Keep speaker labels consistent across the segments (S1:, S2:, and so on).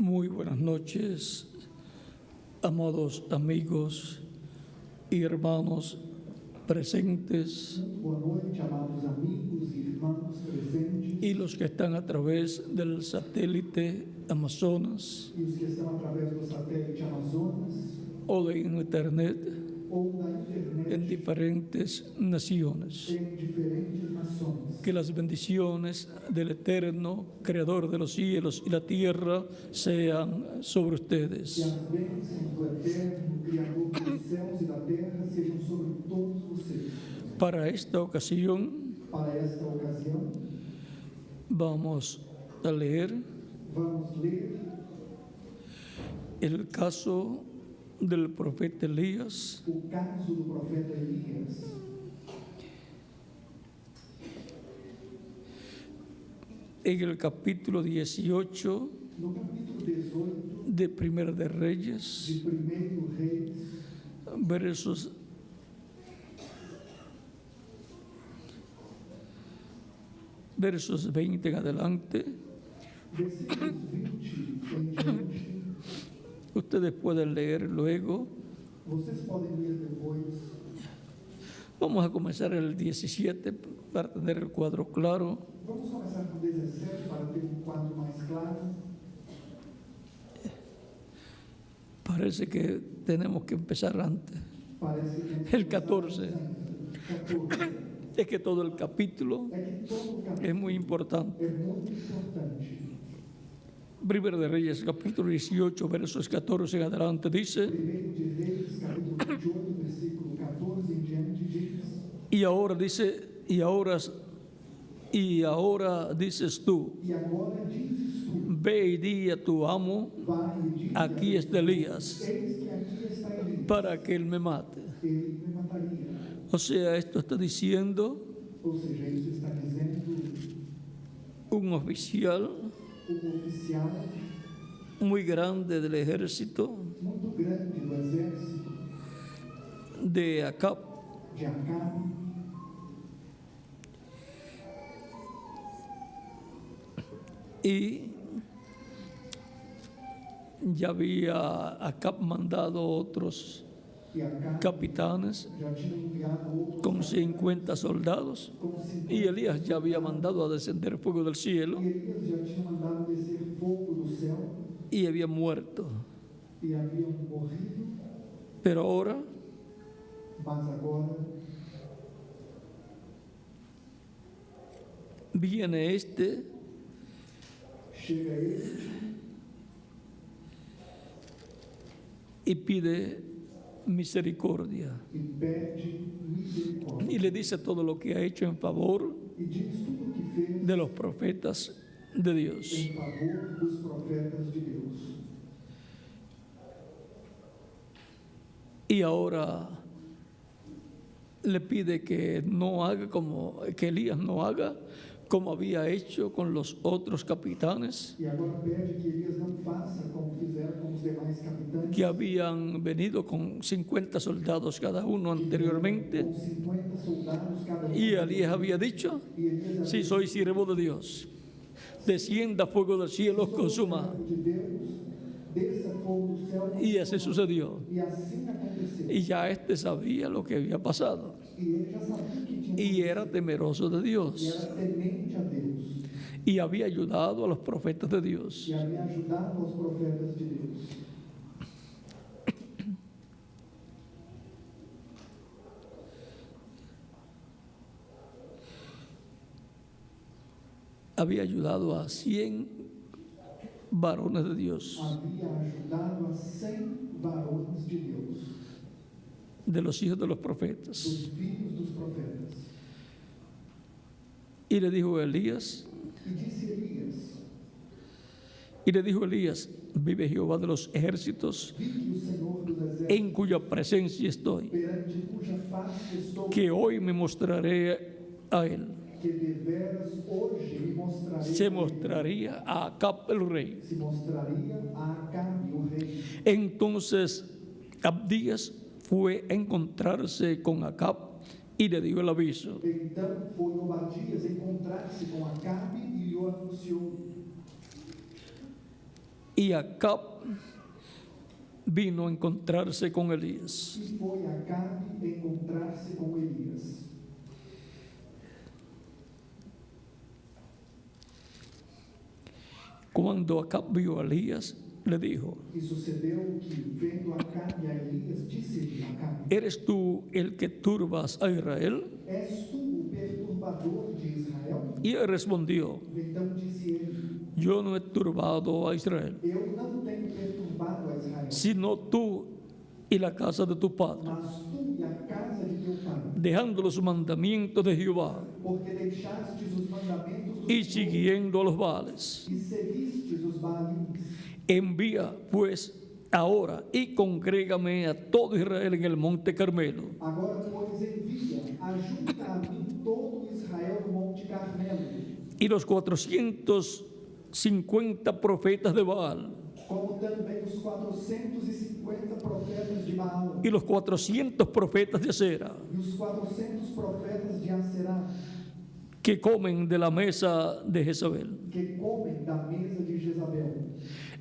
S1: Muy buenas noches, amados amigos y hermanos presentes
S2: Boa noite, amados amigos e irmãos presentes
S1: y los que están a través del satélite Amazonas
S2: e os que estão através do satélite Amazonas
S1: o de internet
S2: ou da internet
S1: en diferentes naciones.
S2: em diferentes nações.
S1: Que las bendiciones del Eterno, Creador de los cielos y la tierra, sean sobre
S2: Que
S1: ustedes.
S2: as bênçãos do Eterno, Criador dos céus e da terra, sejam sobre todos vocês.
S1: Para esta ocasión
S2: Para esta ocasião,
S1: vamos a leer
S2: vamos ler
S1: el caso del profeta Elías
S2: o caso do profeta Elias,
S1: en el capítulo 18
S2: no capítulo 18
S1: de Primera de Reyes,
S2: de 1 Reis,
S1: versos 20 en adelante.
S2: versículos 20 em diante.
S1: Ustedes pueden leer luego.
S2: Vocês podem ler depois.
S1: Vamos a comenzar el 17 para tener el cuadro claro.
S2: Vamos começar com 17 para ter um quadro mais claro.
S1: Parece que tenemos que empezar antes.
S2: Parece que temos
S1: El
S2: que
S1: 14.
S2: começar antes. 14.
S1: Es que todo el capítulo
S2: É que todo o capítulo
S1: es muy importante.
S2: é muito importante.
S1: Primera de Reyes, capítulo 18, versos 14 en adelante, dice:
S2: Primeiro de Reis, capítulo 28, versículo 14 em diante, diz:
S1: y ahora dice, y ahora dices tú,
S2: E agora dizes tu,
S1: ve y di a tu amo,
S2: vai e dize
S1: aquí está Elías,
S2: eis que aqui está Elias,
S1: para que él me mate.
S2: ele me mataria.
S1: O sea, esto está diciendo
S2: Ou seja, isso está dizendo
S1: un oficial
S2: oficial
S1: muy grande del ejército
S2: muito grande do exército
S1: de Acab,
S2: de Acabe,
S1: y ya había Acab mandado otros
S2: e Acabe
S1: capitanes
S2: já tinha enviado outros
S1: con 50 soldados,
S2: com 50,
S1: y Elías ya había mandado a descender fuego del cielo
S2: e Elias já tinha mandado descer fogo do céu
S1: y había muerto.
S2: e haviam morrido,
S1: Pero ahora
S2: mas agora
S1: viene este
S2: chega este
S1: y pide misericordia
S2: e pede misericórdia
S1: y le dice todo lo que ha hecho en favor
S2: e diz tudo o que fez
S1: de los profetas de Dios.
S2: em favor dos profetas de Deus.
S1: Y ahora le pide que no haga que Elías no haga como había hecho con los otros capitanes
S2: E agora pede que Elias não faça como fizeram com os demais capitães
S1: que habían venido con 50 soldados cada uno anteriormente.
S2: com 50 soldados cada um.
S1: Y Elías había dicho:
S2: E Elias
S1: si soy siervo de Dios, descienda fuego del cielo, consuma.
S2: de Deus, desça fogo do céu,
S1: Y así sucedió.
S2: e assim aconteceu.
S1: Y ya sabía lo que había pasado.
S2: E ele já sabia o que tinha
S1: Y era temeroso de
S2: e
S1: Dios.
S2: era temente a Deus
S1: Y había ayudado a los profetas de Dios.
S2: e havia ajudado aos profetas de Deus.
S1: Había ayudado a 100 varones de Dios,
S2: Havia ajudado a 100 varões de Deus,
S1: de los hijos de los profetas.
S2: dos filhos dos profetas.
S1: Y le dijo a Elías,
S2: E disse Elias:
S1: vive Jehová de los ejércitos,
S2: vive o Senhor dos exércitos,
S1: en cuya presencia estoy,
S2: perante cuja face estou,
S1: que hoy me mostraré a él.
S2: que deveras hoje me mostrarei
S1: Se
S2: a ele.
S1: mostraría a Acab el rey.
S2: Se mostraria a Acabe, o rei.
S1: Entonces Abdías fue a encontrarse con Acab y le dio el aviso.
S2: Então foi Obadias encontrar-se com Acabe e lhe anunciou.
S1: Y Acab vino a encontrarse con Elías.
S2: E foi Acabe encontrar-se com Elias.
S1: Cuando Acab vio a Elías, le dijo:
S2: E sucedeu que, vendo Acabe a Elias, disse-lhe Acabe:
S1: ¿eres tú el que turbas a Israel?
S2: És tu o perturbador de Israel?
S1: Y él respondió:
S2: Então disse ele:
S1: yo no he turbado a Israel,
S2: Eu não tenho perturbado a Israel,
S1: sino tú y la casa de tu padre,
S2: mas tu e a casa de teu pai,
S1: dejando los mandamientos de Jehová
S2: porque deixastes os mandamentos do
S1: y
S2: Senhor
S1: siguiendo a los Baales.
S2: e seguistes os Baalins.
S1: Envía pues ahora y congrégame a todo Israel en el monte Carmelo.
S2: Agora, pois, envia, ajunta a mí todo Israel no Monte Carmelo,
S1: Y los 450 profetas de Baal
S2: como também os 450 profetas de Baal
S1: y los 400 profetas de Acera,
S2: e os 400 profetas de Aserá,
S1: que comen de la mesa de Jezabel.
S2: que comem da mesa de Jezabel.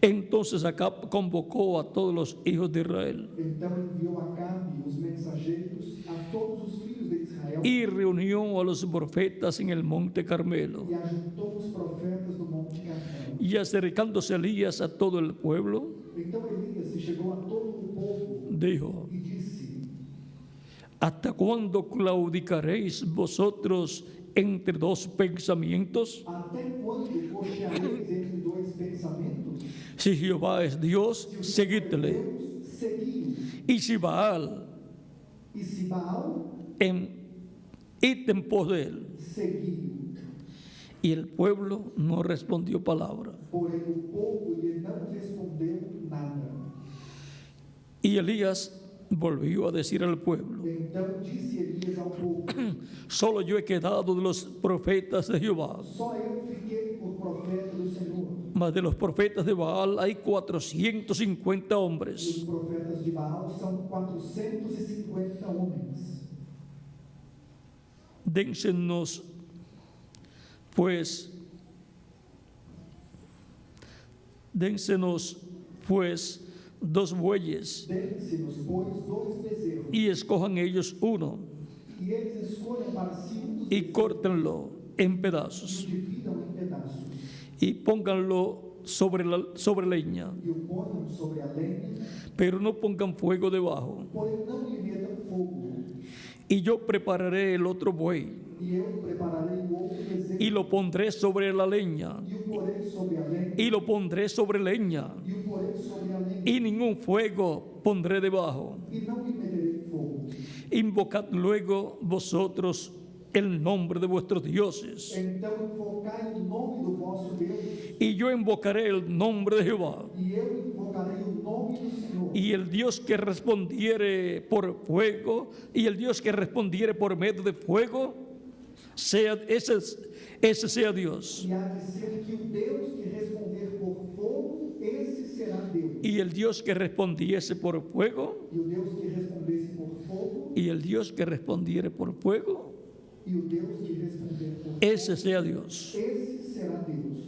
S1: Entonces Acab convocó a todos los hijos de Israel
S2: Então enviou Acabe os mensageiros a todos os filhos de Israel
S1: y reunió a los profetas en el monte Carmelo.
S2: e ajuntou os profetas do Monte Carmelo.
S1: Y acercándose Elías a todo el pueblo,
S2: Então Elias se chegou a todo o povo
S1: dijo:
S2: e disse:
S1: ¿hasta cuándo claudicaréis vosotros entre dos pensamientos?
S2: Até quando cocheareis entre dois pensamentos?
S1: Si Jehová es Dios,
S2: Se o Senhor é
S1: seguidle.
S2: Deus, segui-o.
S1: Y si Baal,
S2: E se Baal,
S1: id en pos de él.
S2: segui-o.
S1: Y el pueblo no respondió palabra.
S2: Porém o povo lhe não respondeu nada.
S1: Y Elías volvió a decir al pueblo:
S2: Então disse Elias ao povo:
S1: solo yo he quedado de los profetas de Jehová,
S2: Só eu fiquei por profeta do Senhor.
S1: mas de los profetas de Baal hay 450
S2: E os
S1: hombres.
S2: profetas de Baal são 450 homens.
S1: Dénsenos pues dos bueyes
S2: Dê-se-nos, pois, 2 bezerros,
S1: y escojan ellos uno
S2: e eles escolham para si dos
S1: y
S2: bezerros
S1: córtenlo en
S2: e o
S1: pedazos
S2: dividam em pedaços,
S1: y pónganlo sobre leña,
S2: e o ponham sobre a lenha,
S1: pero no pongan fuego debajo.
S2: porém não lhe metam fogo.
S1: Y yo prepararé el otro buey
S2: E eu prepararei o outro bezerro,
S1: y lo pondré sobre la leña,
S2: e o porei sobre a lenha,
S1: y lo pondré sobre leña,
S2: e o porei sobre a lenha,
S1: y ningún fuego pondré debajo.
S2: e não lhe meterei fogo.
S1: Invocad luego vosotros el nombre de vuestros dioses,
S2: Então invocai o nome do vosso Deus,
S1: y yo invocaré el nombre de Jehová.
S2: e eu invocarei o nome do Senhor.
S1: Y el Dios que respondiere por fuego, y el Dios que respondiere por medio de fuego, ese sea Dios.
S2: E há de ser que o Deus que responder por fogo, esse será Deus.
S1: Y el Dios que respondiese por fuego,
S2: E o Deus que respondesse por fogo,
S1: y el Dios que respondiere por fuego,
S2: e o Deus que responder por fogo,
S1: ese sea Dios.
S2: esse será Deus.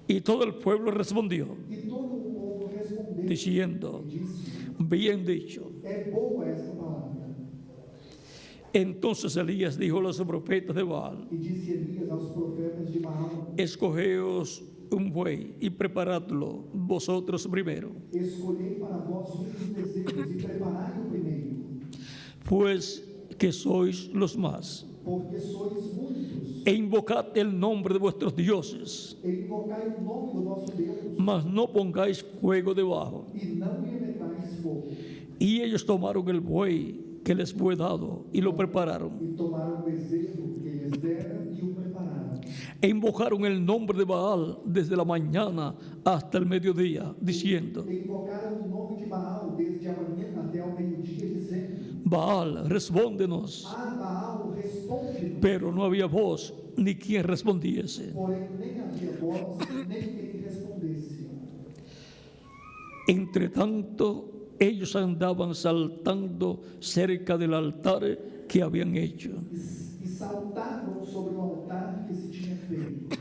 S1: Y todo el pueblo respondió,
S2: E todo o povo respondeu
S1: diciendo:
S2: e disse:
S1: bien dicho.
S2: É boa esta palavra.
S1: Entonces Elías dijo a los profetas de Baal:
S2: E disse Elias aos profetas de Baal:
S1: escogeos un buey y preparadlo vosotros primero,
S2: Escolhei para vós os bezerros e preparai o primeiro,
S1: pues que sois los más,
S2: porque sois muitos,
S1: e invocad el nombre de vuestros dioses,
S2: e invocai o nome do vosso Deus,
S1: mas no pongáis fuego debajo.
S2: e não lhe metais fogo.
S1: Y ellos tomaron el buey que les fue dado y lo prepararon,
S2: E tomaram o bezerro que lhes dera e o prepararam.
S1: e invocaron el nombre de Baal desde la mañana hasta el mediodía, diciendo:
S2: E invocaram o nome de Baal desde a manhã até ao meio-dia, dizendo:
S1: Baal, respóndenos.
S2: Baal, responde-nos.
S1: Pero no había voz ni quien respondiese.
S2: Porém, nem havia voz, nem quem respondesse.
S1: Entre tanto, ellos andaban saltando cerca del altar que habían hecho.
S2: E saltavam sobre o altar que se tinha feito.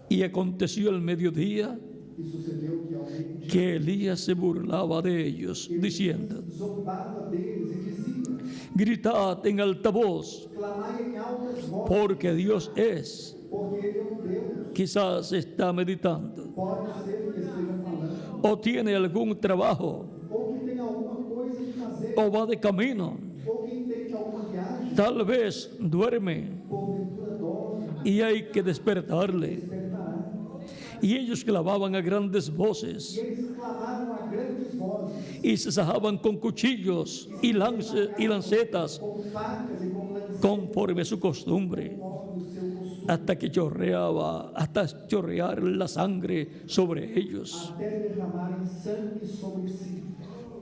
S1: Y aconteció al mediodía
S2: E sucedeu que ao meio-dia
S1: que Elías se burlaba de ellos, diciendo:
S2: zombava deles e dizia:
S1: gritad en alta voz,
S2: clamai em altas vozes,
S1: porque Dios es.
S2: porque ele é um Deus.
S1: Quizás está meditando
S2: Pode ser que esteja falando,
S1: o tiene algún trabajo
S2: ou que tenha alguma coisa que fazer,
S1: o va de camino,
S2: ou que intente alguma viagem,
S1: tal vez duerme
S2: porventura dorme,
S1: y hay que despertarle.
S2: despertará.
S1: Y ellos clamaban a grandes
S2: E
S1: voces
S2: eles clamaram a grandes vozes,
S1: y se sajaban con cuchillos y lancetas
S2: com facas e com lanças,
S1: conforme a su costumbre,
S2: conforme o seu costume,
S1: hasta chorrear la sangre sobre ellos.
S2: até derramarem sangue sobre si.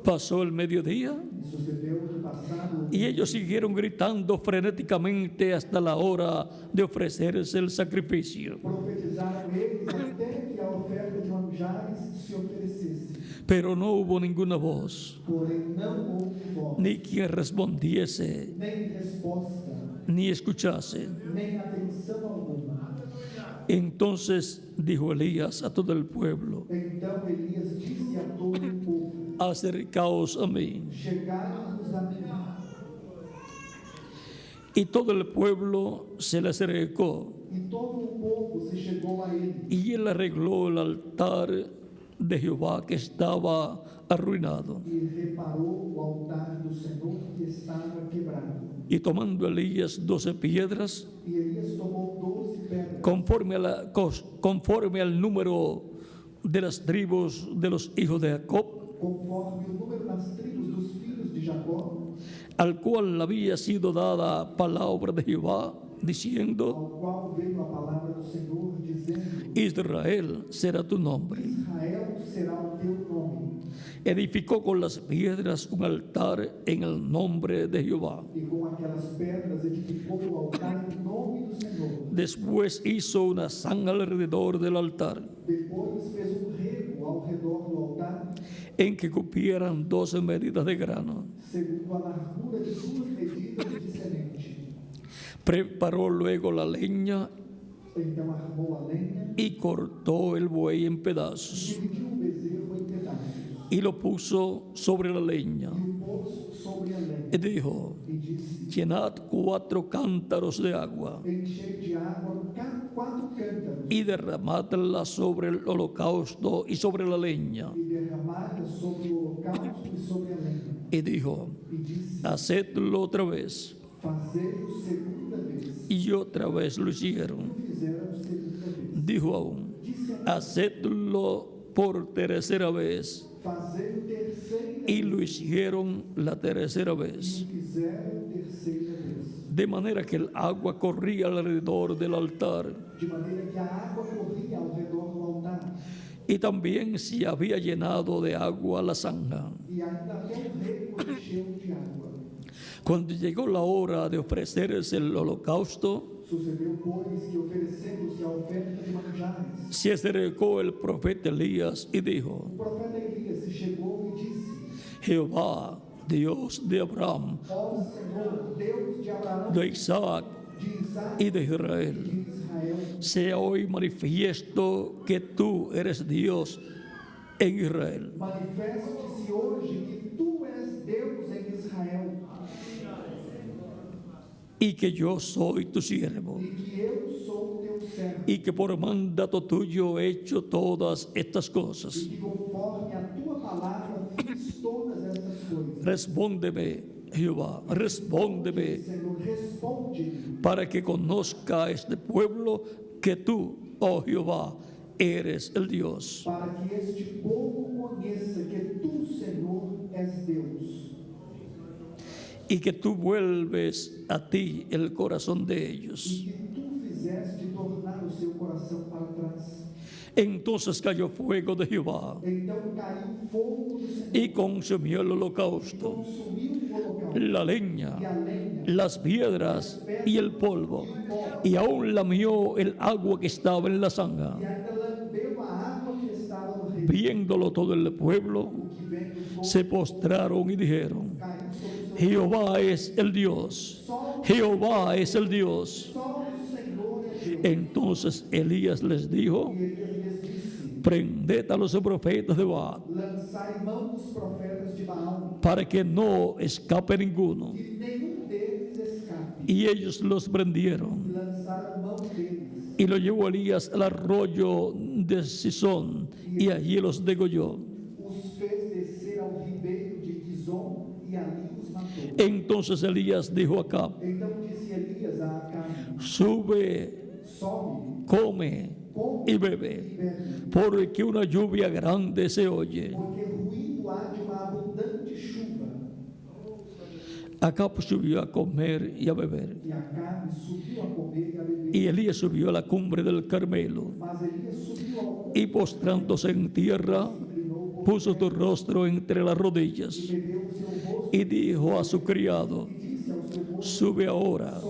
S1: Pasó el mediodía
S2: E sucedeu que passado
S1: y ellos siguieron gritando frenéticamente hasta la hora de ofrecerse el sacrificio.
S2: profetizaram eles até que a oferta de manjares se oferecesse.
S1: Pero no hubo ninguna voz,
S2: Porém não houve voz,
S1: ni quien respondiese,
S2: nem resposta,
S1: ni escuchase.
S2: nem atenção alguma.
S1: Entonces dijo Elías a todo el pueblo:
S2: Então Elias disse a todo o povo:
S1: acercaos a mí.
S2: chegai-vos a mim.
S1: Y todo el pueblo se le acercó,
S2: E todo o povo se chegou a ele.
S1: y él arregló el altar de Jehová que estaba arruinado.
S2: E reparou o altar do Senhor que estava quebrado.
S1: Y tomando Elías 12 piedras,
S2: E Elias tomou 12 pedras,
S1: conforme al número de las tribus de los hijos de Jacob,
S2: conforme o número das tribos dos filhos de Jacó,
S1: al cual había sido dada palabra de Jehová, diciendo:
S2: ao qual veio a palavra do Senhor, dizendo:
S1: Israel será tu nombre.
S2: Israel será o teu nome.
S1: Edificó con las piedras un altar en el nombre de Jehová.
S2: E com aquelas pedras edificou o altar em nome do Senhor.
S1: Después hizo una zanja alrededor del altar,
S2: Depois fez um rego ao redor do altar,
S1: en que cupieran 12 medidas de grano.
S2: segundo a largura de 2 medidas de semente.
S1: Preparó luego la leña
S2: Então armou a lenha,
S1: y cortó el buey en pedazos
S2: dividiu o bezerro em pedaços,
S1: y lo puso sobre la leña.
S2: e o pôs sobre a lenha.
S1: Y dijo:
S2: E disse:
S1: llenad 4 cántaros de agua
S2: enchei de água 4 cântaros,
S1: y derramadla sobre el holocausto y sobre la leña.
S2: e derramada sobre o holocausto e sobre a lenha.
S1: Y dijo:
S2: E disse:
S1: hacedlo otra vez.
S2: fazei-o segunda vez.
S1: Y otra vez lo hicieron.
S2: E fizeram segunda vez.
S1: Dijo aún: hacedlo por tercera vez.
S2: Fazei-o terceira
S1: Y lo
S2: vez.
S1: hicieron la tercera
S2: E
S1: vez.
S2: o fizeram terceira vez.
S1: De manera que el agua corría alrededor del altar,
S2: De maneira que a água corria ao redor do altar.
S1: y también se había llenado de agua la zanja.
S2: E ainda até o rego encheu de água.
S1: Cuando llegó la hora de ofrecerse el holocausto,
S2: Sucedeu, pois, que oferecendo-se a oferta de manjares,
S1: se acercó el profeta Elías y dijo:
S2: o profeta Elias se chegou e disse:
S1: Jehová, Dios de Abraham,
S2: ó Senhor, Deus de Abraão,
S1: de Isaac
S2: de Isaac
S1: y de
S2: e
S1: Israel,
S2: de Israel,
S1: sea hoy manifiesto que tú eres Dios en Israel,
S2: manifeste-se hoje que tu és Deus em Israel
S1: y que yo soy tu siervo,
S2: e que eu sou teu servo,
S1: y que por mandato tuyo he hecho todas estas
S2: e
S1: cosas.
S2: que conforme a tua palavra fiz todas estas coisas.
S1: Respóndeme, Jehová, respóndeme,
S2: Senhor, responde-me,
S1: para que conozca este pueblo que tú, oh Jehová, eres el Dios.
S2: para que este povo conheça que tu, Senhor, és Deus,
S1: Y que tú vuelves a ti el corazón de ellos.
S2: e que tu fizeste tornar o seu coração para trás.
S1: Entonces cayó fuego de Jehová
S2: Então caiu fogo do Senhor,
S1: y consumió el holocausto,
S2: consumiu o holocausto,
S1: la leña,
S2: e a lenha,
S1: las piedras y el polvo, y aún lamió el agua que estaba en la zanja.
S2: e ainda lambeu a água que estava no rei.
S1: Viéndolo todo el pueblo,
S2: O que vem do fogo
S1: se postraron y dijeron:
S2: caiu sobre o seu
S1: Jehová es el Dios, Jehová es el Dios.
S2: só o Senhor é Deus.
S1: Entonces Elías les dijo:
S2: E Elias lhes disse:
S1: prended a los profetas de Baal,
S2: lançai mão dos profetas de Baal,
S1: para que no escape ninguno.
S2: e nenhum deles escape.
S1: Y ellos los prendieron.
S2: Lançaram mão deles,
S1: Y lo llevó Elías al arroyo de Sison, y allí los degolló.
S2: os fez descer ao ribeiro de Quizon, e ali os matou.
S1: Entonces Elías dijo a Acab:
S2: Então disse Elias a Acabe:
S1: sube,
S2: sobe,
S1: come y bebe, porque una lluvia grande se oye.
S2: porque ruído há de uma abundante chuva.
S1: Acab subió a comer y a beber.
S2: E Acabe subiu a comer e a beber.
S1: Y Elías subió a la cumbre del Carmelo,
S2: Mas Elias subiu ao
S1: y postrándose en tierra, puso su rostro entre las rodillas,
S2: bebeu o seu rosto
S1: y dijo a su criado:
S2: e disse ao seu rosto:
S1: sube ahora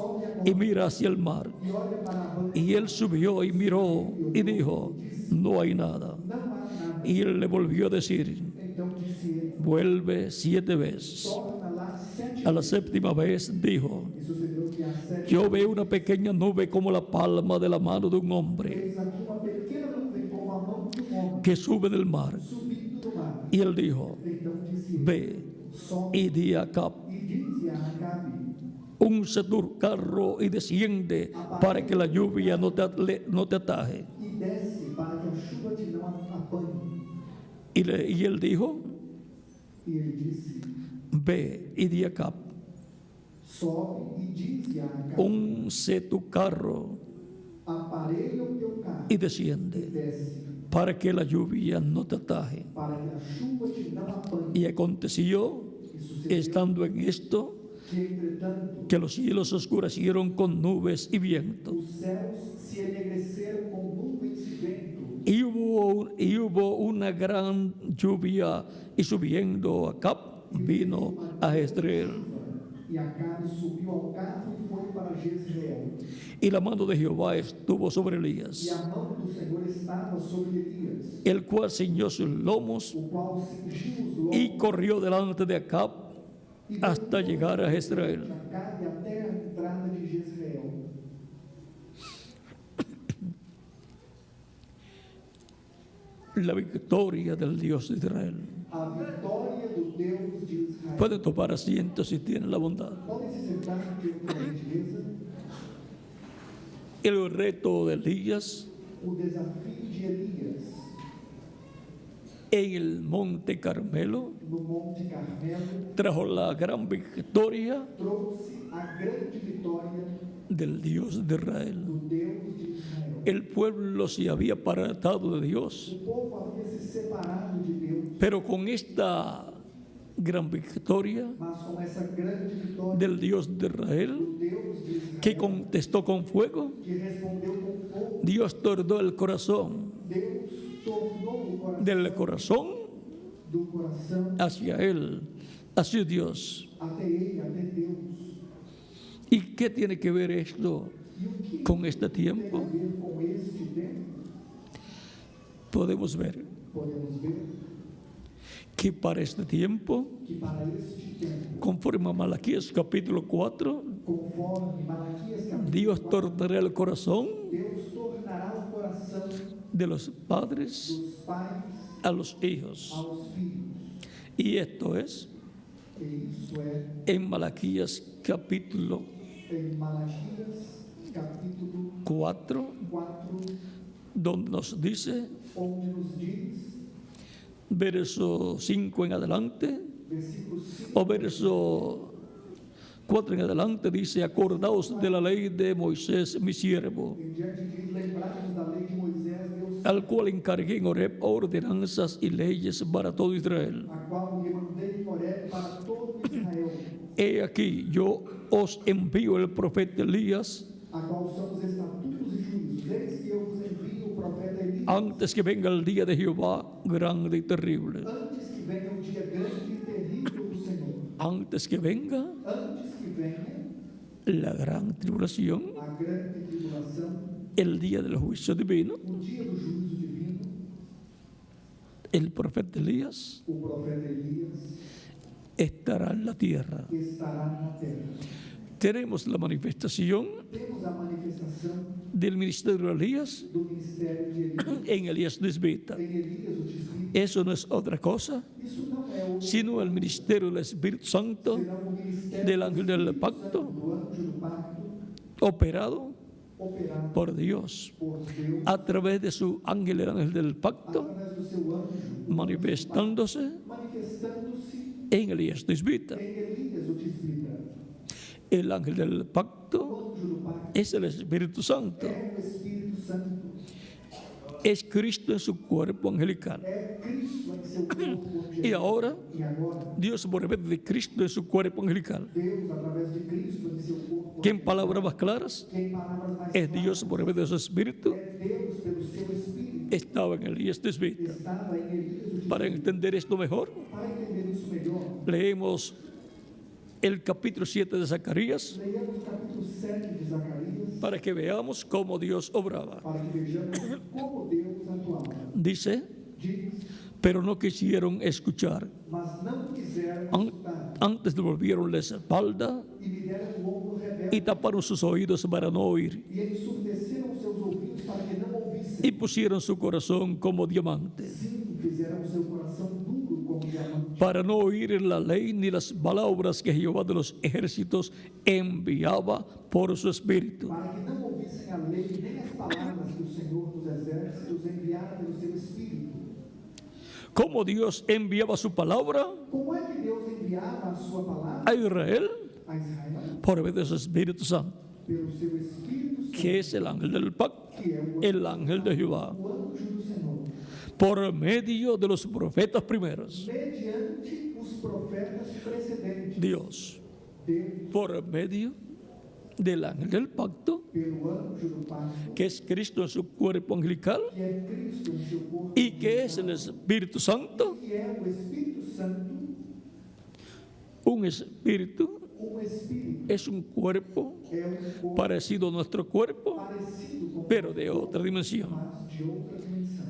S1: y mira hacia el mar.
S2: e olha para a banca,
S1: Y él subió y miró y dijo: no hay nada.
S2: não há nada.
S1: Y él le volvió a decir:
S2: Então disse ele:
S1: vuelve 7 veces.
S2: torna lá 7
S1: A la séptima vez dijo:
S2: E sucedeu que a 7
S1: yo veo una pequeña nube como la palma de la mano de un hombre
S2: eis aqui uma pequena nuvem como a mão de homem
S1: que sube del mar.
S2: subindo do mar.
S1: Y él dijo:
S2: Então disse ele:
S1: ve
S2: sobe
S1: y di a Acab:
S2: e dize a Acabe:
S1: unce tu carro y desciende para que la lluvia no te ataje.
S2: e desce para que a chuva te não apanhe.
S1: Y él dijo:
S2: E ele disse:
S1: ve y di a Acab:
S2: sobe e dize a Acabe:
S1: unce tu carro
S2: aparelha o teu carro
S1: y
S2: e
S1: desciende
S2: desce
S1: para que la lluvia no te ataje.
S2: para que a chuva te não apanhe.
S1: Y aconteció,
S2: E sucedeu
S1: estando en esto,
S2: que entretanto
S1: que los cielos se oscurecieron con nubes y viento.
S2: os céus se enegreceram com nuvens e vento.
S1: Y hubo una gran lluvia, y subiendo Acab vino a Jezreel.
S2: E Acabe subiu ao carro e foi para Jezreel.
S1: Y la mano de Jehová estuvo sobre
S2: E
S1: Elías,
S2: a mão do Senhor estava sobre Elias,
S1: el cual ciñó sus lomos
S2: o qual cingiu os lomos
S1: y corrió delante de Acab
S2: e
S1: hasta llegar a Jezreel.
S2: de Acabe até a entrada de Jezreel.
S1: La victoria del Dios de Israel.
S2: A vitória do Deus de Israel.
S1: Pueden tomar asiento si tienen la bondad.
S2: Podem se sentar aqui com a gentileza.
S1: El reto de Elías
S2: O desafio de Elias
S1: en el monte Carmelo
S2: no Monte Carmelo
S1: trajo la gran victoria
S2: trouxe a grande vitória
S1: del Dios de Israel.
S2: do Deus de Israel.
S1: El pueblo se había apartado de Dios,
S2: O povo havia se separado de Deus,
S1: pero con esta gran victoria
S2: mas com essa grande vitória
S1: del Dios de Israel,
S2: do Deus de Israel,
S1: que contestó con fuego,
S2: que respondeu com fogo,
S1: Dios tornó el corazón
S2: Deus tornou o coração
S1: del corazón
S2: do coração
S1: hacia Él, hacia Dios.
S2: até ele, até Deus.
S1: ¿Y qué tiene que ver esto
S2: E o que
S1: con este
S2: tem a
S1: tiempo?
S2: ver com este tempo?
S1: Podemos ver
S2: Podemos ver
S1: que para este tiempo,
S2: que para este tempo,
S1: conforme a Malaquías capítulo 4,
S2: conforme Malaquias capítulo
S1: Dios
S2: 4,
S1: tornará el corazón
S2: Deus tornará o coração
S1: de los padres
S2: dos pais
S1: a los hijos.
S2: aos filhos.
S1: Y esto es
S2: E isso é
S1: en Malaquías capítulo
S2: em Malaquias capítulo
S1: 4,
S2: 4,
S1: donde nos dice,
S2: onde nos diz,
S1: verso 5 en adelante,
S2: versículo 5,
S1: o verso 4 en adelante, dice: acordaos de la ley de Moisés, mi siervo,
S2: em diante diz, lembrarmos da lei de Moisés, Deus,
S1: al cual encargué en Horeb ordenanzas y leyes para todo Israel.
S2: a qual lhe mandei em Horeb para todo Israel,
S1: He aquí, yo os envío el profeta Elías
S2: a qual são os estatutos e juízos. Eis que eu vos envio o profeta Elias,
S1: antes que venga el día de Jehová grande y terrible.
S2: antes que venha o dia grande e terrível do Senhor,
S1: Antes que venga
S2: antes que venha
S1: la gran tribulación,
S2: a grande tribulação,
S1: el día del juicio divino,
S2: o dia do juízo divino,
S1: el profeta Elías
S2: o profeta Elias
S1: estará en la tierra.
S2: estará na terra.
S1: tenemos la manifestación
S2: temos a manifestação
S1: del ministerio de Elías
S2: do ministério de Elias
S1: en Elías Tisbita.
S2: em Elias, o tisbita.
S1: Eso no es otra cosa,
S2: Isso não é o
S1: sino el ministerio del Espíritu Santo
S2: senão o ministério
S1: del ángel del
S2: Espírito
S1: pacto,
S2: Santo, do anjo do pacto,
S1: operado
S2: operado
S1: por Dios
S2: por Deus
S1: a través de su ángel, el ángel del pacto,
S2: através do seu anjo,
S1: manifestándose
S2: manifestando-se
S1: en Elías Tisbita.
S2: em Elias, o tisbita.
S1: El ángel del pacto
S2: O anjo do pacto
S1: es el Espíritu Santo,
S2: é o Espírito Santo,
S1: es Cristo en su cuerpo angelical.
S2: é Cristo em seu corpo
S1: Y
S2: angelical.
S1: ahora
S2: E agora,
S1: Dios por medio de Cristo en su cuerpo angelical,
S2: Deus, através de Cristo em seu corpo
S1: que en palabras más claras
S2: que em palavras mais
S1: es Dios
S2: claras,
S1: por medio de su Espíritu,
S2: é Deus pelo seu Espírito,
S1: estaba en Elías Tisbita.
S2: estava em Elias, o tisbita.
S1: Para entender esto mejor,
S2: Para entender isso melhor,
S1: leemos el capítulo 7 de Zacarías
S2: leiamos o capítulo 7 de Zacarias,
S1: para que veamos cómo Dios obraba.
S2: para que vejamos como Deus atuava.
S1: Dice,
S2: Diz,
S1: pero no quisieron escuchar.
S2: mas não quiseram
S1: An-
S2: escutar,
S1: Antes devolvieron la espalda
S2: e me deram o ombro rebelde,
S1: y taparon sus oídos para no oír.
S2: e ensurdeceram seus ouvidos para que não ouvissem.
S1: Y pusieron su corazón como diamante,
S2: Sim, fizeram o seu coração duro como diamante,
S1: para no oír la ley ni las palabras que Jehová de los ejércitos enviaba por su espíritu.
S2: para que não ouvissem a lei nem as palavras que o Senhor dos Exércitos enviara pelo seu Espírito.
S1: ¿Cómo Dios enviaba su palabra
S2: Como é que Deus enviava a sua palavra
S1: a Israel?
S2: a Israel?
S1: Por medio de su Espíritu Santo,
S2: Pelo seu Espírito Santo,
S1: que es el ángel del pacto,
S2: que é
S1: el ángel de Jehová,
S2: o anjo do Senhor,
S1: por medio de los profetas primeros.
S2: mediante os profetas precedentes.
S1: Dios,
S2: Deus,
S1: por medio del ángel del pacto,
S2: pelo anjo do pacto,
S1: que es Cristo en su cuerpo angelical
S2: que é Cristo em seu corpo,
S1: y que es el Espíritu Santo,
S2: que é o Espírito Santo,
S1: un espíritu,
S2: o Espírito
S1: es un cuerpo
S2: é um corpo
S1: parecido a nuestro cuerpo,
S2: parecido com
S1: pero de otra dimensión.
S2: mas de outra dimensão.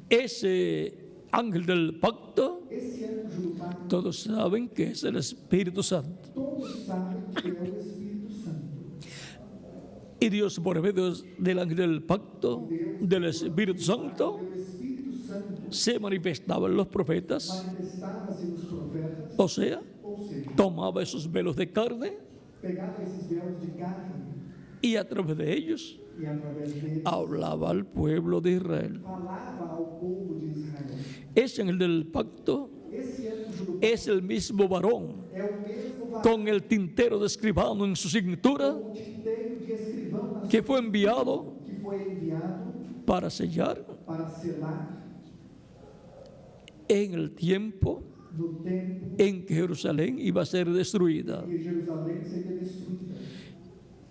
S1: Ese ángel del pacto,
S2: Esse anjo do pacto,
S1: todos saben que es el Espíritu Santo.
S2: todos sabem que é o Espírito Santo.
S1: Y Dios, por medio del ángel del pacto, del Espíritu Santo,
S2: Pelo Espírito Santo,
S1: se manifestaba en los profetas,
S2: manifestava-se nos profetas,
S1: o sea,
S2: ou seja,
S1: tomaba esos velos de carne
S2: pegava esses velos de carne
S1: y a través de ellos
S2: e, através deles,
S1: hablaba al pueblo de Israel.
S2: falava ao povo de Israel.
S1: Ese ángel del pacto
S2: Esse anjo do
S1: es el mismo varón
S2: é o mesmo varão
S1: con el tintero de escribano en su cintura
S2: com o tinteiro de escrivão na
S1: que fue enviado
S2: que foi enviado
S1: para sellar
S2: para selar
S1: en el tiempo
S2: no tempo
S1: en que Jerusalén iba a ser destruida.
S2: que Jerusalém seria destruída.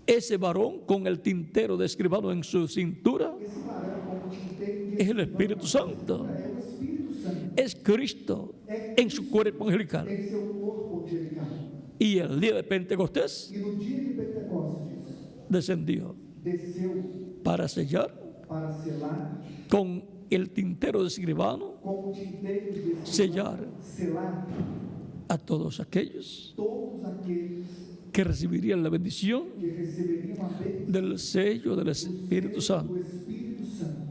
S1: Ese varón con el tintero de escribano en su cintura
S2: Esse varão com o tinteiro de
S1: es el
S2: escrivão
S1: Espíritu Santo,
S2: é o Espírito Santo
S1: es Cristo en su cuerpo angelical.
S2: em seu corpo angelical.
S1: Y el día de Pentecostés
S2: E no dia de Pentecostes
S1: descendió
S2: desceu
S1: para sellar
S2: para selar
S1: con el tintero de escribano,
S2: com o tinteiro de escrivão,
S1: sellar
S2: selar
S1: a todos aquellos
S2: todos aqueles
S1: que recibirían la bendición
S2: que receberiam a bênção
S1: del sello del Espíritu Santo.
S2: do Espírito Santo.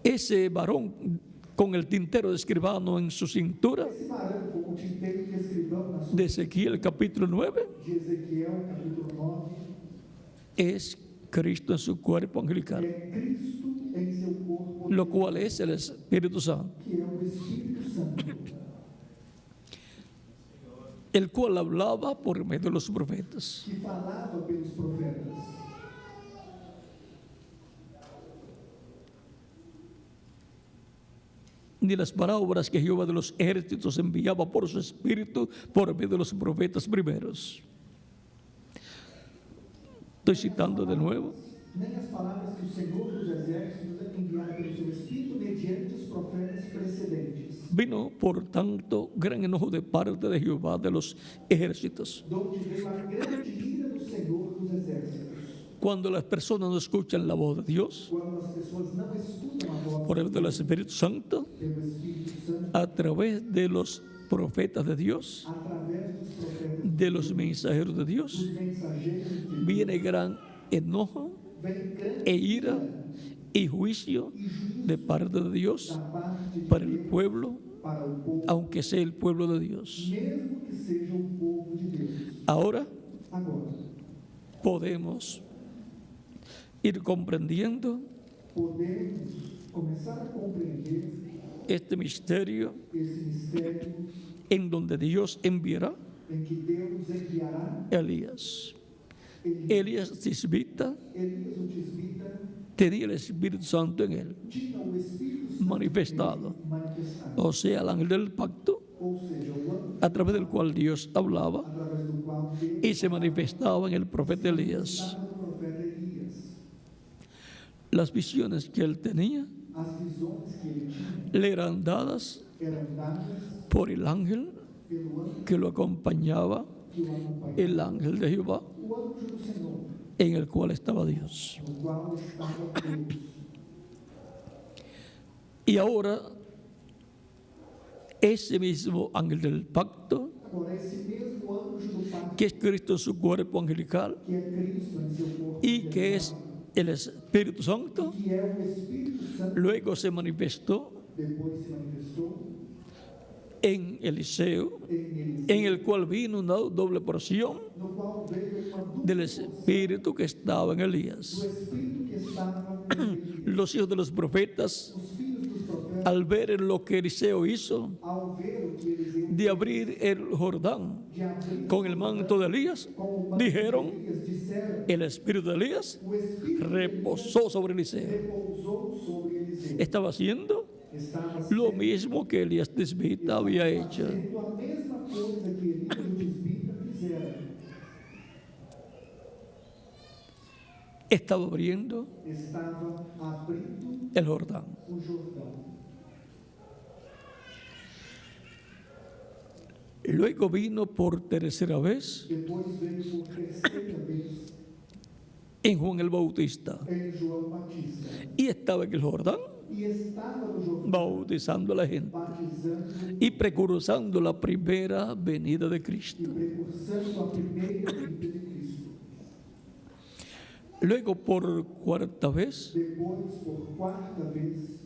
S1: Ese varón con el tintero de escribano en su cintura,
S2: Esse varão com o tinteiro de escrivão na sua
S1: de Ezequiel capítulo 9,
S2: de Ezequiel, capítulo 9,
S1: es Cristo en su cuerpo angelical,
S2: é Cristo em seu corpo,
S1: lo cual es el Espíritu Santo,
S2: que é o Espírito Santo,
S1: el cual hablaba por medio de los profetas.
S2: que falava pelos profetas.
S1: Ni las palabras que Jehová de los ejércitos enviaba por su espíritu por medio de los profetas primeros. Estoy citando de nuevo.
S2: Nem as palavras que o Senhor dos Exércitos enviara pelo seu Espírito mediante os profetas precedentes,
S1: Vino, por tanto, gran enojo de parte de Jehová de los ejércitos.
S2: donde veio a grande ira do Senhor dos Exércitos.
S1: Cuando las personas no escuchan la voz de Dios
S2: Quando as pessoas não escutam a voz
S1: por medio del Espíritu Santo,
S2: pelo Espírito Santo,
S1: a través de los profetas de Dios,
S2: através dos profetas,
S1: de los mensajeros de Dios
S2: dos mensageiros de Deus,
S1: viene gran enojo
S2: vem grande
S1: e ira y juicio
S2: e juízo
S1: de parte de Dios
S2: da parte de
S1: para el
S2: Deus
S1: pueblo,
S2: para o povo,
S1: aunque sea el pueblo de Dios.
S2: mesmo que seja o povo de Deus.
S1: Ahora
S2: Agora,
S1: podemos ir comprendiendo
S2: podemos começar a compreender
S1: este misterio
S2: esse mistério
S1: en donde Dios enviará
S2: em que Deus enviará
S1: a Elías.
S2: Elias.
S1: Elías tisbita
S2: Elias, o tisbita,
S1: tenía el Espíritu Santo en él,
S2: tinha o Espírito Santo
S1: manifestado,
S2: nele, manifestado.
S1: o sea, el ángel del pacto,
S2: Ou seja, o anjo
S1: a través del cual Dios hablaba
S2: através do qual Deus
S1: y se manifestaba en el profeta Elías.
S2: manifestava no profeta Elias.
S1: Las visiones que él tenía
S2: As visões que ele tinha
S1: le eran dadas
S2: eram dadas
S1: por el ángel
S2: pelo anjo
S1: que lo acompañaba,
S2: que o acompanhava,
S1: el ángel de Jehová,
S2: o anjo do Senhor,
S1: en el cual estaba Dios.
S2: no qual estava Deus.
S1: Y ahora, ese mismo ángel del pacto,
S2: Agora, esse mesmo anjo do pacto,
S1: que es Cristo en su cuerpo angelical
S2: que é Cristo em seu corpo
S1: y que es
S2: angelical,
S1: el Espíritu Santo,
S2: que é o Espírito Santo,
S1: luego se manifestó
S2: depois se manifestou
S1: en Eliseo,
S2: em Eliseu,
S1: en el cual vino una doble porción
S2: no qual veio uma dupla
S1: del
S2: porção
S1: Espíritu que estaba en
S2: do
S1: Elías.
S2: Espírito que estava em Elias.
S1: Los hijos de los profetas,
S2: Os filhos dos profetas,
S1: al ver lo que Eliseo hizo,
S2: ao ver o que Eliseu
S1: de abrir el Jordán
S2: de abrir
S1: con el manto de Elías,
S2: com o manto
S1: dijeron,
S2: de Elias, disseram,
S1: el Espíritu de Elías
S2: o Espírito de
S1: reposó sobre Eliseo.
S2: Elias repousou sobre Eliseu.
S1: Estaba haciendo
S2: Estava
S1: lo
S2: sendo-
S1: mismo que Elías Tisbita había hecho.
S2: fazendo a mesma coisa que Elias o tisbita fizeram.
S1: Estaba abriendo
S2: Estava abrindo
S1: el Jordán.
S2: o Jordão.
S1: Luego vino por tercera vez
S2: Depois veio por terceira vez
S1: en Juan el Bautista
S2: em João Batista.
S1: y estaba en el Jordán
S2: E estava no Jordão
S1: bautizando a la gente
S2: batizando
S1: y precursando la primera venida de
S2: e
S1: Cristo.
S2: precursando a primeira vinda de Cristo.
S1: Luego por cuarta vez,
S2: Depois, por quarta vez,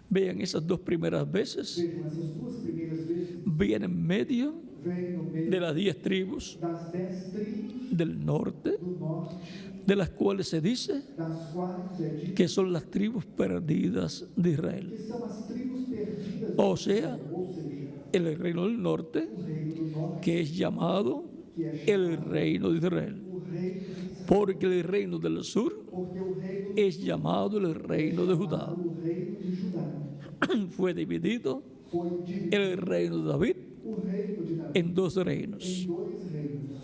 S1: vean esas dos primeras veces,
S2: vejam, essas duas primeiras vezes,
S1: viene en medio
S2: vem no meio
S1: de las 10 tribus
S2: das 10 tribos
S1: del norte,
S2: do norte,
S1: de las cuales se dice
S2: das quais é dito
S1: que son las tribus perdidas de Israel.
S2: que são as tribos perdidas,
S1: O sea,
S2: ou seja,
S1: el reino del norte,
S2: o reino do norte,
S1: que es llamado
S2: que é
S1: el
S2: chamado
S1: reino de Israel,
S2: o reino de Israel,
S1: porque el reino del sur
S2: porque o reino
S1: es llamado el reino de Judá.
S2: o reino de Judá
S1: Fue dividido
S2: foi dividido
S1: el reino de David
S2: o reino de Davi
S1: en dos reinos.
S2: em dois reinos.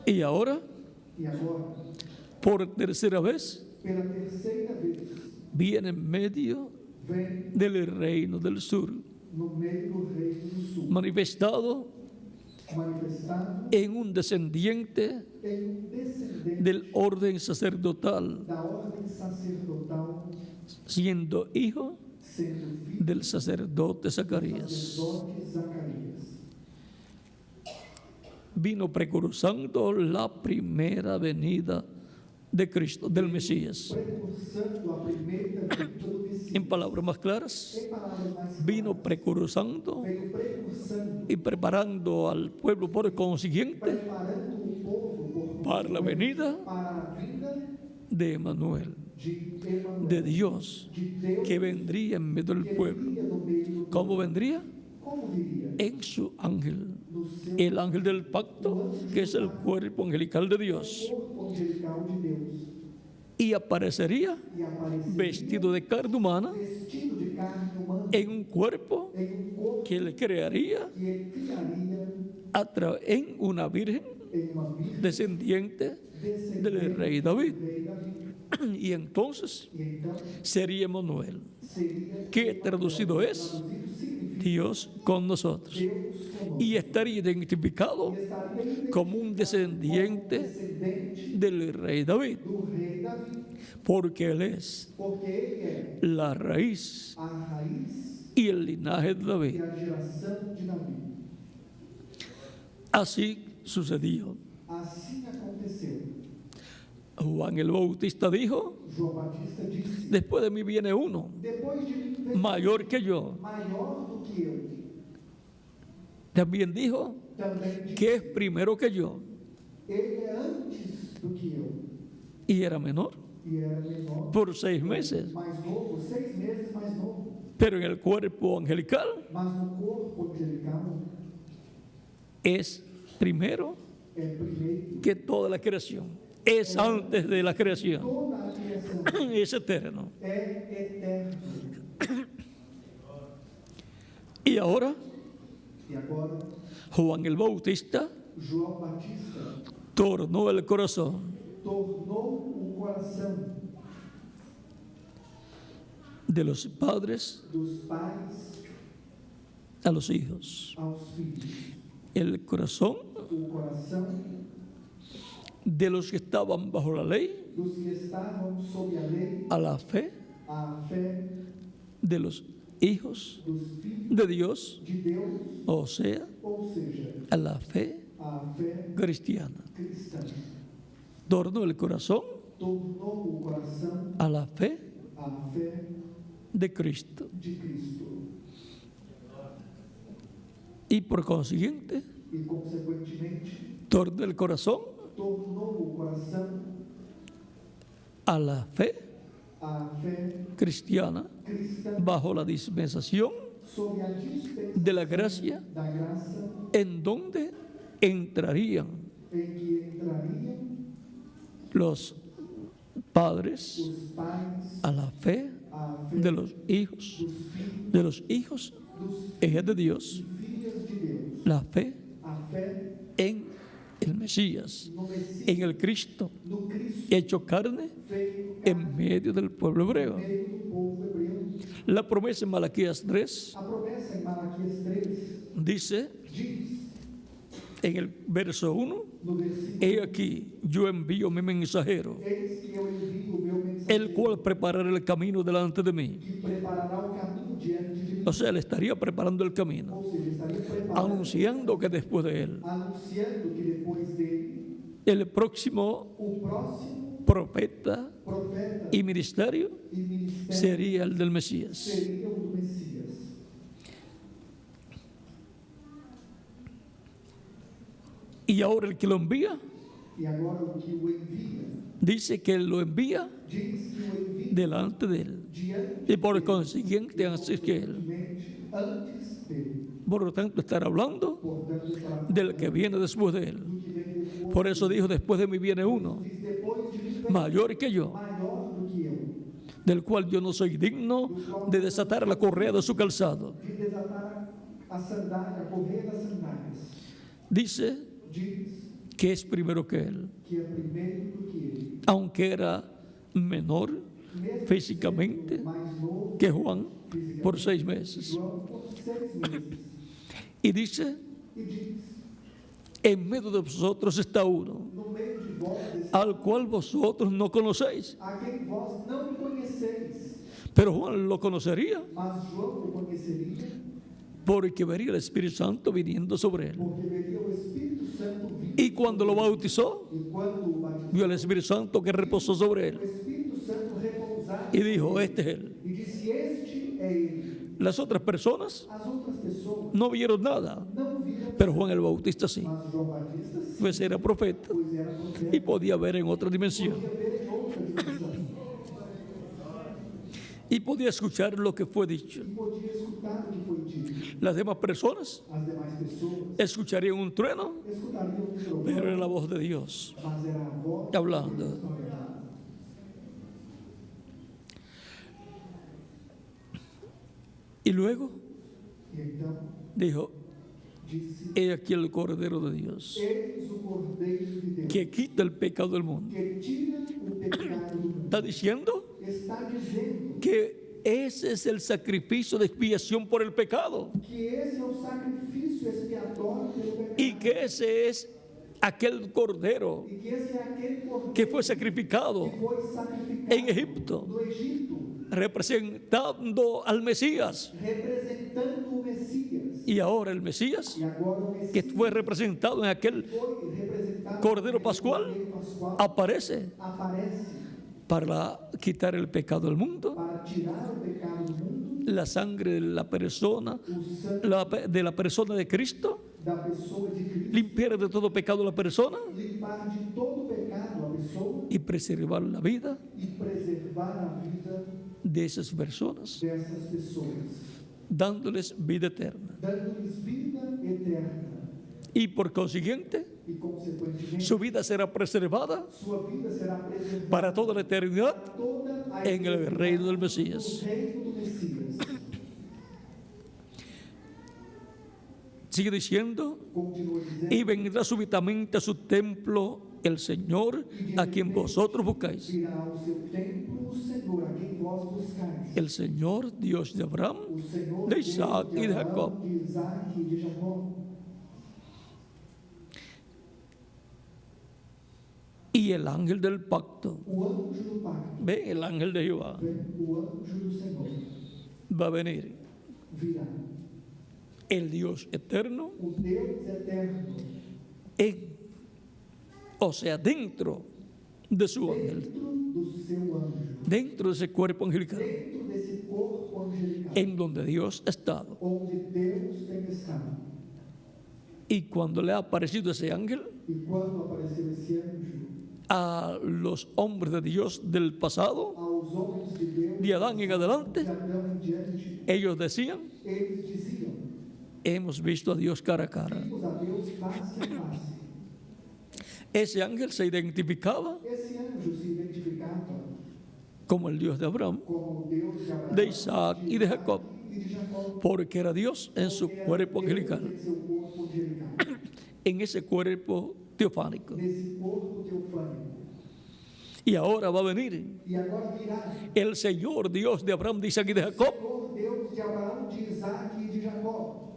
S1: Y ahora,
S2: E agora,
S1: por tercera vez,
S2: pela terceira vez,
S1: viene en medio
S2: vem
S1: del reino del sur,
S2: no meio do reino do sul,
S1: manifestado
S2: manifestado
S1: en un descendiente
S2: em um descendente
S1: del orden sacerdotal,
S2: da ordem sacerdotal,
S1: siendo hijo
S2: sendo filho
S1: del sacerdote
S2: do
S1: Zacarías.
S2: sacerdote Zacarias.
S1: Vino precursando la primera venida de Cristo, del Mesías.
S2: Precursando a primeira vinda do Messias.
S1: En palabras más claras,
S2: Em palavras mais
S1: vino
S2: claras,
S1: precursando
S2: veio precursando,
S1: y preparando al pueblo por consiguiente
S2: preparando o povo por
S1: para la venida
S2: para a vinda
S1: de Emanuel,
S2: de Emanuel,
S1: de Dios,
S2: de Deus
S1: que vendría en medio del
S2: que
S1: pueblo.
S2: viria no meio do
S1: ¿Cómo vendría?
S2: Como viria?
S1: En su ángel,
S2: No seu
S1: el ángel del pacto, que es el cuerpo angelical de Dios,
S2: corpo angelical de Deus.
S1: y aparecería
S2: E apareceria
S1: vestido de carne humana
S2: vestido de carne humana
S1: en un cuerpo
S2: em corpo
S1: que le crearía
S2: que ele criaria
S1: en una virgen
S2: em uma virgem
S1: descendiente
S2: descendente
S1: del rey David.
S2: do rei Davi.
S1: Y entonces
S2: E então
S1: sería Emanuel,
S2: seria
S1: que traducido es
S2: traduzido significa
S1: Dios con nosotros.
S2: Deus conosco.
S1: Y estaría identificado
S2: E estaria
S1: como un descendiente
S2: descendente
S1: del rey David,
S2: do rei Davi,
S1: porque él es
S2: porque ele é
S1: la raíz
S2: a raiz
S1: y el linaje de
S2: e
S1: David.
S2: a geração de Davi.
S1: Así sucedió.
S2: Assim aconteceu.
S1: Juan el Bautista dijo:
S2: João Batista disse:
S1: después de mí viene uno
S2: depois de mim vem
S1: mayor que yo.
S2: maior do que eu.
S1: También dijo
S2: Também disse:
S1: que es primero que yo.
S2: ele é antes do que eu.
S1: Y era menor
S2: E era menor,
S1: por 6 meses.
S2: mais novo, 6 meses mais novo.
S1: Pero en el cuerpo angelical
S2: Mas no corpo angelical
S1: es primero
S2: é primeiro.
S1: que toda la creación. Es antes de la creación.
S2: Toda a criação
S1: Es eterno.
S2: é eterno.
S1: Y ahora
S2: E agora,
S1: Juan el Bautista
S2: João Batista
S1: tornó el corazón
S2: tornou o coração
S1: de los padres
S2: dos pais
S1: a los hijos.
S2: aos filhos.
S1: El corazón
S2: O coração
S1: de los que estaban bajo la ley
S2: dos que estavam sob a lei,
S1: a la fe
S2: a fé
S1: de los hijos
S2: dos filhos
S1: de Dios,
S2: de Deus,
S1: o sea,
S2: ou seja,
S1: a la fe
S2: a fé
S1: cristiana.
S2: cristã.
S1: Tornó el corazón
S2: Tornou o coração
S1: a la fe
S2: a fé
S1: de Cristo.
S2: de Cristo.
S1: Y por consiguiente,
S2: E, consequentemente,
S1: tornó el corazón
S2: tornou o coração
S1: a la fe
S2: a fé
S1: cristiana
S2: cristã
S1: bajo la dispensación
S2: sob a dispensação
S1: de la gracia,
S2: da graça,
S1: en donde entrarían
S2: em que entrariam
S1: los padres
S2: os pais
S1: a la fe
S2: a fé
S1: de los hijos,
S2: dos filhos,
S1: de los hijos
S2: dos
S1: de Dios,
S2: e filhas de Deus.
S1: la fe
S2: A fé
S1: en el Mesías,
S2: no Messias,
S1: en el Cristo,
S2: no Cristo,
S1: hecho carne
S2: feito
S1: en medio del pueblo hebreo.
S2: meio do povo hebreu.
S1: La promesa en Malaquías 3
S2: A promessa em Malaquias 3
S1: dice
S2: diz,
S1: en el verso 1:
S2: no versículo,
S1: he aquí, yo envío mi mensajero,
S2: eis que eu envio o meu
S1: el
S2: mensageiro,
S1: cual preparará el camino delante de mí.
S2: que preparará o caminho diante de mim.
S1: O sea, él estaría preparando el camino,
S2: Ou seja, estaria preparando,
S1: anunciando que después de él,
S2: anunciando que depois dele,
S1: el próximo
S2: o próximo
S1: profeta
S2: profeta
S1: y ministerio
S2: e ministério
S1: sería el del Mesías.
S2: seria o do Messias.
S1: Y ahora el que lo envía,
S2: E agora o que o envia,
S1: dice que él lo envía
S2: diz que o envia
S1: delante de él.
S2: diante
S1: Y por consiguiente, antes que él.
S2: antes dele.
S1: Por lo tanto, estar hablando
S2: Portanto, está
S1: del que viene después de él.
S2: do que vem depois.
S1: Por eso dijo: después de mí viene uno
S2: Diz, depois de mim vem
S1: mayor que yo,
S2: maior do que eu,
S1: del cual yo no soy digno de desatar la correa de su calzado.
S2: de desatar a sandália, a correia das sandálias.
S1: Dice
S2: Diz
S1: que es primero que él,
S2: que é primeiro do que ele.
S1: aunque era menor
S2: Mesmo
S1: físicamente
S2: sendo mais novo
S1: que Juan por
S2: fisicamente,
S1: 6 meses.
S2: João por 6 meses.
S1: Y dice:
S2: E diz,
S1: en medio de vosotros está uno,
S2: no meio de vós, está
S1: al cual vosotros no conocéis.
S2: a quem vós não conheceis,
S1: Pero Juan lo conocería,
S2: mas João o conheceria,
S1: porque vería el Espíritu Santo viniendo sobre él.
S2: porque veria o Espírito Santo vir.
S1: Y cuando lo bautizó,
S2: E quando o batizou,
S1: vio el Espíritu Santo que reposó sobre
S2: o
S1: él
S2: Espírito Santo repousava
S1: y dijo:
S2: sobre
S1: este es
S2: ele.
S1: él.
S2: E disse, este é ele.
S1: Las otras personas
S2: As outras pessoas
S1: no vieron nada,
S2: não viram,
S1: pero Juan el Bautista sí,
S2: mas João Batista sim,
S1: pues era profeta
S2: pois era profeta.
S1: y podía ver en otra dimensión
S2: Podia ver em outra dimensão.
S1: y podía escuchar lo que fue dicho.
S2: E podia escutar o que foi dito.
S1: Las demás personas
S2: As demais pessoas
S1: escucharían un trueno,
S2: escutariam o trovão,
S1: pero era la voz de Dios
S2: mas era a voz
S1: hablando.
S2: de Deus falando.
S1: Y luego
S2: E então
S1: dijo:
S2: disse,
S1: he aquí el Cordero de Dios,
S2: eis o Cordeiro de Deus,
S1: que quita el pecado del mundo.
S2: que tira o pecado do mundo.
S1: Está diciendo
S2: Está dizendo
S1: que ese es el sacrificio de expiación por el pecado
S2: que esse é o sacrifício expiatório pelo pecado.
S1: y que ese es aquel Cordero
S2: E que esse é aquele cordeiro
S1: que fue sacrificado
S2: que foi sacrificado
S1: en Egipto,
S2: no Egito,
S1: representando al Mesías.
S2: representando o Messias.
S1: Y ahora el Mesías,
S2: E agora o
S1: que
S2: Messias
S1: fue representado en aquel
S2: foi representado
S1: Cordero
S2: no
S1: Pascual,
S2: Cordeiro Pascual,
S1: aparece
S2: aparece
S1: para quitar el pecado del mundo,
S2: para tirar o pecado do mundo,
S1: la sangre de la persona,
S2: o sangue
S1: de la persona de Cristo,
S2: da pessoa de Cristo,
S1: limpiar de todo pecado a la persona
S2: limpar de todo pecado a pessoa
S1: y preservar la vida
S2: e preservar a vida
S1: de esas personas,
S2: dessas pessoas,
S1: dándoles vida eterna.
S2: dando-lhes vida eterna
S1: Y por consiguiente,
S2: e, consequentemente,
S1: su vida será preservada
S2: sua vida será preservada
S1: para toda la eternidad
S2: toda a
S1: en el
S2: eternidade
S1: reino del
S2: no
S1: Mesías.
S2: reino do Messias.
S1: Sigue diciendo,
S2: Continua dizendo,
S1: y vendrá súbitamente a su templo el Señor a quien vosotros buscáis.
S2: virá ao seu templo o Senhor, a quem vós buscais.
S1: El Señor, Dios de Abraham,
S2: O Senhor,
S1: de
S2: Deus
S1: Isaac y de Jacob.
S2: Abraão, de Isaac e de Jacó.
S1: Y el ángel del pacto,
S2: O anjo do pacto,
S1: ve, el ángel de Jehová,
S2: o anjo do Senhor,
S1: va a venir.
S2: virá.
S1: El Dios eterno,
S2: O Deus eterno,
S1: o sea, dentro de su ángel,
S2: dentro do seu anjo,
S1: dentro de ese cuerpo angelical,
S2: dentro desse corpo angelical,
S1: en donde Dios ha estado.
S2: onde Deus tem estado.
S1: Y cuando le ha aparecido ese ángel
S2: E quando apareceu esse anjo,
S1: a los hombres de Dios del pasado,
S2: aos homens de Deus,
S1: de Adán en adelante,
S2: de Adão em diante,
S1: ellos decían,
S2: eles diziam:
S1: hemos visto a Dios cara a cara.
S2: vimos a Deus face a face.
S1: Ese ángel se identificaba
S2: Esse anjo se identificava
S1: como el Dios de Abraham,
S2: como o Deus de Abraão,
S1: de Isaac y de Jacob,
S2: e de Jacó,
S1: porque era Dios en su
S2: era
S1: cuerpo
S2: Deus
S1: angelical,
S2: em seu corpo angelical,
S1: en ese cuerpo teofánico.
S2: nesse corpo teofânico.
S1: Y ahora va a venir
S2: E agora virá
S1: el Señor Dios de Abraham, de Isaac y de Jacob,
S2: Senhor Deus de Abraão, de Isaac e de Jacó,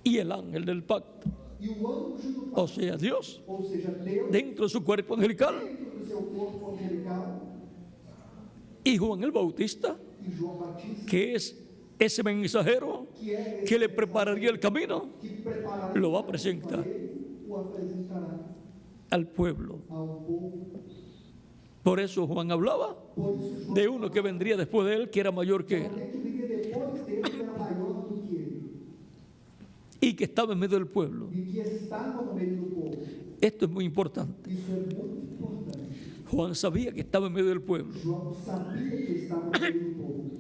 S1: y el ángel del pacto,
S2: e o anjo do
S1: o
S2: pacto,
S1: sea, Dios,
S2: ou seja, Deus
S1: dentro de su cuerpo angelical,
S2: dentro do seu corpo angelical,
S1: y Juan el Bautista,
S2: e João Batista,
S1: que es ese mensajero
S2: que é esse
S1: que le prepararía el camino,
S2: que preparará
S1: lo va a presentar
S2: para ele, o apresentará
S1: al pueblo.
S2: ao povo.
S1: Por eso Juan hablaba
S2: Por isso, João
S1: de uno que vendría después de él, que era mayor que él,
S2: alguém que viria depois dele, que era maior do que ele,
S1: y que estaba en medio del pueblo.
S2: e que estava no meio do povo.
S1: Esto es muy importante.
S2: Isso é muito importante.
S1: Juan sabía que estaba en medio del pueblo,
S2: João sabia que estava no meio do povo,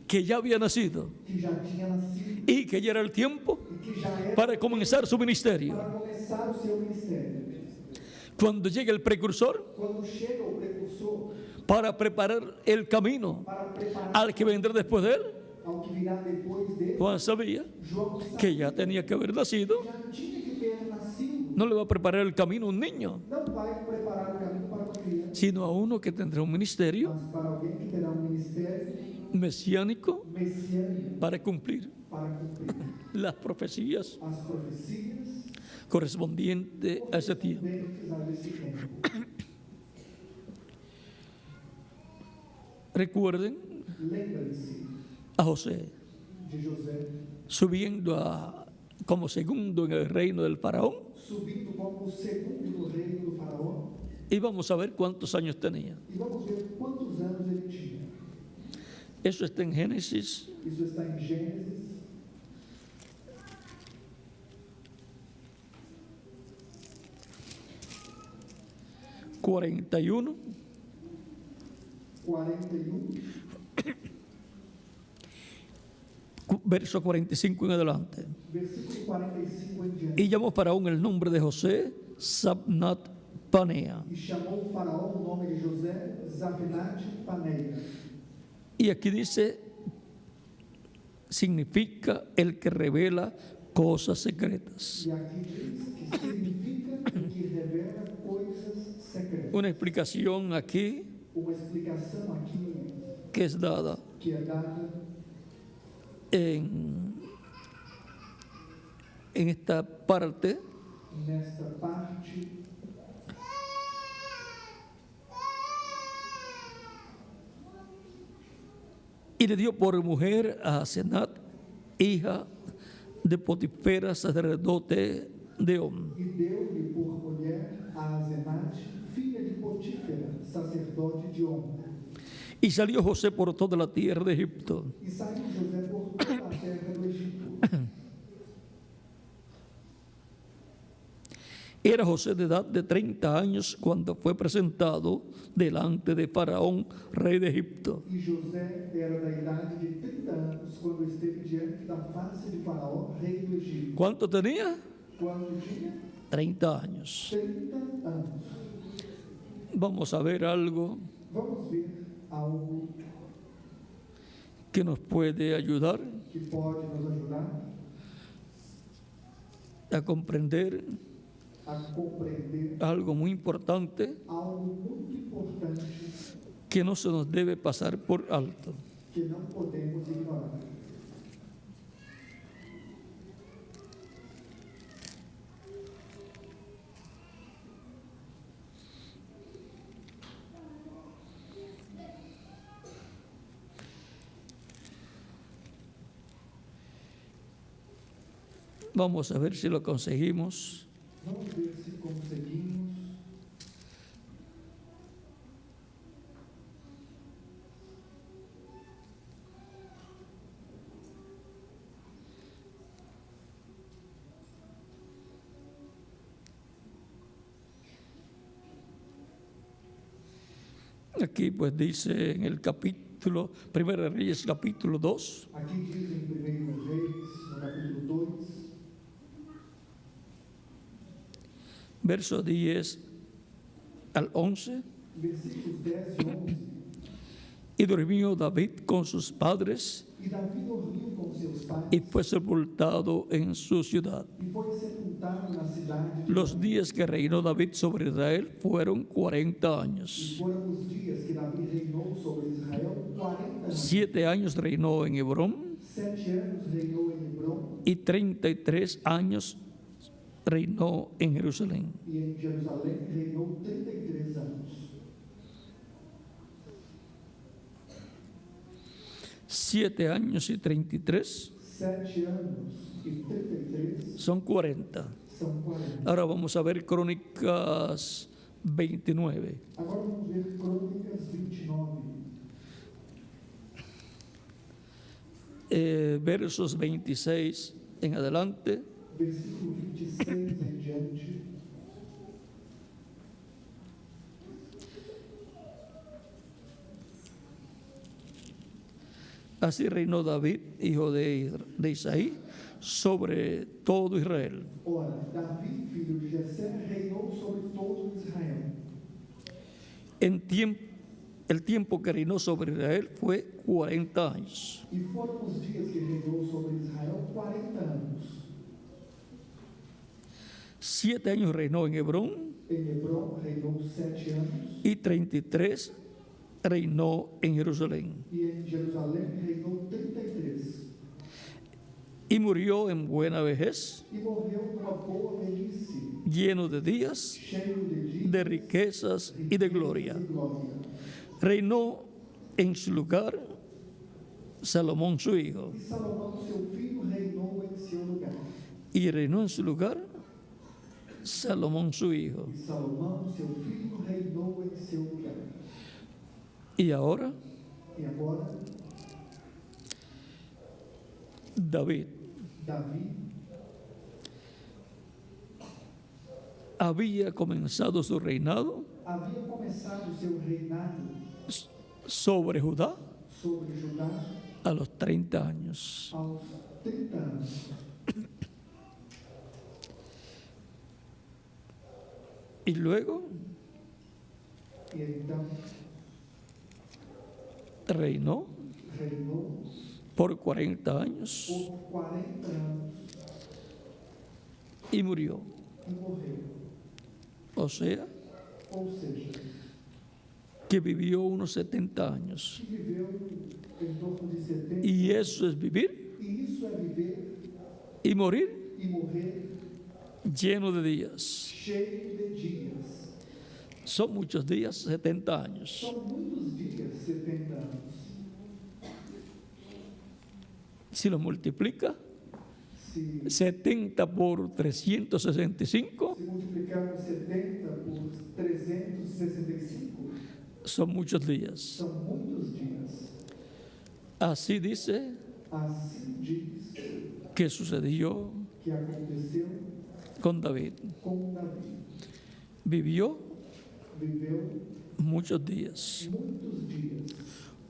S1: que ya había nacido
S2: que já tinha nascido
S1: y que ya era el tiempo
S2: e que já era
S1: para comenzar su ministerio.
S2: para começar o seu ministério.
S1: Cuando llegue el precursor,
S2: Quando chega o precursor
S1: para preparar el camino
S2: para preparar
S1: al que vendrá después de él,
S2: ao que virá depois dele,
S1: Juan sabía
S2: João sabia
S1: que ya tenía que haber nacido.
S2: que já tinha que ter nascido.
S1: No le va a preparar el camino a un niño,
S2: Não vai preparar o caminho para uma criança,
S1: sino a uno que tendrá un ministerio
S2: mas para alguém que terá um ministério
S1: mesiánico
S2: messiânico
S1: para cumplir
S2: para cumprir
S1: las profecías
S2: as profecias
S1: correspondientes a ese tiempo.
S2: correspondentes a esse tempo.
S1: Recuerden
S2: Lembrem-se
S1: a José
S2: de José
S1: subiendo como segundo en el reino del faraón,
S2: subindo como o segundo no reino do faraó,
S1: y vamos a ver cuántos años tenía.
S2: e vamos ver quantos anos ele tinha.
S1: Eso está en Génesis
S2: Isso está em Gênesis
S1: 41,
S2: 41,
S1: verso 45 en adelante.
S2: versículo 45 em diante.
S1: Y llamó Faraón el nombre de José Sabnat Panea.
S2: E chamou o faraó o nome de José Zafinat Paneia.
S1: Y aquí dice, significa el que revela cosas secretas.
S2: E aqui diz que significa o que revela coisas secretas.
S1: Una explicación aquí
S2: Uma explicação aqui
S1: que es dada
S2: que é dada
S1: en esta parte,
S2: nesta parte
S1: y le dio por mujer a Senat, hija de Potifera, sacerdote de On.
S2: E deu-lhe por mulher a Asenate, filha de Potífera, sacerdote de On.
S1: Y salió José por toda la tierra de Egipto,
S2: E saiu José por toda a terra do Egito.
S1: Era José de edad de 30 años cuando fue presentado delante de Faraón, rey de Egipto.
S2: E José era da idade de 30 anos quando esteve diante da face de Faraó, rei do Egito.
S1: ¿Cuánto tenía?
S2: Quando tinha
S1: 30 años.
S2: 30 anos.
S1: Vamos a ver algo
S2: Vamos ver algo
S1: que nos puede ayudar
S2: que pode nos ajudar
S1: a comprender
S2: a compreender
S1: algo muy importante
S2: algo muito importante
S1: que no se nos debe pasar por alto.
S2: que não podemos ignorar.
S1: Vamos a ver si lo conseguimos.
S2: Vamos ver se conseguimos.
S1: Aquí pues dice en el capítulo, Primera Reyes capítulo 2,
S2: Aqui diz em 1 Reis, no capítulo 2,
S1: versos 10 al 11,
S2: versículos 10 e 11.
S1: y durmió David con sus padres
S2: E Davi dormiu com seus pais
S1: y fue sepultado en su ciudad.
S2: e foi sepultado na cidade de
S1: Los días que reinó David sobre Israel fueron 40
S2: E
S1: años.
S2: foram os dias que Davi reinou sobre Israel 40 anos.
S1: 7 años reinó en Hebrón
S2: 7 anos reinou em Hebrón
S1: y 33 años reinó en Jerusalén.
S2: e em Jerusalém reinou 33 anos.
S1: 7 años y 33
S2: 7 anos e 33
S1: son 40.
S2: são 40.
S1: Ahora vamos a ver Crónicas 29.
S2: Agora vamos ver Crônicas 29,
S1: Versos 26 en adelante.
S2: versículo 26 em diante.
S1: Así reinó David, hijo de Isaí, sobre todo Israel.
S2: Ora, Davi, filho de Jessé, reinou sobre todo Israel.
S1: El tiempo que reinó sobre Israel fue 40 años.
S2: E foram os dias que reinou sobre Israel 40 anos.
S1: 7 años reinó en Hebrón
S2: Em Hebrón reinou 7 anos.
S1: y 33 reinó en Jerusalén.
S2: E em Jerusalém reinou 33.
S1: Y murió en buena vejez,
S2: E morreu numa boa velhice,
S1: lleno de días,
S2: cheio de dias,
S1: de riquezas y de gloria.
S2: e glória.
S1: Reinó en su lugar Salomón su hijo.
S2: E Salomão, seu filho, reinou em seu lugar.
S1: Y reinó en su lugar Salomón su hijo.
S2: E Salomão, seu filho, reinou em seu lugar.
S1: Y ahora
S2: E agora,
S1: David
S2: Davi
S1: había comenzado su reinado
S2: havia começado seu reinado
S1: sobre Judá
S2: sobre Judá
S1: a los 30 años.
S2: aos 30 anos.
S1: Y luego
S2: E então
S1: reinó
S2: reinou
S1: por 40 años
S2: por 40 anos
S1: y murió.
S2: e morreu.
S1: O sea,
S2: Ou seja,
S1: que vivió unos 70 años.
S2: que viveu em torno de 70
S1: Y eso es vivir
S2: E isso é viver
S1: y morir
S2: e morrer
S1: lleno de días.
S2: cheio de dias.
S1: Son muchos días, 70 años.
S2: São muitos dias, 70 anos.
S1: Si lo multiplica,
S2: Se,
S1: 70 por 365
S2: se multiplicarmos 70 por 365,
S1: son muchos días.
S2: são muitos dias.
S1: Así dice
S2: Assim diz
S1: que sucedió
S2: que aconteceu
S1: con David.
S2: com Davi.
S1: Vivió
S2: Viveu
S1: muchos días.
S2: muitos dias.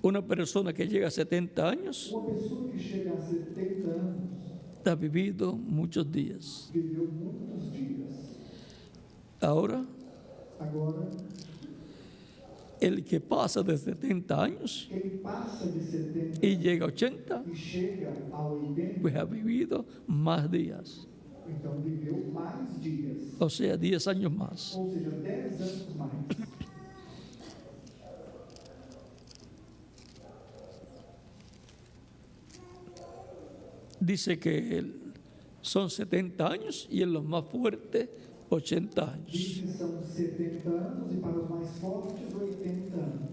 S1: Una persona que llega a 70 años
S2: Uma pessoa que chega a 70 anos
S1: ha vivido muchos días.
S2: viveu muitos dias.
S1: Ahora,
S2: Agora,
S1: el que pasa de 70 años
S2: quem passa de 70
S1: y llega a 80,
S2: e chega a 80,
S1: pues ha vivido más días.
S2: então viveu mais dias.
S1: O sea, 10 años más.
S2: Ou seja, 10 anos mais.
S1: Dice que son 70 años y en los más fuertes 80 años.
S2: Diz que são 70 anos e para os mais fortes 80 anos.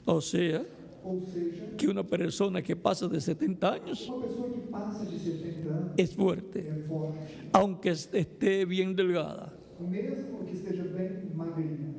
S1: O sea,
S2: Ou seja,
S1: que una persona que pasa de 70 años
S2: uma pessoa que passa de 70 anos
S1: es fuerte,
S2: é forte,
S1: aunque esté bien delgada.
S2: mesmo que esteja bem magrinha.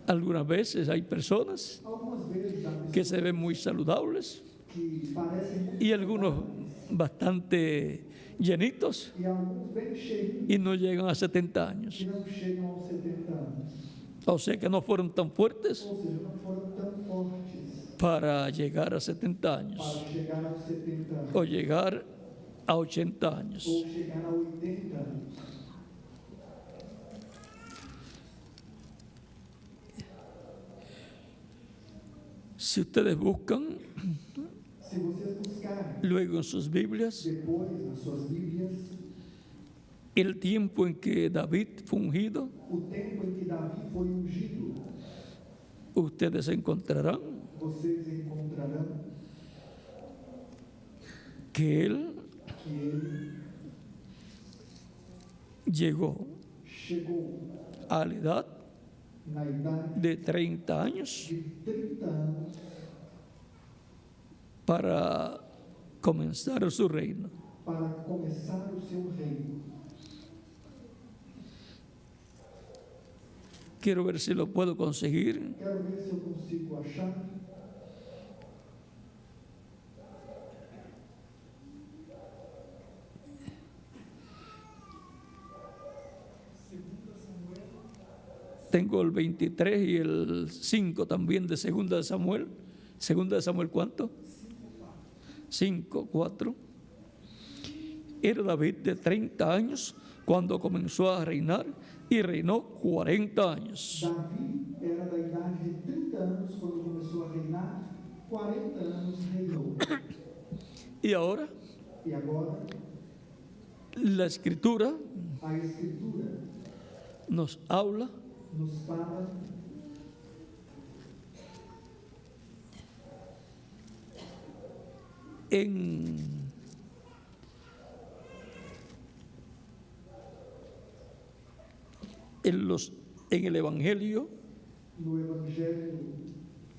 S1: Algunas veces hay personas
S2: Algumas vezes há
S1: que
S2: pessoas
S1: se ven muy saludables
S2: que parecem muito
S1: y algunos
S2: saudáveis
S1: bastante llenitos
S2: e alguns bem cheios
S1: y no llegan a 70 años.
S2: que não chegam aos 70 anos.
S1: O sea que no fueron tan fuertes
S2: Ou seja, não foram tão fortes
S1: para llegar a 70 años
S2: para chegar aos 70 anos
S1: o llegar a 80 años.
S2: ou chegar a 80 anos.
S1: Si ustedes buscan
S2: Se vocês buscarem
S1: luego en sus Biblias
S2: depois nas suas Bíblias
S1: el tiempo en que David fue ungido,
S2: o tempo em que Davi foi ungido,
S1: ustedes encontrarán
S2: vocês encontrarão
S1: que él
S2: que ele
S1: llegó
S2: chegou
S1: a la edad
S2: na idade
S1: de 30 años
S2: de 30 anos
S1: para comenzar su reino.
S2: para começar o seu reino.
S1: Quiero ver si lo puedo conseguir.
S2: Quero ver se eu consigo achar.
S1: Tengo el 23 y el 5 también de Segunda de Samuel. ¿Segunda de Samuel cuánto? 5, 4. Era David de 30 años cuando comenzó a reinar y reinó 40 años.
S2: Davi era da idade de 30 anos quando começou a reinar, 40 anos reinou.
S1: Y ahora
S2: E agora,
S1: la escritura
S2: a Escritura
S1: nos habla
S2: nos fala
S1: en el Evangelio,
S2: no Evangelho,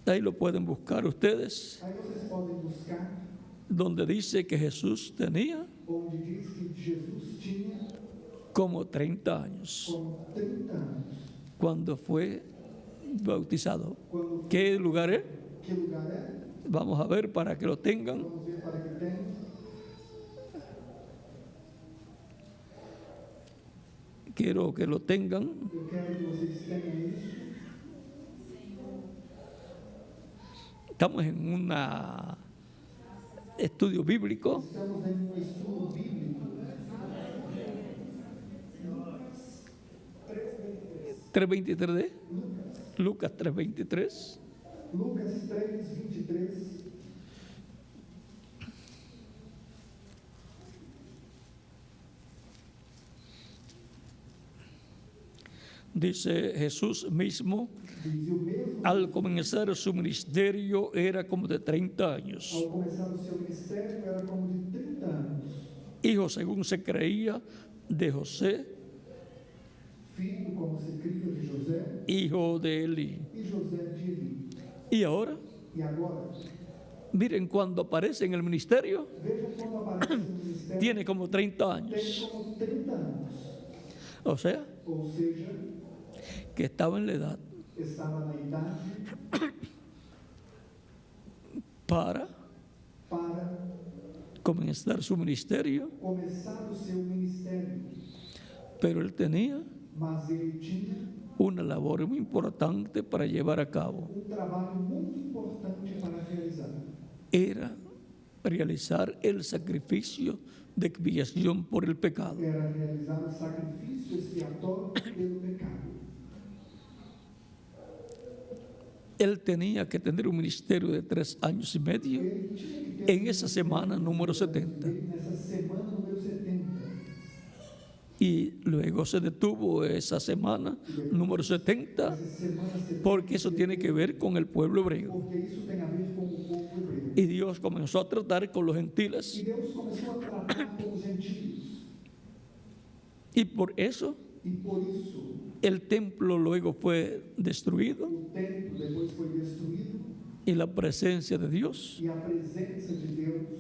S1: ahí lo pueden buscar ustedes,
S2: aí vocês podem buscar,
S1: donde dice que Jesús tenía
S2: onde diz que Jesus tinha
S1: como 30 años
S2: como 30 anos.
S1: cuando fue bautizado.
S2: Quando,
S1: ¿Qué lugar es?
S2: que lugar é?
S1: Vamos a ver para que lo tengan.
S2: Vamos ver para que tenha.
S1: Quiero que lo tengan.
S2: Eu quero que vocês tenham isso.
S1: Estamos en un estudio bíblico.
S2: Estamos em um estudo bíblico.
S1: 3:23 de Lucas 3:23.
S2: Lucas 3:23.
S1: Dice Jesús mismo,
S2: Diz o mesmo,
S1: al comenzar su ministerio era como de 30 años.
S2: ao começar o seu ministério, era como de 30 anos.
S1: Hijo, según se creía, de José,
S2: Filho, como se cria, de José,
S1: hijo de Eli.
S2: e José de Eli.
S1: Y ahora
S2: E agora,
S1: Miren, cuando aparece en el ministerio,
S2: Veja quando aparece no ministério,
S1: tiene como 30
S2: tem
S1: años.
S2: como 30 anos.
S1: O sea,
S2: Ou seja,
S1: que estaba en la edad
S2: estava na idade
S1: para
S2: para
S1: comenzar su ministerio,
S2: começar o seu ministério,
S1: pero él tenía
S2: mas ele tinha
S1: una labor muy importante para llevar a cabo.
S2: trabalho muito importante para realizar.
S1: Era realizar el sacrificio de expiación por el pecado.
S2: Era realizar o sacrifício expiatório pelo pecado.
S1: Él tenía que tener un ministerio de 3 años y medio
S2: Ele tinha que ter
S1: en esa semana número 70.
S2: nessa semana número 70.
S1: Y luego se detuvo esa semana número 70
S2: Essa semana 70,
S1: porque eso tiene que ver con el pueblo hebreo.
S2: porque isso tem a ver com o povo hebreu.
S1: Y Dios comenzó a tratar con los
S2: E
S1: gentiles.
S2: Deus começou a tratar com os gentios.
S1: Y por eso
S2: E por isso
S1: el templo luego fue destruido
S2: o templo depois foi destruído
S1: y la presencia de Dios,
S2: e a presença de Deus,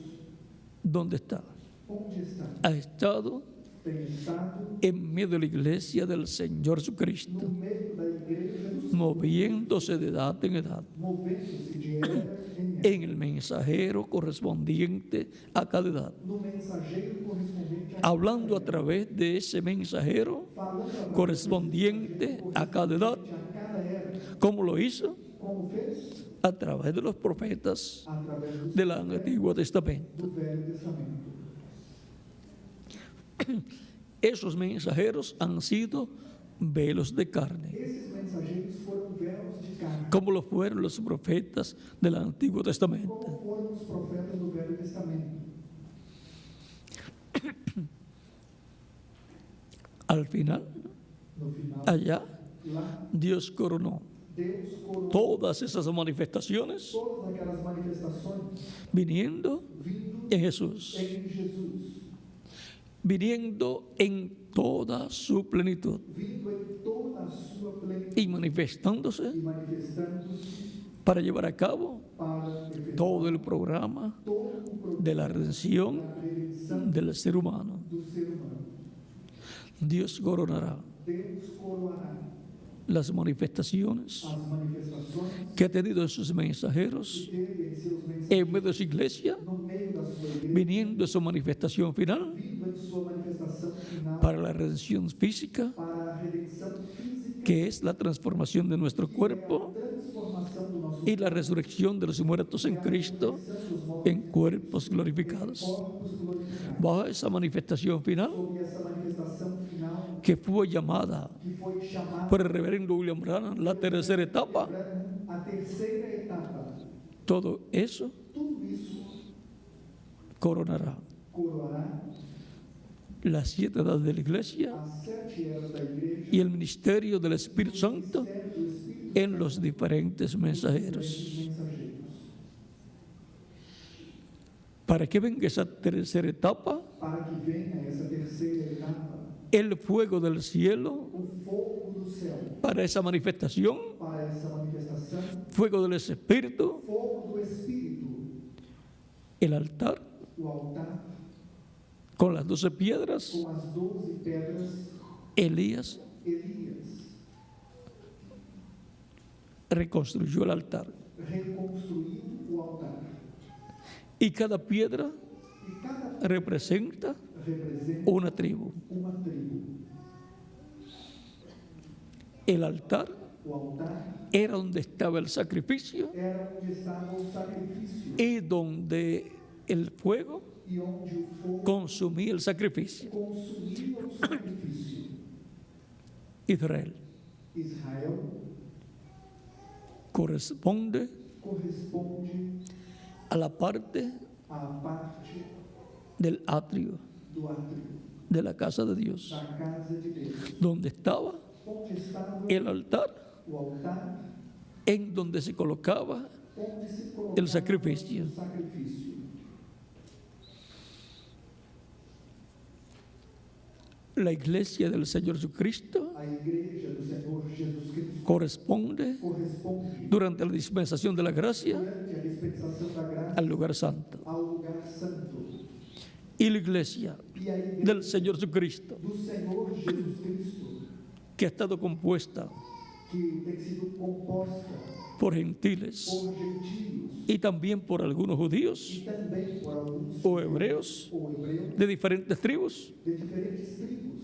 S1: ¿dónde está?
S2: onde está?
S1: Ha estado
S2: Tem estado
S1: en medio de la iglesia del Señor Jesucristo,
S2: no meio da igreja do Senhor,
S1: moviéndose de edad en edad,
S2: movendo-se de era em era,
S1: en el mensajero correspondiente a cada edad,
S2: no mensageiro correspondente a
S1: hablando a través de ese mensajero
S2: falando através
S1: correspondiente a cada edad.
S2: a cada era.
S1: ¿Cómo lo hizo?
S2: Como fez?
S1: A través de los profetas
S2: Através dos
S1: del Antiguo Testamento.
S2: do Velho Testamento.
S1: Esos mensajeros han sido velos de carne,
S2: Esses mensageiros foram velos de carne,
S1: como lo fueron los profetas del Antiguo Testamento.
S2: como foram os profetas do Velho Testamento.
S1: Al final,
S2: No final,
S1: allá,
S2: lá,
S1: Dios coronó
S2: Deus coroou
S1: todas esas manifestaciones
S2: todas aquelas manifestações
S1: viniendo
S2: vindo
S1: en Jesús,
S2: em Jesus,
S1: viniendo en toda su plenitud
S2: vindo em toda a sua plenitude
S1: y manifestándose
S2: e manifestando-se
S1: para llevar a cabo
S2: para efetuar
S1: todo el programa
S2: todo o programa
S1: de la redención
S2: da redenção
S1: del ser humano.
S2: do ser humano.
S1: Dios coronará
S2: Deus coroará
S1: las manifestaciones
S2: as manifestações
S1: que ha tenido en sus mensajeros
S2: que teve em seus
S1: en
S2: mensagens
S1: medio de su iglesia,
S2: no meio da sua igreja,
S1: viniendo en su manifestación final
S2: vindo em sua manifestação final
S1: para la redención física,
S2: para a redenção física,
S1: que es la transformación de nuestro
S2: que é a
S1: cuerpo
S2: transformação do nosso
S1: y la resurrección de los muertos en Cristo
S2: ressurreição dos mortos
S1: en cuerpos glorificados.
S2: corpos glorificados.
S1: Bajo esa manifestación final
S2: Sobre essa manifestação final
S1: que fue llamada
S2: que foi chamada
S1: por el reverendo William Branham la tercera etapa,
S2: a terceira etapa,
S1: todo eso
S2: tudo isso
S1: coronará
S2: coroará
S1: las 7 edades de la iglesia
S2: as 7 eras da igreja
S1: y el ministerio del Espíritu Santo
S2: ministério do Espírito
S1: en los diferentes
S2: dos
S1: mensajeros.
S2: mensageiros.
S1: Para que venga esa tercera etapa,
S2: Para que venha essa terceira etapa,
S1: el fuego del cielo
S2: o fogo do céu,
S1: para esa manifestación,
S2: para essa manifestação,
S1: fuego del Espíritu,
S2: fogo do Espírito,
S1: el altar
S2: o altar
S1: con las 12 piedras,
S2: com as 12 pedras,
S1: Elías
S2: Elias
S1: reconstruyó el altar
S2: reconstruiu o altar.
S1: y cada piedra
S2: E cada
S1: representa
S2: representa
S1: una tribu.
S2: uma tribo.
S1: El altar
S2: O altar
S1: era donde estaba el sacrificio
S2: era onde estava o sacrifício
S1: y donde el fuego
S2: e onde o fogo
S1: consumía el sacrificio.
S2: consumia o sacrifício.
S1: Israel
S2: Israel
S1: corresponde
S2: corresponde
S1: a la parte
S2: à parte
S1: del atrio
S2: do átrio
S1: de la casa de Dios,
S2: da casa de Deus,
S1: donde estaba
S2: onde estava
S1: el altar,
S2: o altar,
S1: en donde se colocaba
S2: onde se colocava
S1: el sacrificio.
S2: o sacrifício.
S1: La iglesia del Señor Jesucristo
S2: A igreja do Senhor Jesus Cristo
S1: corresponde
S2: corresponde
S1: durante la dispensación de la gracia
S2: durante a dispensação da graça
S1: al lugar santo.
S2: ao lugar santo.
S1: Y la iglesia
S2: E a igreja
S1: del Señor Jesucristo,
S2: do Senhor Jesus Cristo,
S1: que ha estado compuesta
S2: que tem sido composta
S1: por gentiles
S2: por gentios
S1: y también por algunos
S2: e
S1: judíos
S2: também por alguns
S1: o hebreos
S2: ou hebreus
S1: de diferentes tribus
S2: de diferentes tribos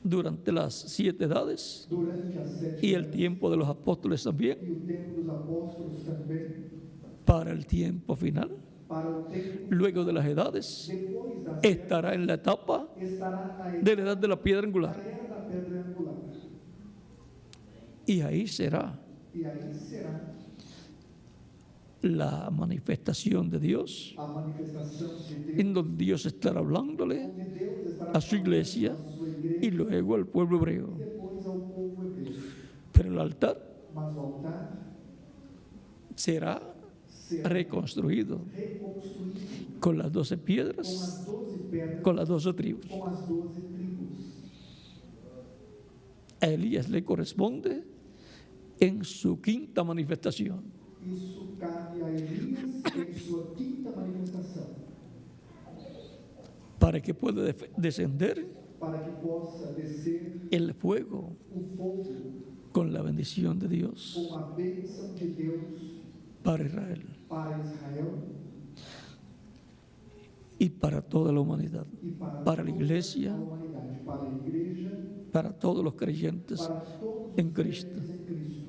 S1: durante las 7 edades
S2: durante as 7
S1: y el tiempo de los apóstoles también,
S2: e o tempo dos apóstolos também,
S1: para el tiempo final.
S2: para o tempo
S1: Luego de las edades,
S2: depois das
S1: estará en la etapa
S2: estará a
S1: de la edad de la piedra angular.
S2: era da pedra angular.
S1: Y ahí será
S2: E aí será
S1: la manifestación de Dios,
S2: a manifestação de Deus,
S1: en donde Dios estará hablándole
S2: onde Deus estará
S1: a su iglesia
S2: falando à sua igreja
S1: y luego al pueblo hebreo.
S2: e depois ao povo hebreu.
S1: Pero el altar
S2: Mas o altar
S1: será
S2: será
S1: reconstruido
S2: reconstruído
S1: con las 12
S2: com
S1: piedras,
S2: as 12 pedras,
S1: con las 12 tribus.
S2: com as 12 tribos.
S1: A Elías le corresponde en su quinta manifestación.
S2: Isso cabe a Elias em sua quinta manifestação,
S1: Para que pueda descender
S2: para que possa descer
S1: el fuego
S2: o fogo
S1: con la bendición de Dios
S2: com a bênção de Deus
S1: para Israel
S2: para Israel
S1: y para toda la humanidad,
S2: e para
S1: para la
S2: toda
S1: iglesia,
S2: a humanidade, para a igreja,
S1: para todos los creyentes
S2: para todos
S1: en
S2: os
S1: Cristo.
S2: crentes em Cristo.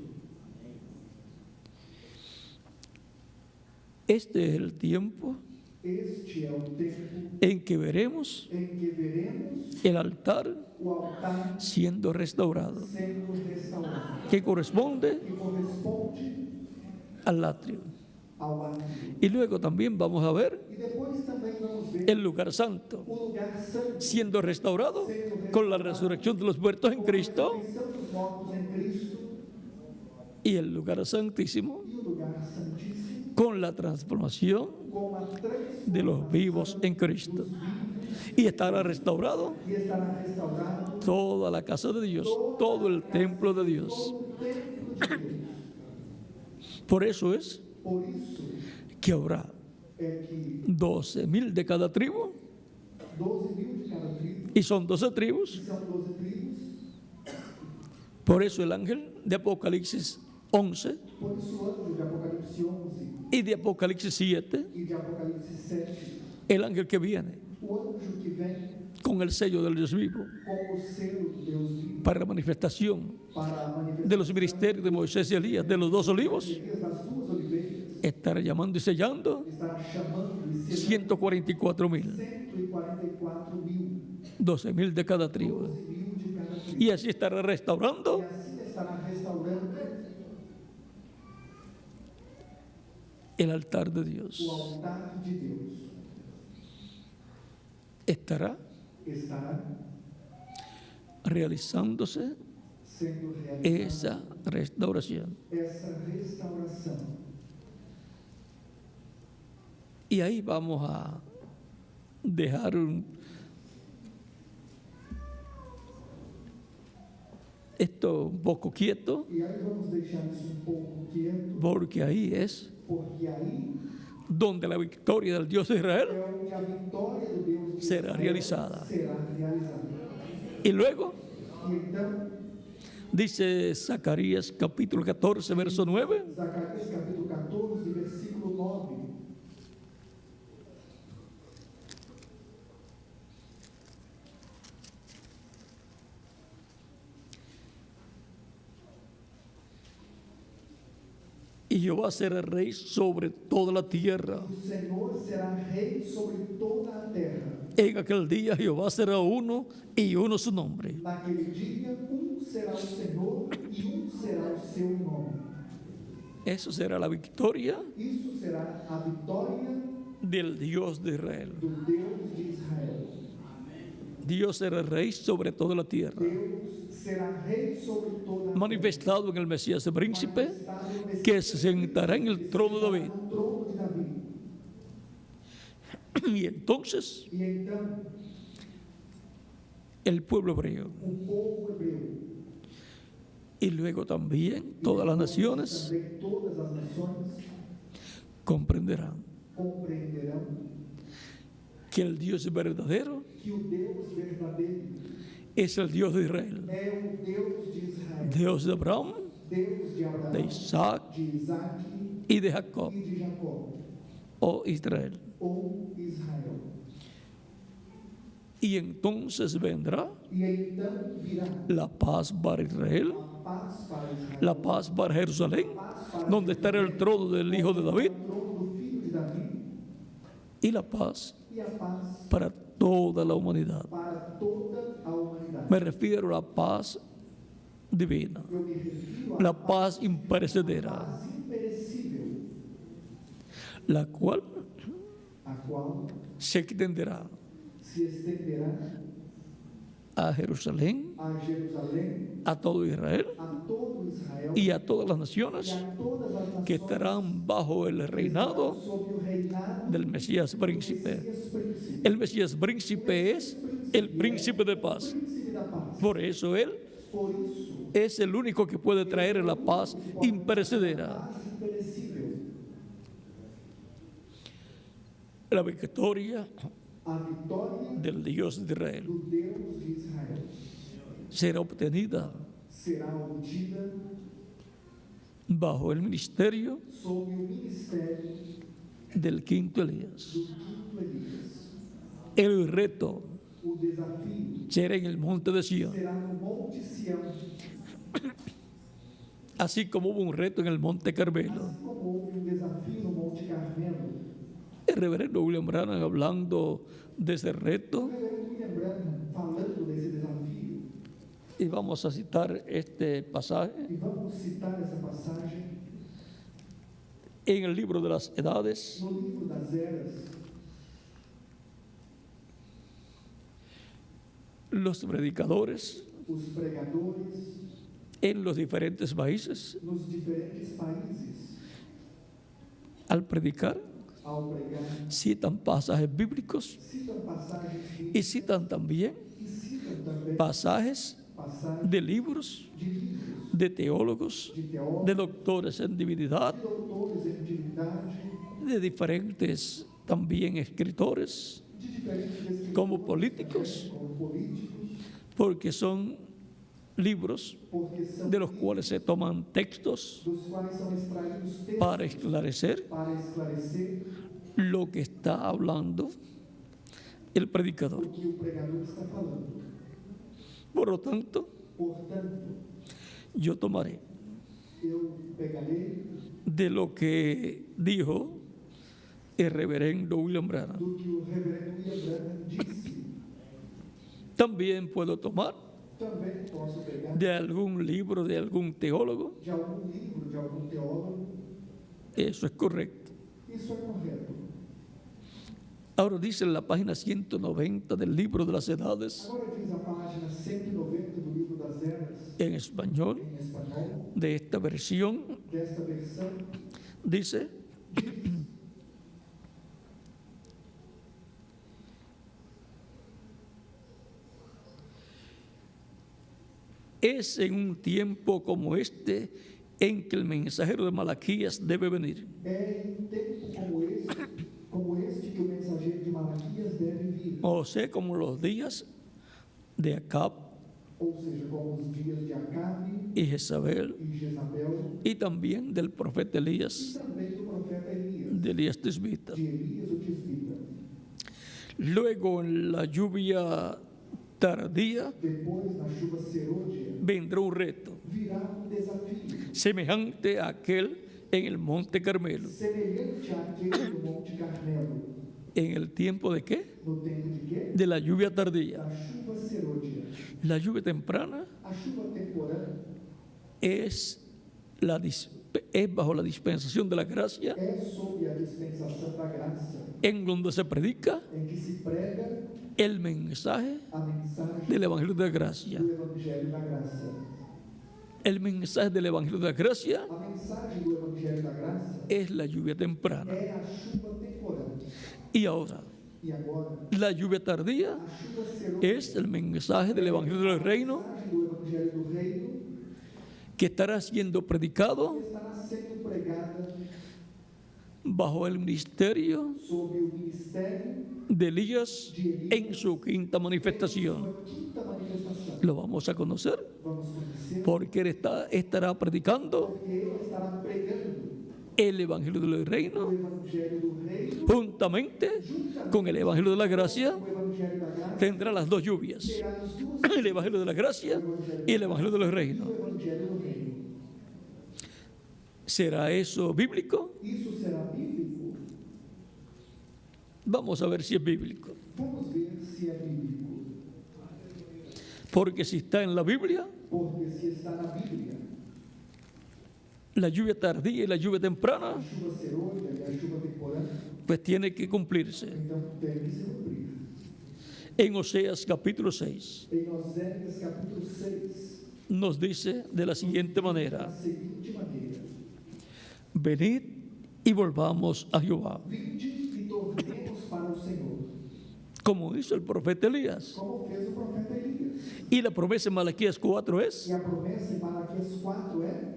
S1: Este es el tiempo
S2: Este é o tempo
S1: en que veremos
S2: em que veremos
S1: el altar
S2: o altar
S1: siendo restaurado,
S2: sendo restaurado,
S1: que corresponde
S2: que corresponde
S1: al atrio.
S2: ao átrio.
S1: Y luego también vamos a ver
S2: E depois também vamos ver
S1: el lugar santo
S2: o lugar santo
S1: siendo restaurado con la resurrección de los muertos en
S2: com a
S1: Cristo,
S2: ressurreição dos mortos em Cristo
S1: y el lugar santísimo
S2: e o lugar santíssimo
S1: con la transformación
S2: com a
S1: de los vivos en Cristo. Y estará restaurado
S2: e estará restaurado
S1: toda la casa de Dios, todo el templo de Dios.
S2: todo o templo de Deus.
S1: Por eso es
S2: Por isso
S1: que habrá
S2: é que
S1: 12,000 de cada tribu,
S2: 12.000 de cada tribo,
S1: y son 12 tribus.
S2: que são 12 tribos,
S1: Por eso el ángel de Apocalipsis 11
S2: por isso o anjo de Apocalipse 11
S1: y de Apocalipsis 7,
S2: e de Apocalipse 7,
S1: el ángel que viene
S2: o anjo que vem
S1: con el sello del Dios vivo
S2: com o selo do Deus vivo
S1: para la manifestación
S2: para a
S1: de
S2: manifestação
S1: los ministerios de Moisés y Elías, de los 2 olivos,
S2: das duas oliveiras,
S1: estará llamando y sellando
S2: estará chamando e selando
S1: 144,000,
S2: 144.000,
S1: 12,000 de cada tribu.
S2: 12.000 de cada tribo.
S1: Y así estará
S2: E
S1: restaurando
S2: assim estará restaurando
S1: el altar de Dios.
S2: o altar de Deus.
S1: Estará
S2: Estará
S1: realizándose
S2: sendo realizada
S1: esa restauración.
S2: essa restauração.
S1: Y ahí vamos a dejar esto un poco quieto,
S2: E aí vamos deixar isso um pouco quieto,
S1: porque ahí es
S2: porque aí
S1: donde la victoria del Dios de Israel
S2: é onde a vitória do Deus de
S1: será
S2: Israel
S1: realizada.
S2: será realizada.
S1: Y luego
S2: E então,
S1: dice Zacarías capítulo 14, verso 9,
S2: Zacarias capítulo 14, versículo 9.
S1: y Jehová será rey sobre toda la tierra.
S2: O Senhor será rei sobre toda a terra.
S1: En aquel día Jehová será uno y uno su nombre.
S2: Naquele dia, será o Senhor e será o seu nome.
S1: Eso será la victoria
S2: Isso será a vitória
S1: del Dios de Israel.
S2: do Deus de Israel.
S1: Dios será rey sobre toda la tierra.
S2: Deus será rei sobre toda a
S1: Manifestado en el Mesías el príncipe,
S2: terra. Manifestado
S1: que se sentará en el trono de David.
S2: no trono de Davi.
S1: Y entonces
S2: E então,
S1: el pueblo hebreo
S2: o povo hebreu,
S1: y luego también todas las naciones
S2: também todas as nações,
S1: comprenderán
S2: compreenderão
S1: que el Dios verdadero
S2: que o Deus verdadeiro
S1: es el Dios de Israel,
S2: é o Deus de Israel,
S1: Dios de Abraham,
S2: Deus de Abraão,
S1: de Isaac
S2: de Isaac
S1: y de Jacob,
S2: e de Jacó,
S1: oh Israel.
S2: ou Israel.
S1: Y entonces vendrá
S2: E então virá
S1: la paz para Israel,
S2: a paz para Israel,
S1: la paz para Jerusalén,
S2: paz para
S1: donde estará el trono del Hijo de David,
S2: o trono do filho de Davi,
S1: y la paz
S2: e a paz
S1: para toda la humanidad.
S2: para toda a humanidade.
S1: Me refiero a la paz divina,
S2: Eu me refiro à
S1: la paz imperecedera,
S2: paz imperecível,
S1: la cual
S2: a qual
S1: se extenderá
S2: se estenderá
S1: a Jerusalén,
S2: a Jerusalém,
S1: a todo Israel
S2: a todo Israel
S1: y a todas las
S2: e
S1: naciones
S2: a todas as nações
S1: que estarán bajo el reinado
S2: sob o reinado
S1: del Mesías
S2: do
S1: príncipe.
S2: Messias príncipe.
S1: El Mesías príncipe es el príncipe de paz.
S2: Príncipe da paz.
S1: Por eso Él
S2: Por isso,
S1: es el único que puede traer la paz imperecedera,
S2: paz imperecível,
S1: la victoria
S2: a vitória
S1: del Dios de Israel.
S2: do Deus de Israel
S1: Será obtenida
S2: será obtida
S1: bajo el ministerio
S2: sob o ministério
S1: del quinto Elías.
S2: do quinto Elias.
S1: El reto
S2: O desafio
S1: será en el monte de Sion,
S2: será no Monte Sião,
S1: así como hubo un reto en el monte Carmelo.
S2: assim como houve um desafio no Monte Carmelo.
S1: El reverendo William Branham, hablando de ese
S2: O
S1: reto,
S2: reverendo William Branham falando desse desafio,
S1: y vamos a citar este pasaje
S2: e vamos citar essa passagem
S1: en el libro de las edades,
S2: no livro das Eras.
S1: los predicadores
S2: Os pregadores
S1: en los diferentes países,
S2: nos diferentes países,
S1: al predicar,
S2: ao pregar,
S1: citan pasajes bíblicos
S2: citam passagens
S1: y
S2: bíblicas
S1: citan también
S2: e citam também
S1: pasajes
S2: passagens
S1: de libros
S2: de livros,
S1: de teólogos,
S2: de teólogos,
S1: de doctores en divinidad,
S2: de doutores em divindade,
S1: de diferentes también escritores,
S2: de diferentes escritores,
S1: como políticos,
S2: como políticos,
S1: porque son libros
S2: porque são
S1: de los cuales se toman textos
S2: dos quais são extraídos textos
S1: para esclarecer
S2: para esclarecer
S1: lo que está hablando el predicador.
S2: o que o pregador está falando.
S1: Por lo tanto,
S2: Portanto,
S1: yo tomaré
S2: eu pegarei
S1: de lo que dijo el reverendo William Branham.
S2: do que o reverendo William Branham disse.
S1: También puedo tomar
S2: Também posso pegar
S1: de algún libro de algún teólogo.
S2: de algum livro, de algum teólogo.
S1: Eso es correcto.
S2: Isso é correto.
S1: Ahora dice en la página 190 del libro de las edades,
S2: Agora diz a página 190 do livro das Eras,
S1: en español,
S2: em espanhol,
S1: de esta versión,
S2: desta versão,
S1: dice: es en un tiempo como este en que el mensajero de Malaquías debe venir.
S2: é em um tempo como este que o mensageiro de Malaquias deve vir,
S1: O sea, como los días de Acab
S2: ou seja, como os dias de Acabe
S1: y Jezabel,
S2: e Jezabel,
S1: y también del profeta
S2: e
S1: Elías,
S2: também do profeta Elias,
S1: de Elías Tisbita.
S2: de Elias o Tisbita.
S1: Luego, en la lluvia tardía,
S2: Depois, na chuva serôdia,
S1: vendrá un reto
S2: virá um desafio,
S1: semejante a aquel en el Monte Carmelo.
S2: semelhante àquele do Monte Carmelo.
S1: ¿En el tiempo de qué?
S2: No tempo de quê?
S1: De la lluvia tardía.
S2: Da chuva serôdia.
S1: La lluvia temprana
S2: A chuva temporã
S1: es bajo la dispensación de la gracia,
S2: é sob a dispensação da graça,
S1: en donde se predica
S2: em que se prega
S1: el mensaje
S2: a mensagem
S1: del Evangelio de la Gracia.
S2: do Evangelho da Graça.
S1: El mensaje del Evangelio de la Gracia
S2: A mensagem do Evangelho da Graça
S1: es la lluvia temprana.
S2: é a chuva temporã.
S1: Y ahora,
S2: E agora,
S1: la lluvia tardía
S2: a chuva serôdia
S1: es el mensaje del Evangelio del Reino
S2: a mensagem do Evangelho do Reino
S1: que estará siendo predicado
S2: que estará sendo pregada
S1: bajo el ministerio
S2: sobre o ministério
S1: de Elías
S2: de Elias
S1: en su quinta
S2: em
S1: manifestación.
S2: sua quinta manifestação.
S1: Lo vamos a conocer
S2: Vamos conhecer,
S1: porque él estará predicando
S2: porque ele estará pregando
S1: el evangelio del
S2: o
S1: reino
S2: evangelho do reino,
S1: juntamente con el evangelio de la gracia.
S2: o evangelho da graça,
S1: Tendrá las dos lluvias,
S2: terá as duas,
S1: el evangelio de la gracia y el evangelio del reino.
S2: o evangelho do reino.
S1: ¿Será eso bíblico?
S2: Isso será bíblico?
S1: Vamos a ver si es bíblico.
S2: Vamos ver se é bíblico.
S1: Porque si está en la Biblia,
S2: Porque se está na Bíblia,
S1: la lluvia tardía y la lluvia temprana,
S2: a chuva serôdia e a chuva temporânea,
S1: pues tiene que cumplirse.
S2: então deve se cumprir.
S1: En Oseas capítulo 6
S2: Em Oséias capítulo 6,
S1: nos dice de la siguiente
S2: da
S1: manera:
S2: seguinte maneira:
S1: venid y volvamos a Jehová,
S2: vinde e tornemos para o Senhor,
S1: como hizo el profeta Elías.
S2: como fez o profeta Elias.
S1: Y la promesa en Malaquías 4 es
S2: E a promessa em Malaquias 4 é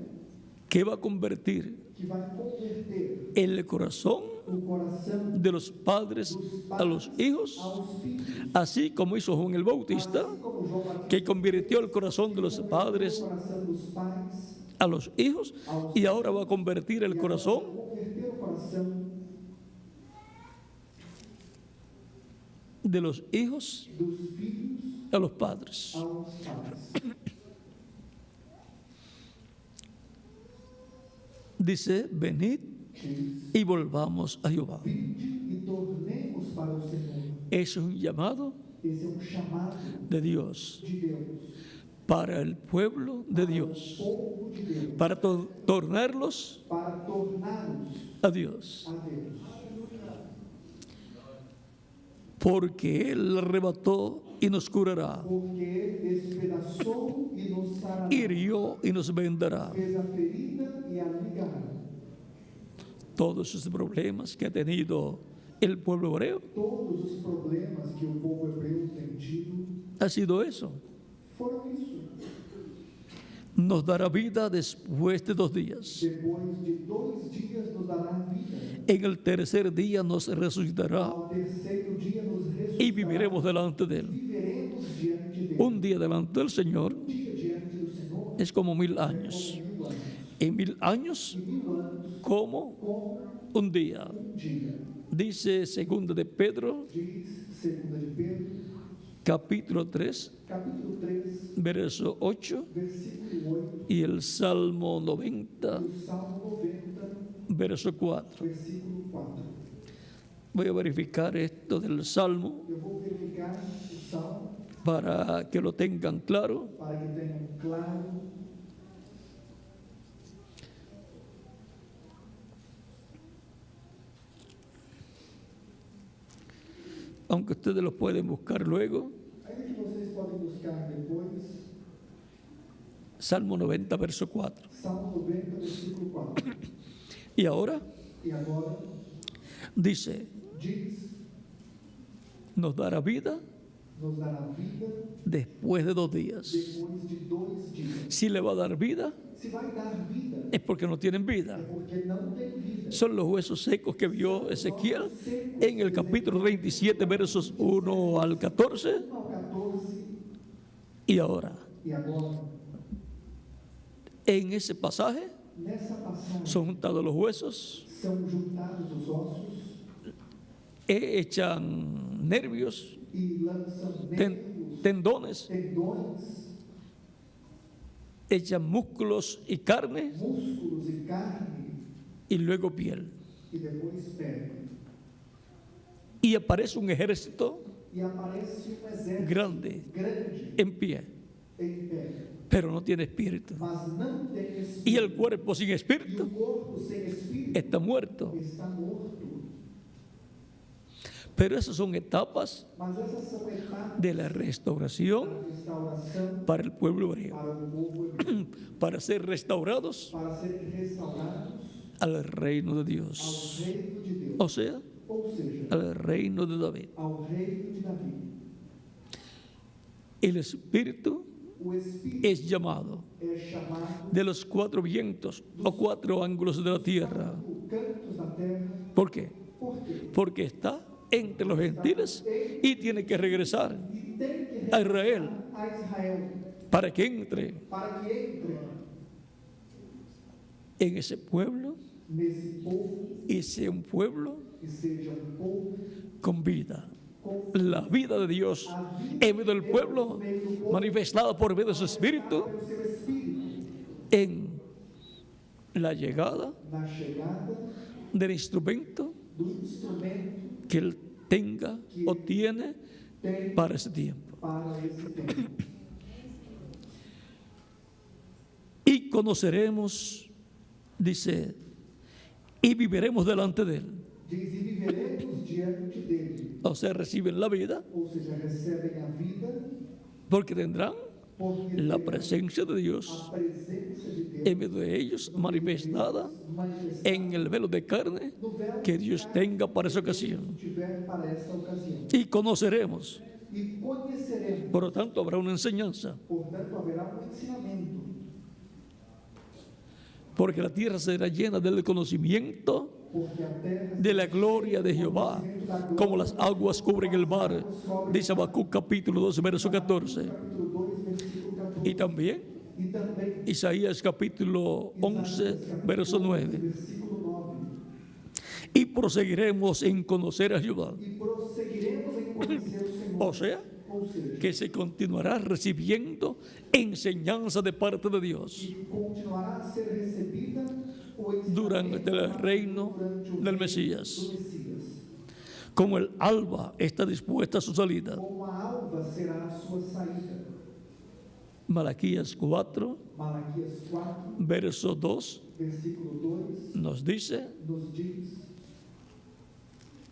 S1: que va a convertir
S2: que vai converter
S1: el corazón
S2: o coração
S1: de los padres
S2: dos
S1: a los
S2: pais
S1: hijos,
S2: aos filhos,
S1: así como hizo Juan el Bautista,
S2: assim como João Batista
S1: que convirtió el corazón de los
S2: converteu
S1: padres
S2: o coração dos pais
S1: a los hijos, y ahora va a convertir el
S2: e agora
S1: corazón
S2: converter o coração
S1: de los hijos
S2: dos filhos
S1: a los padres.
S2: aos pais.
S1: Dice, venid
S2: Diz,
S1: y volvamos a Jehová.
S2: vinde e tornemos para o Senhor.
S1: Eso es un llamado
S2: Esse é chamado
S1: de Dios
S2: de Deus,
S1: para el pueblo de
S2: para o
S1: Dios,
S2: povo de Deus,
S1: para tornarlos
S2: para torná-los
S1: a Dios,
S2: a Deus.
S1: porque Él arrebató y nos curará,
S2: Porque ele despedaçou e nos sarará,
S1: hirió y nos vendará.
S2: fez a ferida e a ligará.
S1: Todos esos problemas que ha tenido el pueblo hebreo
S2: Todos os problemas que o povo hebreu tem tido
S1: ha sido eso.
S2: foram isso.
S1: Nos dará vida después de 2 días.
S2: Depois de 2 dias nos dará vida.
S1: En el tercer día nos resucitará
S2: Ao terceiro dia nos
S1: y
S2: ressuscitará.
S1: viviremos delante de Él.
S2: Viveremos diante dele.
S1: Un día delante del Señor
S2: Um dia diante do Senhor
S1: es como 1000
S2: é
S1: años.
S2: como 1000 anos.
S1: Y 1000 años
S2: E 1000 anos
S1: como
S2: como
S1: un día.
S2: dia.
S1: Dice 2 de Pedro,
S2: Diz 2 de Pedro,
S1: capítulo 3,
S2: capítulo 3,
S1: verso 8,
S2: versículo 8,
S1: y el Salmo 90,
S2: do Salmo 90,
S1: verso 4.
S2: versículo 4.
S1: Voy a verificar esto del Salmo
S2: Eu vou verificar o Salmo
S1: para que lo tengan claro.
S2: para que tenham claro.
S1: Aunque ustedes lo pueden buscar luego.
S2: Ainda que vocês podem buscar depois,
S1: Salmo 90, verso 4.
S2: Salmo 90, versículo 4.
S1: Y ahora
S2: E agora
S1: dice,
S2: diz,
S1: nos dará vida
S2: nos dará vida
S1: después de 2 días.
S2: depois de 2 dias.
S1: Si le va a dar vida,
S2: Se vai dar vida,
S1: es porque no tienen vida.
S2: é porque não tem vida.
S1: Son los huesos secos que vio Ezequiel en el capítulo 37, versos 1 al 14.
S2: 1 ao 14,
S1: Y ahora,
S2: e agora,
S1: en ese pasaje,
S2: nessa passagem,
S1: son juntados los huesos,
S2: são juntados os ossos
S1: echan nervios,
S2: e lançam
S1: ten-
S2: nervos,
S1: tendones,
S2: tendões,
S1: echan músculos y carne,
S2: músculos e carne,
S1: y luego piel.
S2: e depois pele.
S1: Y aparece un ejército
S2: E aparece um exército
S1: grande
S2: grande
S1: en pie,
S2: em pé,
S1: pero no tiene espíritu.
S2: mas não tem espírito.
S1: Y el cuerpo sin
S2: E
S1: espíritu
S2: o corpo sem espírito
S1: está muerto.
S2: está morto.
S1: Pero esas son etapas
S2: Mas essas são etapas
S1: de la restauración
S2: da restauração
S1: para el pueblo hebreo,
S2: para o povo hebreu,
S1: para ser restaurados
S2: para serem restaurados
S1: al reino de
S2: ao
S1: Dios,
S2: reino de Deus,
S1: o sea,
S2: ou seja,
S1: al reino de David.
S2: ao reino de Davi.
S1: El espíritu
S2: O Espírito
S1: es llamado
S2: é chamado
S1: de los 4 vientos o 4 ángulos de la tierra,
S2: cantos da terra.
S1: ¿Por qué?
S2: Por quê?
S1: Porque está entre los gentiles y tiene que regresar
S2: E tem que
S1: a Israel
S2: a Israel
S1: para que entre
S2: para que entre
S1: en ese pueblo
S2: nesse povo
S1: y sea un pueblo
S2: e seja povo
S1: con vida.
S2: com
S1: La vida de Dios en medio del pueblo, manifestada por medio de su Espíritu,
S2: pelo seu espírito
S1: en la llegada
S2: na chegada
S1: del instrumento
S2: do instrumento
S1: que Él tenga o tiene
S2: tem
S1: para ese tiempo.
S2: para esse tempo.
S1: Y conoceremos, dice, y viviremos delante de Él.
S2: Diz, e viveremos diante dele.
S1: O sea, reciben la vida
S2: Ou seja, recebem a vida
S1: porque tendrán
S2: porque
S1: la
S2: terão
S1: presencia de Dios
S2: a presença de Deus
S1: en medio de ellos manifestada en el velo de carne
S2: no véu
S1: que Dios tenga para esa ocasión.
S2: que tiver para esta ocasião.
S1: Y conoceremos,
S2: E conheceremos,
S1: por lo tanto habrá una enseñanza,
S2: portanto, haverá ensinamento,
S1: porque la tierra será llena del conocimiento
S2: porque a terra
S1: de la gloria de Jehová, como las aguas cubren el mar, dice Habacuc capítulo 2, verso 14.
S2: capítulo 2, versículo 14.
S1: Y también
S2: E também
S1: Isaías capítulo 11, verso 9.
S2: versículo 9.
S1: Y proseguiremos en conocer a Jehová.
S2: E prosseguiremos em conhecer o Senhor.
S1: O sea,
S2: Ou seja,
S1: que se continuará recibiendo enseñanza de parte de Dios
S2: e continuará a ser recebida o ensinamento
S1: durante el reino
S2: durante o
S1: del
S2: reino
S1: Mesías.
S2: do Messias.
S1: Como el alba está dispuesta a su salida.
S2: Como a alva será a sua saída.
S1: Malaquías 4,
S2: Malaquias 4,
S1: verso 2
S2: versículo 2,
S1: nos dice
S2: nos diz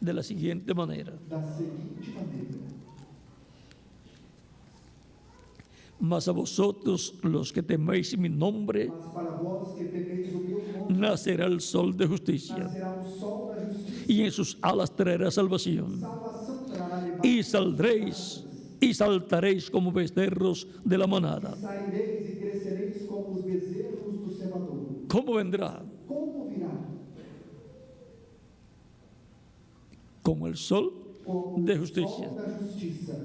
S1: de la siguiente manera:
S2: da seguinte maneira:
S1: mas a vosotros los que teméis mi nombre,
S2: mas para vós que temeis o meu nome,
S1: nacerá el sol de justicia,
S2: nascerá o sol da justiça,
S1: y en sus alas traerá salvación,
S2: salvação trará
S1: y saldréis y saltaréis como becerros de la manada.
S2: saireis e crescereis como os bezerros do cevador.
S1: ¿Cómo vendrá?
S2: Como virá?
S1: Como el sol
S2: Como
S1: de
S2: o
S1: justicia.
S2: sol da justiça.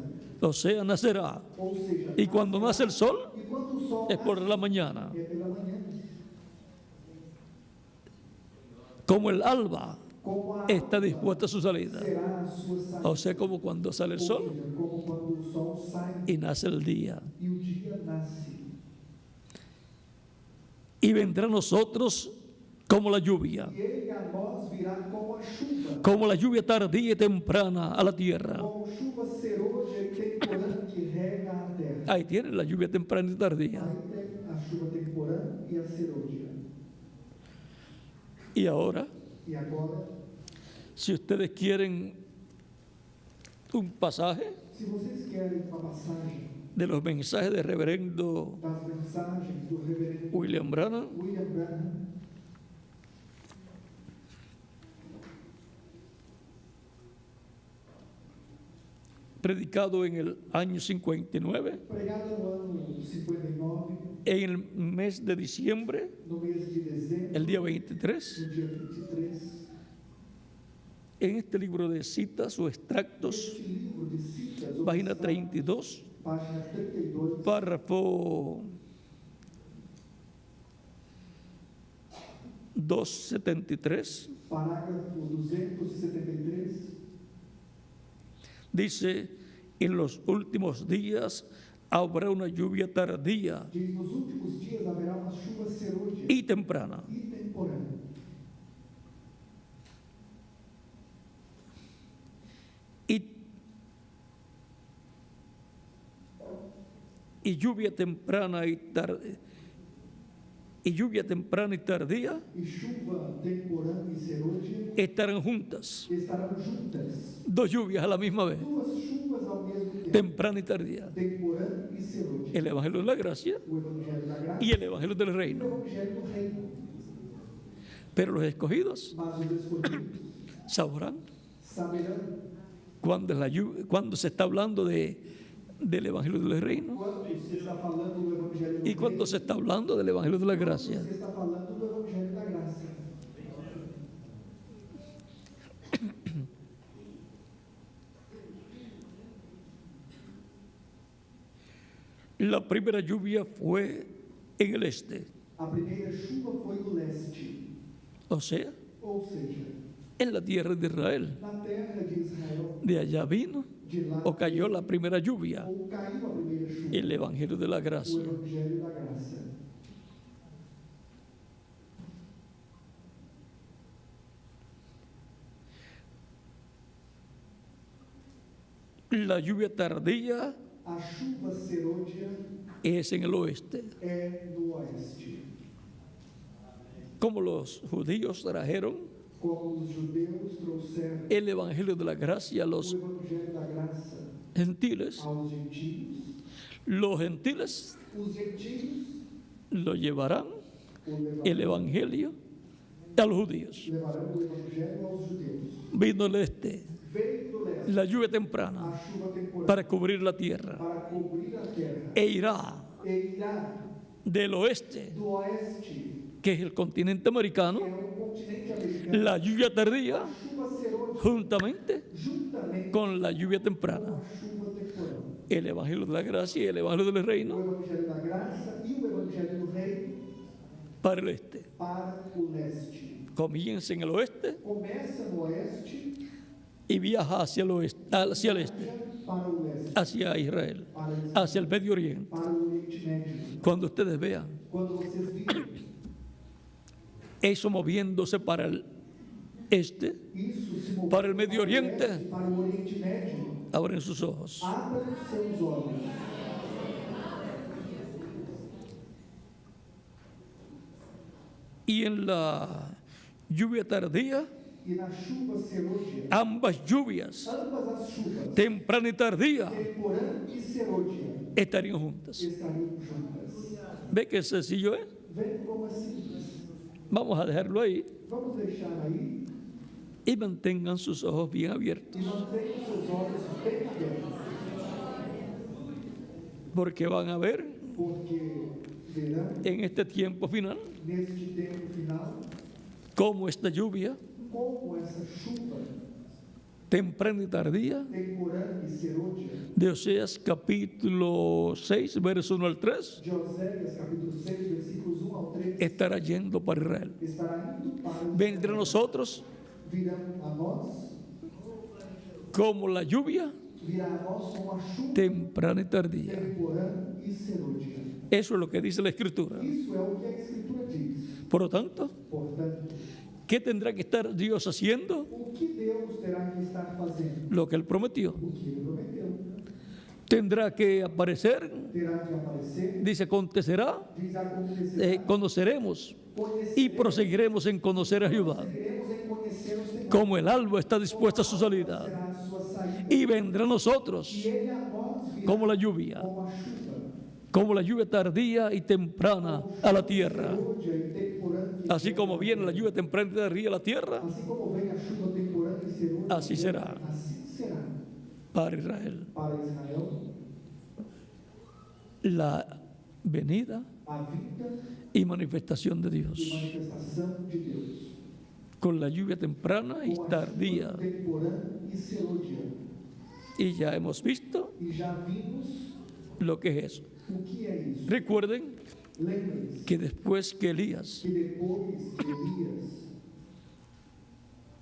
S1: O sea, nacerá.
S2: Ou seja,
S1: Y cuando nace el sol,
S2: e quando o sol
S1: es por la mañana.
S2: é pela manhã,
S1: Como el alba
S2: como a
S1: está dispuesta a su salida.
S2: será a sua saída.
S1: O sea, como cuando sale el
S2: Ou
S1: sol
S2: seja, como quando o sol sai
S1: y nace el día.
S2: e o dia nasce.
S1: Y vendrá a nosotros como la lluvia,
S2: E ele a nós virá como a chuva,
S1: como la lluvia tardía y temprana a la tierra.
S2: como chuva serôdia e temporã que rega a terra.
S1: Ahí tienen la lluvia temprana y tardía.
S2: Aí tem a chuva temporã e a serôdia.
S1: Y ahora,
S2: E agora,
S1: si ustedes quieren un pasaje
S2: se vocês querem uma passagem
S1: de los mensajes del reverendo
S2: das mensagens do reverendo
S1: William Branham,
S2: William Branham,
S1: predicado en el año 59,
S2: pregado no ano 59,
S1: en el mes de diciembre,
S2: no mês de dezembro,
S1: el día 23,
S2: no dia 23,
S1: en este libro de citas o extractos,
S2: este livro de citas, ou
S1: página
S2: mensagens,
S1: 32,
S2: página 32,
S1: párrafo 273,
S2: parágrafo 273,
S1: dice: en los últimos días habrá una lluvia tardía
S2: diz: nos últimos dias haverá uma chuva serôdia
S1: y temprana.
S2: e temporã.
S1: Y lluvia temprana y tardía. Y lluvia temprana y tardía
S2: E chuva temporã e serôdia
S1: estarán juntas.
S2: estarão juntas.
S1: Dos lluvias a la misma vez,
S2: Duas chuvas ao mesmo tempo,
S1: temprana y tardía.
S2: temporã e serôdia.
S1: El Evangelio de la Gracia
S2: O Evangelho da Graça
S1: y el Evangelio del
S2: e o
S1: Reino.
S2: Evangelho do Reino.
S1: Pero los escogidos
S2: Mas os escolhidos
S1: sabrán
S2: saberão
S1: cuando, cuando se está hablando del Evangelio del Reino
S2: quando se está falando do Evangelho do
S1: y cuando
S2: Reino,
S1: se está hablando del Evangelio de la Gracia.
S2: se está falando do Evangelho da Graça.
S1: La primera lluvia fue en el este,
S2: A primeira chuva foi no leste,
S1: o sea,
S2: ou seja,
S1: en la tierra de Israel.
S2: na terra de Israel,
S1: De allá vino
S2: de lá
S1: o cayó la primera lluvia,
S2: ou caiu a primeira chuva,
S1: el Evangelio de la
S2: o
S1: Gracia.
S2: Evangelho da Graça.
S1: La lluvia tardía
S2: A chuva serôdia
S1: es en el oeste.
S2: é no oeste.
S1: Como los judíos trajeron
S2: Como os judeus trouxeram
S1: el Evangelio de la Gracia a
S2: o
S1: los
S2: Evangelho da Graça
S1: gentiles,
S2: aos gentios,
S1: los gentiles
S2: os gentios
S1: lo llevarán
S2: o
S1: el Evangelio a los judíos.
S2: levarão o Evangelho aos judeus.
S1: Vino el este,
S2: Veio do leste
S1: la lluvia
S2: a
S1: temprana
S2: chuva temporária
S1: para cubrir la tierra
S2: para cobrir a terra
S1: e irá
S2: e irá
S1: del oeste,
S2: do oeste,
S1: que es el continente
S2: que
S1: americano,
S2: é o continente americano,
S1: la lluvia tardía
S2: a chuva serôdia
S1: juntamente
S2: juntamente
S1: con la lluvia
S2: com
S1: temprana.
S2: a chuva temporal.
S1: El Evangelio de la Gracia y el Evangelio del
S2: O
S1: Reino
S2: Evangelho da Graça e o Evangelho do Reino
S1: para el este.
S2: para o leste.
S1: Comienza en el oeste
S2: Começa no oeste
S1: y viaja hacia el oeste, hacia el este,
S2: para o leste,
S1: hacia Israel,
S2: para Israel,
S1: hacia el Medio Oriente.
S2: para o Oriente Médio.
S1: Cuando ustedes vean
S2: Quando vocês viram
S1: eso moviéndose para el este,
S2: isso se movendo
S1: para el Medio
S2: para o
S1: Oriente,
S2: leste, para o Oriente Médio,
S1: abren sus ojos.
S2: abram seus olhos.
S1: Y en la lluvia tardía,
S2: E na chuva serôdia,
S1: ambas lluvias,
S2: ambas as chuvas,
S1: temprana y tardía,
S2: temporã e serôdia,
S1: estarían juntas.
S2: estariam juntas.
S1: ¿Ve qué sencillo es?
S2: Vem como é simples.
S1: Vamos a dejarlo ahí
S2: Vamos deixar aí
S1: y mantengan sus ojos bien abiertos,
S2: e mantenham seus olhos bem abertos,
S1: porque van a ver
S2: porque verão,
S1: en este tiempo final
S2: neste tempo final,
S1: cómo esta lluvia
S2: como essa chuva
S1: temprana y tardía
S2: temporã e serôdia
S1: de Oseas capítulo 6, verso 1 al 3,
S2: de Oséias, capítulo 6, versículos 1 ao 3,
S1: estará yendo para Israel.
S2: estará indo para o
S1: Vendrá a nosotros
S2: virão a nós,
S1: como la lluvia
S2: virá a nós como a chuva
S1: temprana y tardía.
S2: temporã e serôdia.
S1: Eso es lo que dice la Escritura.
S2: Isso é o que a Escritura diz.
S1: Por lo tanto,
S2: Portanto,
S1: ¿qué tendrá que estar Dios haciendo?
S2: o que Deus terá que estar fazendo?
S1: Lo que Él prometió.
S2: O que Ele prometeu.
S1: Tendrá que aparecer,
S2: Terá que aparecer,
S1: dice, acontecerá,
S2: diz acontecerá,
S1: conoceremos y
S2: conheceremos,
S1: proseguiremos en conocer a Jehová.
S2: seguiremos em conhecer o Senhor.
S1: Como el alba está dispuesta a su salida,
S2: Será a sua saída.
S1: y vendrá a nosotros
S2: E Ele a nós virá
S1: como la lluvia, como la lluvia tardía y temprana a la tierra.
S2: serôdia e temporã e
S1: Así como viene la lluvia temprana y tardía a la tierra,
S2: assim como vem a chuva temporã e serôdia,
S1: Assim será.
S2: assim será
S1: para Israel.
S2: para Israel
S1: La venida
S2: a vida
S1: y manifestación de
S2: e
S1: Dios,
S2: manifestação de Deus.
S1: con la lluvia temprana y
S2: Com a
S1: tardía.
S2: chuva temporã e serôdia.
S1: Y ya hemos visto
S2: E já vimos
S1: lo que es eso.
S2: o que é isso.
S1: Recuerden
S2: Lembrem-se
S1: que después que Elías
S2: que depois Elias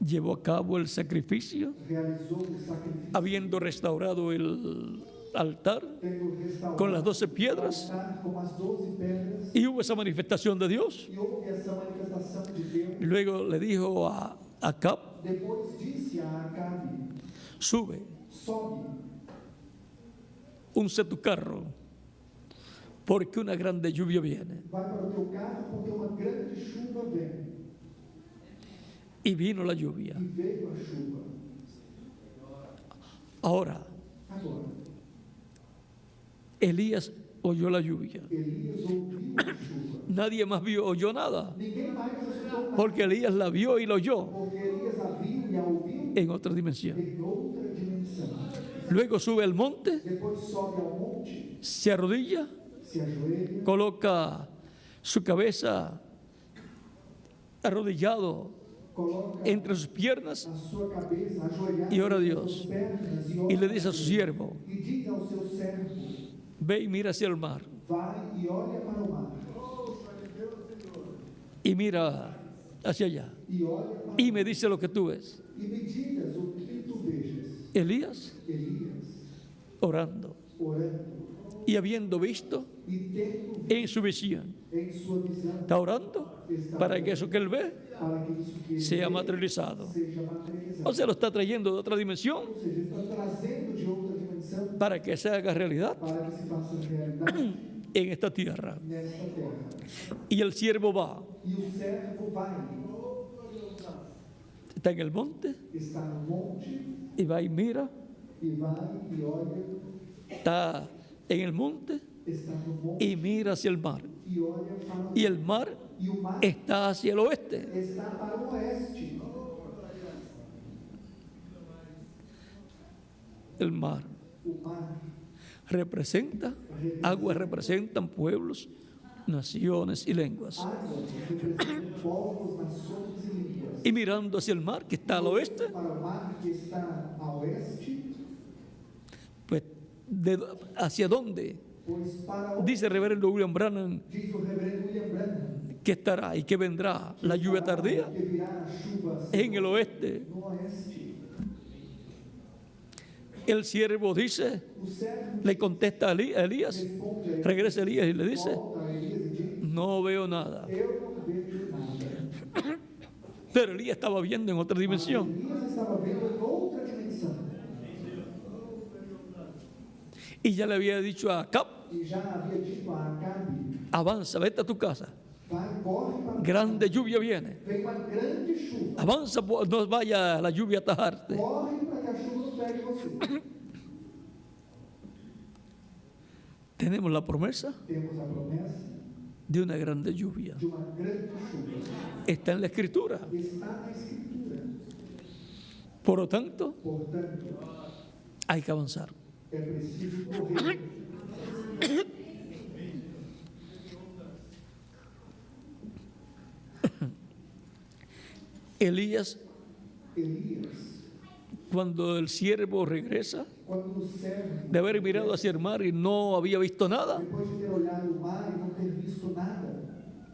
S1: llevó a cabo el sacrificio,
S2: realizou o sacrifício,
S1: habiendo restaurado el altar
S2: tendo restaurado
S1: con las 12 piedras,
S2: o altar com as 12 pedras,
S1: y hubo esa manifestación de Dios,
S2: e houve essa manifestação de Deus.
S1: luego le dijo a Acab,
S2: Depois disse a Acabe:
S1: sube,
S2: sobe,
S1: unce tu carro, porque una grande lluvia viene.
S2: vai para o teu carro, porque uma grande chuva vem.
S1: Y vino la lluvia.
S2: E veio a chuva.
S1: Ahora,
S2: Agora,
S1: Elías oyó la lluvia.
S2: Elias ouviu a chuva.
S1: Nadie más oyó nada,
S2: Ninguém mais escutou nada,
S1: porque Elías la vio y la oyó
S2: porque Elias a viu e a ouviu
S1: en otra dimensión.
S2: em outra dimensão.
S1: Luego sube al monte,
S2: Depois sobe ao monte,
S1: se arrodilla,
S2: se ajoelha,
S1: coloca su cabeza arrodillado
S2: coloca
S1: entre sus piernas
S2: a sua cabeça ajoelhada
S1: E ora a
S2: entre
S1: Deus.
S2: suas pernas
S1: y le dice a su siervo,
S2: e diz ao seu servo:
S1: ve y mira hacia el mar.
S2: vai e olha para o mar,
S1: Y mira hacia allá.
S2: e olha para
S1: Y me dice lo que tú ves.
S2: e me digas o que tu vejas.
S1: Elías
S2: Elias,
S1: orando
S2: orando
S1: y habiendo visto
S2: e tendo
S1: en su visión.
S2: em sua visão,
S1: Está orando para que eso que él ve
S2: para que isso que ele
S1: sea
S2: vê
S1: materializado.
S2: seja materializado.
S1: O sea, lo está trayendo de otra dimensión
S2: Ou seja, está trazendo de outra dimensão
S1: para que se haga realidad
S2: para que se faça realidade
S1: en esta tierra.
S2: nesta terra.
S1: Y el siervo va,
S2: E o servo vai,
S1: está en el monte
S2: está no monte,
S1: y va y mira,
S2: e vai e olha,
S1: está en el monte
S2: está no monte
S1: y mira hacia el mar.
S2: e olha para o
S1: Y el mar
S2: e o mar
S1: está hacia el oeste.
S2: está para o oeste.
S1: El mar
S2: O mar
S1: representa, aguas representan pueblos, naciones y lenguas.
S2: água representa povos, nações e línguas.
S1: Y mirando hacia el mar que está al oeste,
S2: Para o mar que está a oeste,
S1: pues ¿hacia dónde?
S2: pois para o
S1: Dice el reverendo William Branham
S2: diz o reverendo William Branham,
S1: que estará y que vendrá la lluvia tardía
S2: que virá a chuva
S1: en el oeste.
S2: no oeste.
S1: El siervo dice,
S2: O servo
S1: le contesta a Elías,
S2: responde a
S1: regresa Elías y le dice,
S2: volta a Elias e diz:
S1: no veo nada.
S2: Eu não vejo nada.
S1: Pero Elías estaba viendo en otra dimensión.
S2: Elias estava vendo em outra dimensão.
S1: Y ya le había dicho a Acab,
S2: E já havia dito a Acabe:
S1: avanza, vete a tu casa.
S2: vai, corre para
S1: Grande lluvia viene.
S2: vem uma grande chuva.
S1: Avanza, no vaya la lluvia a tajarte.
S2: Corre para que a chuva não pegue você.
S1: Tenemos la promesa
S2: Temos a promessa
S1: de una grande lluvia.
S2: de uma grande chuva.
S1: Está en la escritura.
S2: Está na Escritura.
S1: Por lo tanto,
S2: Portanto,
S1: hay que avanzar.
S2: é preciso correr.
S1: Elías,
S2: Elias,
S1: cuando el siervo regresa
S2: quando o servo,
S1: de haber mirado hacia el mar y no había visto nada,
S2: depois de ter olhado o mar e não ter visto nada,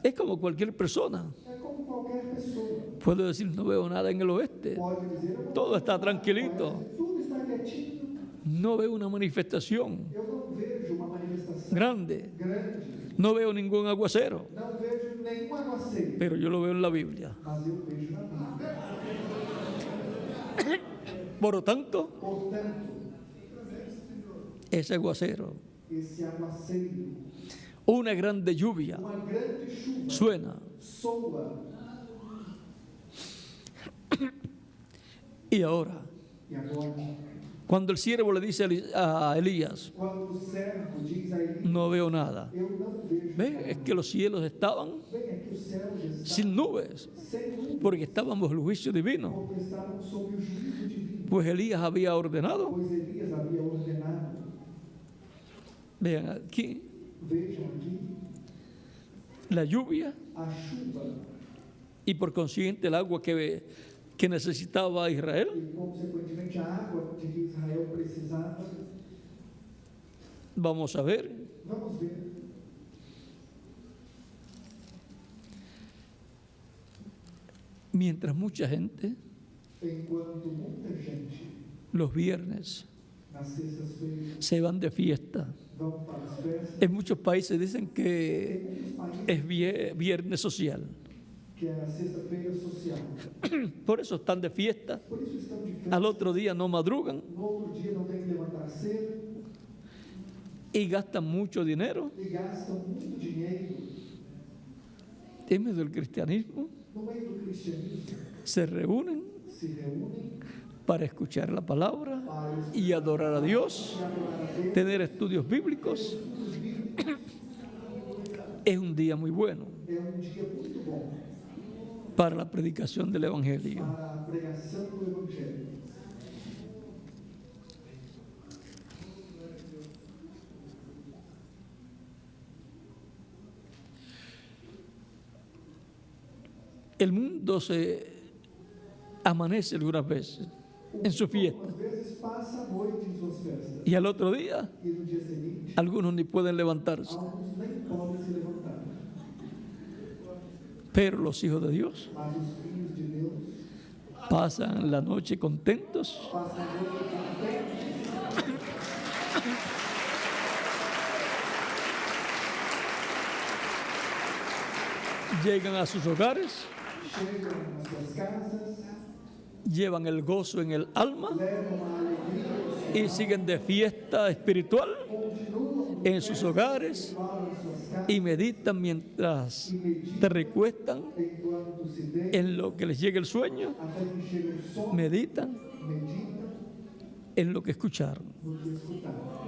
S1: es como cualquier persona.
S2: é como qualquer pessoa.
S1: Puede decir, no veo nada en el oeste.
S2: Pode dizer: eu não
S1: Todo está tranquilito.
S2: tudo está quietinho.
S1: No veo una manifestación
S2: Eu não vejo uma manifestação
S1: grande.
S2: grande.
S1: No veo ningún aguacero.
S2: Não vejo nenhum aguaceiro.
S1: Pero yo lo veo en la Biblia.
S2: Mas eu vejo na Bíblia.
S1: Por lo tanto,
S2: Portanto,
S1: ese aguacero,
S2: esse aguaceiro,
S1: una grande lluvia,
S2: uma grande chuva,
S1: suena.
S2: soa.
S1: Y ahora,
S2: E agora,
S1: cuando el siervo le dice a Elías,
S2: quando o servo diz a Elias:
S1: no veo nada.
S2: eu não vejo
S1: ¿Ve?
S2: nada.
S1: Es que los cielos estaban
S2: Bem, é que os céus estão
S1: sin nubes,
S2: sem nuvem,
S1: porque estaban bajo el juicio divino.
S2: porque estavam sob o juízo divino,
S1: Pues Elías había ordenado,
S2: pois Elias havia ordenado.
S1: vean aquí,
S2: Vejam aqui,
S1: la lluvia
S2: a chuva
S1: y por consiguiente el agua que necesitaba Israel,
S2: e, consequentemente, a água de que Israel precisava.
S1: vamos a ver,
S2: Vamos ver.
S1: mientras mucha gente
S2: Enquanto muita gente,
S1: los viernes
S2: nas sextas-feiras,
S1: se van de fiesta.
S2: vão para as festas,
S1: En muchos países dicen que
S2: em muitos países,
S1: es viernes social.
S2: que é a sexta-feira social.
S1: Por eso están de fiesta.
S2: Por isso estão de festa.
S1: Al otro día no madrugan
S2: No outro dia não tem que levantar cedo
S1: y gastan mucho dinero
S2: e gastam muito dinheiro
S1: en medio del cristianismo.
S2: no meio do cristianismo.
S1: Se reúnen
S2: Se reúnem
S1: para escuchar la palabra
S2: para
S1: y adorar a Dios,
S2: adorar a Deus.
S1: tener estudios bíblicos. Es un día muy bueno
S2: É dia muito bom
S1: para la predicación del Evangelio.
S2: para a pregação do Evangelho.
S1: El mundo se amanece algunas veces en su fiesta.
S2: Às vezes passa a noite em suas festas.
S1: Y al otro día,
S2: E no dia seguinte,
S1: algunos ni pueden levantarse.
S2: alguns nem podem se levantar.
S1: Pero los hijos de Dios
S2: Mas os filhos de Deus
S1: pasan la noche contentos,
S2: passam a noite contentes,
S1: llegan a sus hogares,
S2: chegam às suas casas,
S1: llevan el gozo en el alma
S2: levam a alegria,
S1: y siguen de fiesta espiritual
S2: continuam
S1: en sus hogares
S2: em suas casas,
S1: y meditan mientras te recuestan
S2: enquanto se deitam,
S1: en lo que les llegue el sueño,
S2: até que chega o sono,
S1: meditan
S2: meditam
S1: en lo que escucharon.
S2: no que escutaram.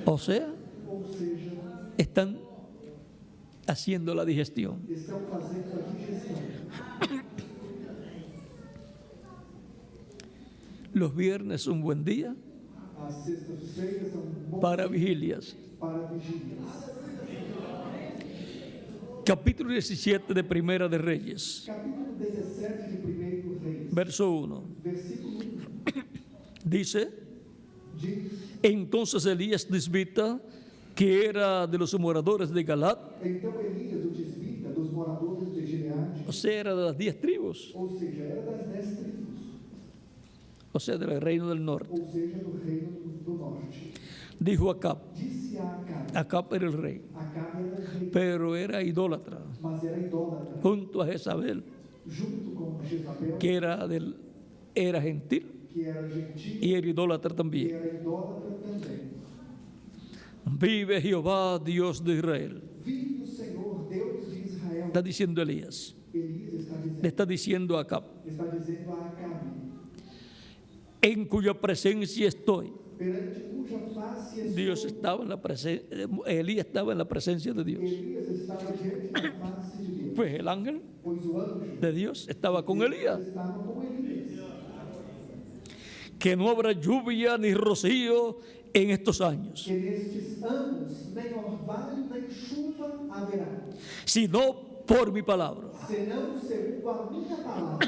S1: O sea,
S2: Ou seja,
S1: están haciendo la digestión.
S2: estão fazendo a digestão.
S1: Los viernes un buen día
S2: As sextas-feiras são bons
S1: para vigilias.
S2: para vigílias.
S1: Capítulo 17 de Primera de Reyes,
S2: Capítulo 17 de 1 Reis,
S1: verso 1.
S2: versículo 1,
S1: Dice:
S2: diz:
S1: entonces Elías tisbita, que era de los moradores de Galat,
S2: Então Elias, o tisbita, dos moradores de Gileade,
S1: o sea, era de las 10 tribus,
S2: ou seja, era das 10 tribos,
S1: o sea, del reino del norte,
S2: ou seja, do reino do norte,
S1: dijo a Acab.
S2: disse a Acabe,
S1: Acab era el rey,
S2: Acabe era rei,
S1: pero era idólatra,
S2: mas era idólatra,
S1: junto a Jezabel,
S2: junto com Jezabel,
S1: que era gentil
S2: que era gentil
S1: y era idólatra
S2: e
S1: también.
S2: era idólatra também.
S1: Vive Jehová, Dios de Israel,
S2: Vive o Senhor, Deus de Israel.
S1: está diciendo Elías,
S2: Elias
S1: le está diciendo a Acab,
S2: está dizendo a Acabe,
S1: en cuya presencia estoy.
S2: perante cuja face estou.
S1: Dios estaba en la presencia, Elías estaba en la presencia de Dios.
S2: Elias estava diante da face de Deus,
S1: Pues el ángel
S2: pois o anjo
S1: de Dios estaba con Elías.
S2: estava com Elias.
S1: Que no habrá lluvia ni rocío en estos años,
S2: Que nestes anos nem orvalho nem chuva haverá,
S1: sino por mi palabra.
S2: senão segundo a minha palavra.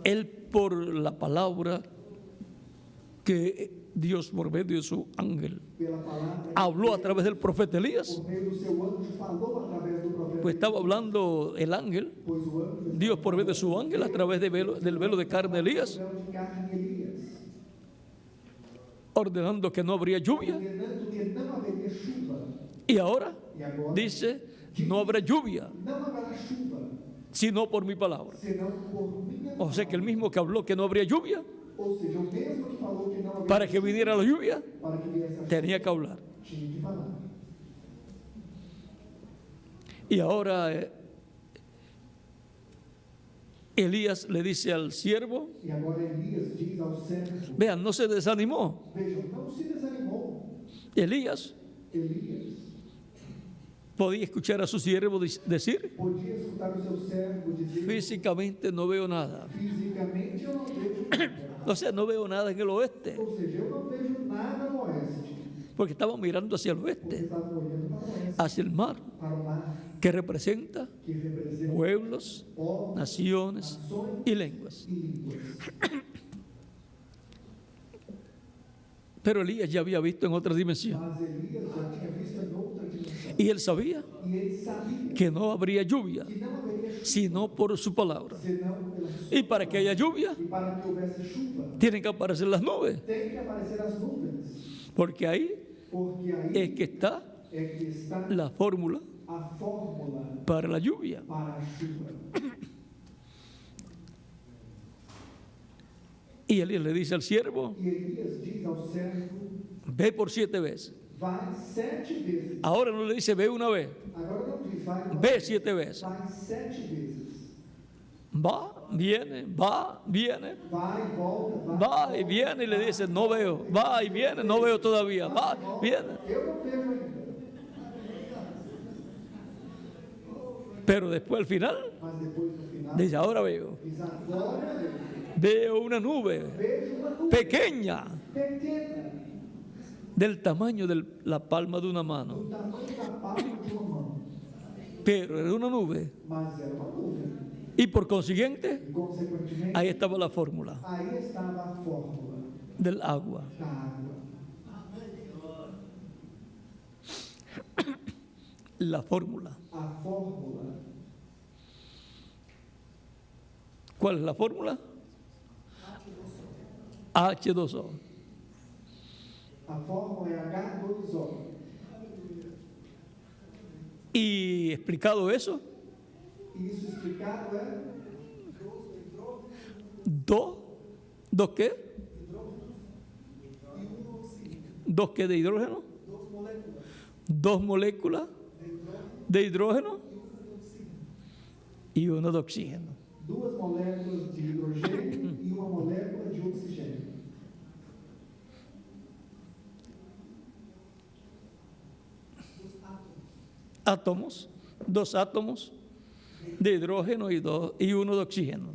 S1: Él por la palabra que Dios por medio de su ángel
S2: Pela palavra
S1: habló a través del profeta Elías,
S2: por meio do seu anjo falou através do profeta.
S1: pues estaba hablando el ángel,
S2: Pois o anjo
S1: Dios por medio de su ángel a través del velo de carne de Elías,
S2: véu de carne Elias,
S1: ordenando que no habría lluvia.
S2: ordenando que não haveria chuva.
S1: Y ahora
S2: E agora
S1: dice, no habrá lluvia,
S2: não haverá chuva,
S1: sino por mi palabra.
S2: senão por minha
S1: O sea que el
S2: palavra.
S1: mismo que habló que no habría lluvia,
S2: Ou seja, o mesmo que falou que não haveria
S1: para que viniera la lluvia,
S2: para que viesse a chuva,
S1: tenía que hablar.
S2: tinha que falar.
S1: Y ahora Elías le dice al siervo,
S2: E agora Elias diz ao servo,
S1: vean, no se desanimó.
S2: vejam, não se desanimou.
S1: Elías
S2: Elias
S1: podía escuchar a su siervo decir,
S2: podia escutar o seu servo dizer,
S1: físicamente no veo nada.
S2: fisicamente eu não vejo nada.
S1: O sea, no veo nada en el oeste,
S2: Ou seja, eu não vejo nada no oeste.
S1: porque estaba mirando hacia el
S2: Porque
S1: oeste,
S2: estava olhando para o oeste,
S1: hacia el mar,
S2: para o mar,
S1: que representa
S2: que representa
S1: pueblos,
S2: povos,
S1: naciones
S2: nações
S1: y lenguas.
S2: e línguas.
S1: Pero Elías ya había visto en otra dimensión.
S2: Mas Elias já tinha visto em outra dimensão.
S1: Y él sabía
S2: E ele sabia
S1: que no habría lluvia,
S2: que não haveria chuva,
S1: sino por su palabra.
S2: senão pela
S1: Y para que haya lluvia,
S2: E para que houvesse chuva,
S1: tienen que aparecer las nubes,
S2: tem que aparecer as nuvens.
S1: porque ahí
S2: Porque aí
S1: es que está
S2: é que está
S1: la fórmula
S2: a fórmula
S1: para la lluvia.
S2: para a chuva.
S1: Y Elías le dice al siervo,
S2: E Elias diz ao servo,
S1: ve por 7 veces.
S2: vai 7 vezes.
S1: Ahora no le dice ve una vez,
S2: Agora não diz, vai uma
S1: ve
S2: vez,
S1: 7 veces.
S2: vai 7 vezes.
S1: Va, viene,
S2: Vai, volta, vai.
S1: va y viene y le dice no veo, va y viene, no veo todavía, va, viene.
S2: Eu não vejo ainda.
S1: Pero después al final
S2: Mas depois no final,
S1: dice ahora veo,
S2: diz agora
S1: veo una nube
S2: vejo uma nuvem
S1: pequeña
S2: pequena,
S1: del tamaño de la palma de una mano,
S2: do tamanho da palma de uma mão.
S1: pero era una nube
S2: Mas era uma nuvem
S1: Y por consiguiente,
S2: E, consequentemente,
S1: ahí estaba la fórmula
S2: aí estava a fórmula
S1: del agua.
S2: da água.
S1: La fórmula.
S2: A fórmula.
S1: ¿Cuál es la fórmula? H2O.
S2: A fórmula é H2O.
S1: Y explicado eso,
S2: E isso explicado é
S1: ¿dos qué? ¿Dos qué de hidrógeno? Dos moléculas de hidrógeno y uno de oxígeno.
S2: duas moléculas de hidrogênio e uma molécula de oxigênio.
S1: Átomos, dos átomos de hidrógeno y uno de oxígeno.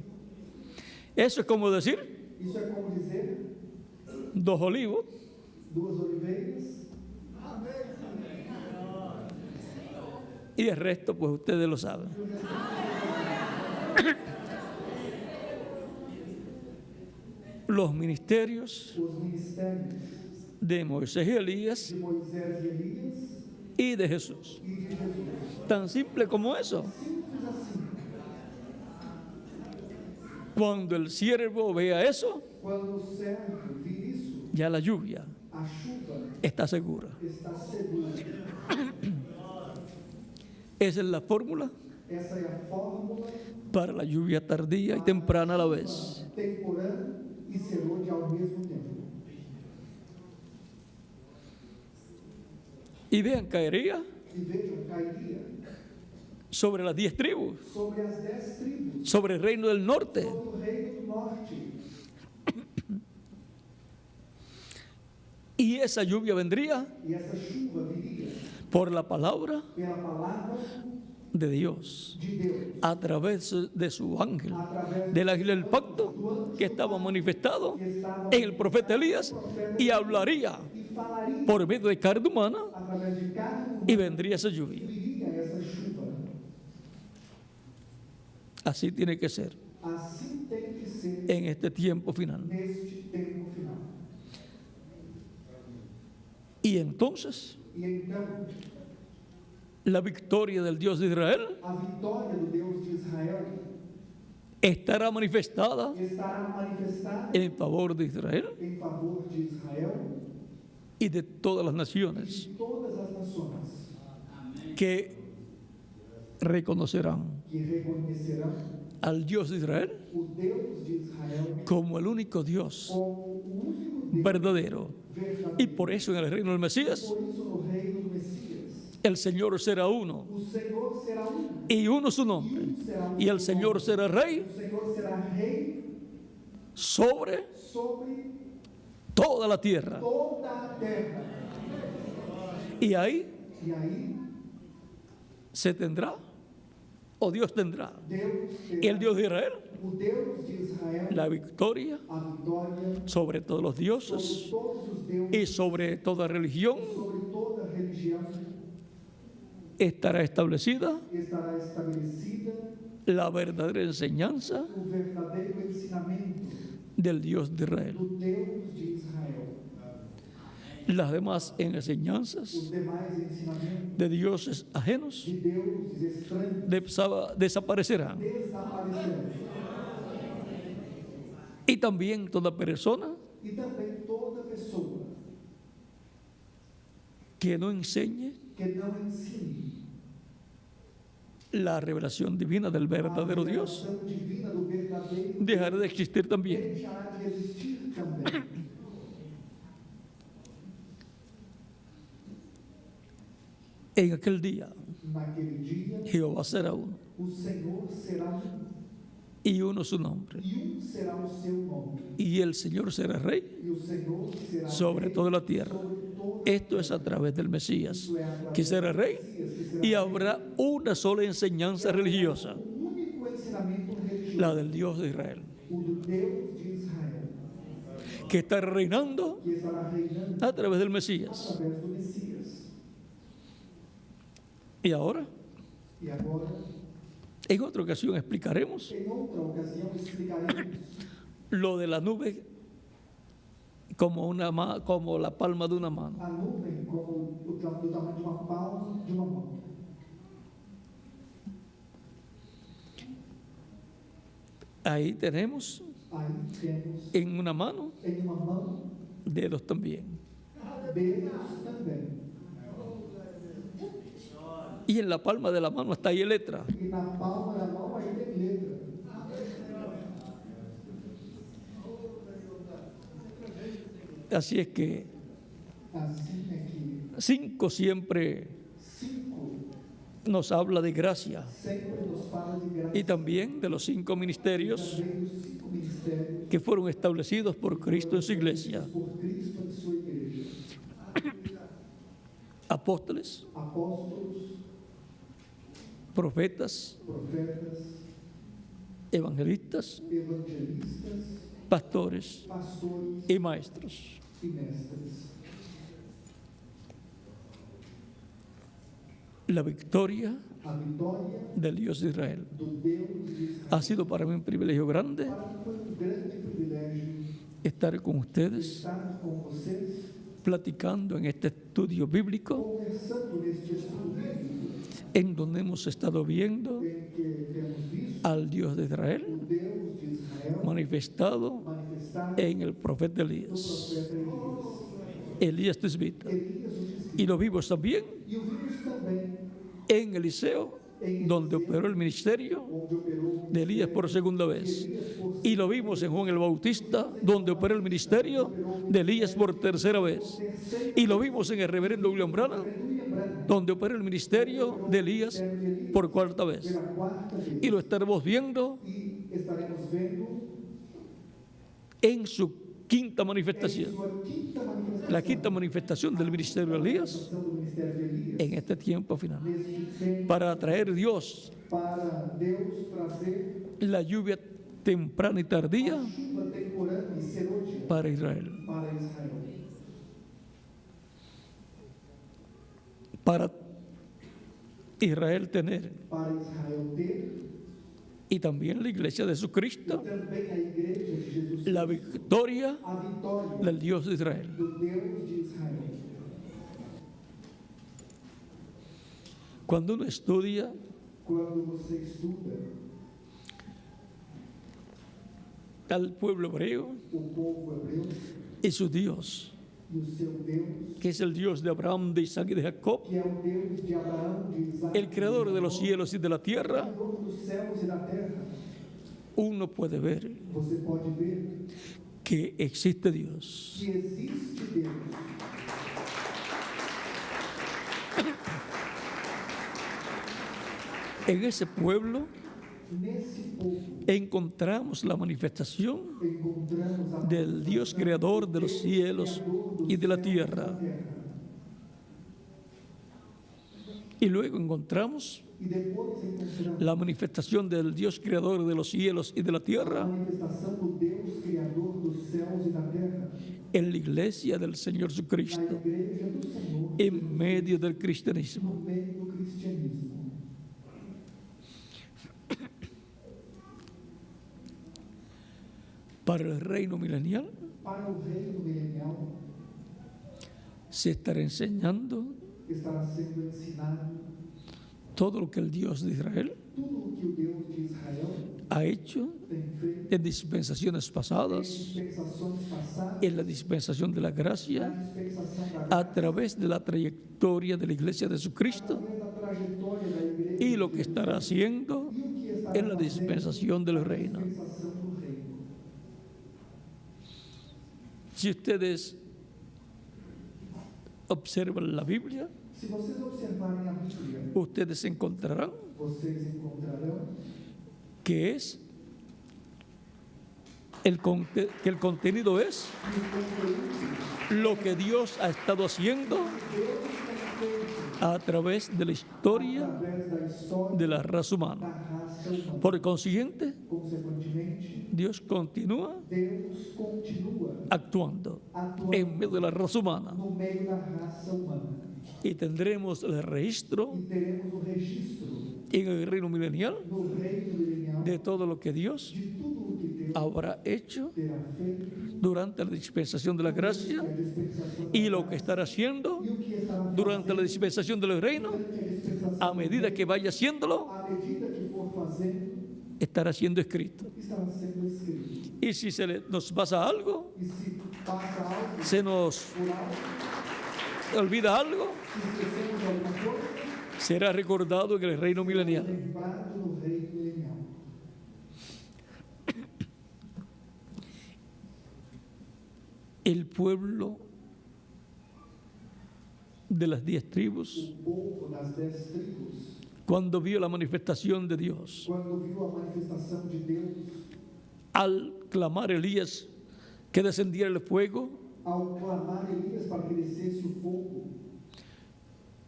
S1: Eso es como decir
S2: Isso é como dizer
S1: dos olivos
S2: duas oliveiras
S1: y el resto pues ustedes lo saben. Los ministerios
S2: os ministérios
S1: de Moisés y Elías
S2: de Moisés e Elias
S1: y de Jesús.
S2: e de Jesus.
S1: Tan simple como eso.
S2: Simples assim.
S1: Cuando el siervo vea eso,
S2: Quando o servo vir isso,
S1: ya la lluvia
S2: a chuva
S1: está segura.
S2: está segura.
S1: Esa es la fórmula
S2: Essa é a fórmula
S1: para la lluvia tardía y temprana a la vez.
S2: temporã e serôdia ao mesmo tempo.
S1: Y vean, caería
S2: E vejam, cairia
S1: sobre las 10 tribus,
S2: sobre as 10 tribos,
S1: sobre el reino del norte.
S2: sobre o reino do norte.
S1: Y esa lluvia vendría
S2: E essa chuva viria
S1: por la palabra
S2: pela palavra
S1: de Dios,
S2: de Deus,
S1: a través de su ángel,
S2: através
S1: del ángel del pacto que estaba manifestado en el profeta Elías, y hablaría
S2: e falaria
S1: por medio de carne humana
S2: através de carne
S1: y vendría esa lluvia.
S2: viria essa chuva.
S1: Así tiene que ser
S2: Assim tem que ser
S1: en este tiempo final.
S2: neste tempo final.
S1: Y entonces
S2: E então,
S1: la victoria del Dios de Israel
S2: a vitória do Deus de Israel
S1: estará manifestada
S2: estará manifestada
S1: en favor de Israel
S2: em favor de Israel
S1: y de todas las
S2: e
S1: naciones
S2: de todas as nações
S1: que reconocerán
S2: que reconhecerão
S1: al Dios de Israel
S2: o Deus de Israel
S1: como el único Dios
S2: como o único Deus
S1: verdadero.
S2: verdadeiro.
S1: Y por eso en el reino del Mesías
S2: Por isso, no reino do Messias,
S1: el Señor será uno
S2: o Senhor será um,
S1: y uno su
S2: e
S1: nombre.
S2: um será um
S1: Y el
S2: só
S1: Señor
S2: nome.
S1: será rey
S2: O Senhor será rei
S1: sobre
S2: sobre
S1: toda la tierra.
S2: toda a terra.
S1: Y ahí
S2: E aí,
S1: se tendrá, o Dios tendrá,
S2: Deus
S1: el
S2: terá,
S1: Dios de Israel,
S2: o Deus de Israel,
S1: la victoria
S2: a vitória
S1: sobre todos los
S2: sobre
S1: dioses
S2: todos os deuses,
S1: y sobre toda religión
S2: sobre toda religião,
S1: estará establecida
S2: estará estabelecida
S1: la verdadera enseñanza
S2: o verdadeiro ensinamento
S1: del Dios de Israel.
S2: do Deus de Israel.
S1: Las demás enseñanzas
S2: Os demais ensinamentos
S1: de dioses ajenos
S2: de deuses estranhos
S1: desaparecerán.
S2: desaparecerão.
S1: Y también toda persona
S2: E também toda pessoa
S1: que no enseñe
S2: que não ensine
S1: la revelación divina del
S2: a
S1: verdadero Dios
S2: revelação divina do verdadeiro
S1: dejará de existir también.
S2: deixará de existir também.
S1: En aquel día
S2: Naquele dia,
S1: Jehová será uno
S2: o Senhor será um,
S1: y uno su nombre.
S2: e um será o seu nome.
S1: Y el Señor será rey
S2: E o Senhor será
S1: sobre
S2: rei
S1: toda la tierra.
S2: sobre toda
S1: Esto es a través del Mesías,
S2: Isso é através
S1: que será
S2: do
S1: rey,
S2: Messias, que será
S1: y
S2: rei.
S1: habrá una sola enseñanza religiosa,
S2: O único ensinamento religioso,
S1: la del Dios de Israel,
S2: o do Deus de Israel,
S1: que está reinando
S2: que estará reinando
S1: a través del Mesías.
S2: através do Messias.
S1: Y ahora,
S2: E agora,
S1: En otra ocasión explicaremos
S2: Em outra ocasião explicaremos
S1: lo de la nube como la palma de una mano.
S2: a nuvem como do tamanho de uma palma de uma mão.
S1: Ahí tenemos
S2: Aí temos
S1: en una mano
S2: em uma mão
S1: dedos también.
S2: dedos também.
S1: Y en la palma de la mano está ahí letra.
S2: E na palma da mão aí tem letra.
S1: Así es que
S2: Assim é que
S1: 5 siempre
S2: 5
S1: nos habla de gracia
S2: sempre nos fala de graça.
S1: y también de los 5 ministerios
S2: Também dos 5 ministérios
S1: que fueron establecidos por Cristo en su iglesia.
S2: por Cristo em sua igreja.
S1: Apóstoles,
S2: Apóstolos,
S1: profetas,
S2: profetas,
S1: evangelistas,
S2: evangelistas,
S1: pastores
S2: pastores
S1: y maestros.
S2: e mestres.
S1: La victoria
S2: A vitória
S1: del Dios de Israel.
S2: do Deus de Israel.
S1: Ha sido para mí un privilegio grande
S2: Para mim foi grande privilégio
S1: estar con ustedes
S2: estar com vocês,
S1: platicando en este estudio bíblico
S2: conversando neste estudo bíblico
S1: en donde hemos estado viendo
S2: em que temos visto
S1: al Dios de
S2: o
S1: Israel
S2: Deus de Israel
S1: manifestado
S2: manifestar
S1: en el profeta
S2: no
S1: Elías,
S2: profeta
S1: Elías Tisbita.
S2: Elias o Tisbita.
S1: Y lo vimos también
S2: E o vimos também
S1: en Eliseo, donde operó el ministerio
S2: onde operou
S1: de Elías por segunda vez.
S2: Elias por
S1: Y lo vimos en Juan el Bautista, donde operó el ministerio de Elías por tercera vez. Y lo vimos en el reverendo William Branham,
S2: William Branham
S1: donde operó el ministerio de Elías por cuarta vez.
S2: pela quarta vez.
S1: Y lo estaremos viendo
S2: E estaremos vendo
S1: en su quinta
S2: em
S1: manifestación.
S2: sua quinta manifestação.
S1: La quinta manifestación del ministerio de Elías
S2: Do ministério de Elias.
S1: en este tiempo final.
S2: Neste tempo,
S1: Para traer Dios
S2: para Deus trazer
S1: la lluvia temprana y tardía
S2: chuva temporânea e serôdia
S1: para Israel.
S2: para Israel.
S1: Para Israel tener,
S2: Para Israel ter,
S1: y también la iglesia de Jesucristo,
S2: também a igreja de Jesus,
S1: la victoria
S2: a vitória
S1: del Dios de Israel.
S2: do Deus de Israel.
S1: Cuando uno estudia
S2: Quando você estuda
S1: al pueblo hebreo
S2: o povo hebreu
S1: y su Dios,
S2: e o seu Deus,
S1: que es el Dios de Abraham, de Isaac y de Jacob,
S2: que é o Deus de Abraão, de Isaac,
S1: el creador de los cielos y de la
S2: o
S1: tierra,
S2: Criador dos céus e da terra,
S1: uno puede ver
S2: você pode ver
S1: que existe Dios.
S2: que existe Deus.
S1: En ese pueblo
S2: Nesse povo
S1: encontramos la manifestación
S2: encontramos a
S1: del Dios creador de los cielos y de la tierra. Y luego encontramos
S2: E depois encontramos
S1: la manifestación del Dios creador de los cielos y de la
S2: a
S1: tierra
S2: manifestação do Deus Criador dos céus e da terra,
S1: en la iglesia del Señor
S2: na
S1: Jesucristo,
S2: igreja do Senhor,
S1: en medio del cristianismo.
S2: no meio do cristianismo.
S1: Para el reino milenial
S2: Para o reino milenial,
S1: se estará enseñando
S2: estará sendo ensinado
S1: todo lo que el Dios de Israel
S2: tudo o que o Deus de Israel
S1: ha hecho
S2: tem feito
S1: en dispensaciones
S2: em
S1: pasadas,
S2: dispensações passadas,
S1: en la dispensación de la
S2: na
S1: gracia,
S2: dispensação da
S1: a
S2: graça,
S1: través de la trayectoria de la iglesia de Jesucristo
S2: através da trajetória da igreja
S1: y lo que estará haciendo
S2: e o que estará
S1: en la
S2: fazendo
S1: dispensación del
S2: na
S1: reino.
S2: dispensação do reino.
S1: Si ustedes observan la Biblia,
S2: Se vocês observarem a Bíblia,
S1: ustedes encontrarán
S2: vocês encontrarão
S1: que es que el contenido es
S2: que o conteúdo
S1: lo que Dios ha estado haciendo
S2: Deus tem feito
S1: a través de la historia
S2: através da história
S1: de la raza
S2: da
S1: humana.
S2: raça humana.
S1: Por consiguiente,
S2: Consequentemente,
S1: Dios continúa
S2: Deus continua
S1: actuando
S2: atuando
S1: en medio de la raza humana
S2: no meio da raça humana.
S1: y tendremos el registro
S2: E teremos o registro
S1: en el reino milenial
S2: no reino milenial,
S1: de todo lo que Dios
S2: de tudo o que Deus
S1: habrá hecho
S2: terá feito
S1: durante la dispensación de la gracia
S2: a dispensação da
S1: y lo que
S2: graça,
S1: estará haciendo
S2: e o que estará
S1: durante la
S2: fazendo
S1: dispensación del reino.
S2: durante a dispensação
S1: A
S2: do
S1: medida
S2: reino,
S1: que vaya haciéndolo,
S2: à medida que for fazendo,
S1: estará siendo escrito.
S2: estará sendo escrito.
S1: Y si nos pasa algo,
S2: E se passa algo
S1: se nos
S2: por algo,
S1: olvida algo,
S2: se esquecemos de alguma coisa,
S1: será recordado en el reino milenial.
S2: lembrado no reino milenial.
S1: El pueblo de las 10 tribus,
S2: O povo das 10 tribos,
S1: cuando vio la manifestación de Dios,
S2: quando viu a manifestação de Deus,
S1: al clamar Elías que descendiera el fuego,
S2: ao clamar Elias para que descesse o fogo,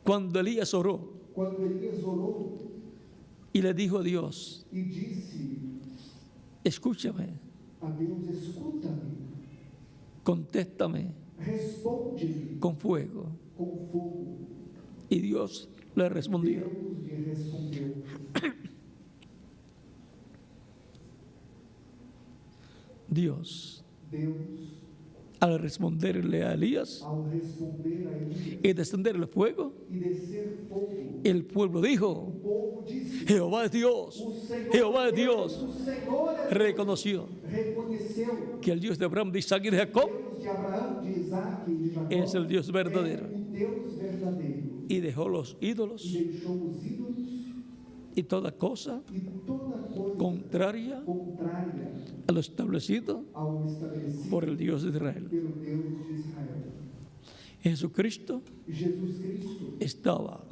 S1: cuando Elías oró
S2: quando Elias orou
S1: y le dijo a Dios,
S2: e disse
S1: escúchame,
S2: a Deus: escuta-me,
S1: contéstame
S2: responde-me
S1: con fuego.
S2: com fogo.
S1: Y Dios le respondió.
S2: Deus lhe respondeu.
S1: Dios,
S2: Deus,
S1: al responderle a Elías
S2: ao responder a Elias
S1: y descender el fuego,
S2: e descer fogo,
S1: el pueblo
S2: o
S1: dijo,
S2: povo disse:
S1: Jehová es Dios.
S2: o Senhor
S1: Jehová es
S2: é
S1: Dios.
S2: o Senhor é Deus.
S1: Reconoció
S2: Reconheceu
S1: que el Dios de Abraham, de Isaac y de Jacob
S2: Deus de Abraão, de Isaac e de Jacó
S1: es el Dios verdadero.
S2: é o Deus verdadeiro.
S1: Y dejó los ídolos
S2: E deixou os ídolos
S1: y toda cosa
S2: e toda coisa
S1: contraria
S2: contrária
S1: a lo establecido
S2: ao estabelecido
S1: por el Dios de Israel.
S2: pelo Deus de Israel.
S1: Jesucristo
S2: Jesus Cristo
S1: estaba,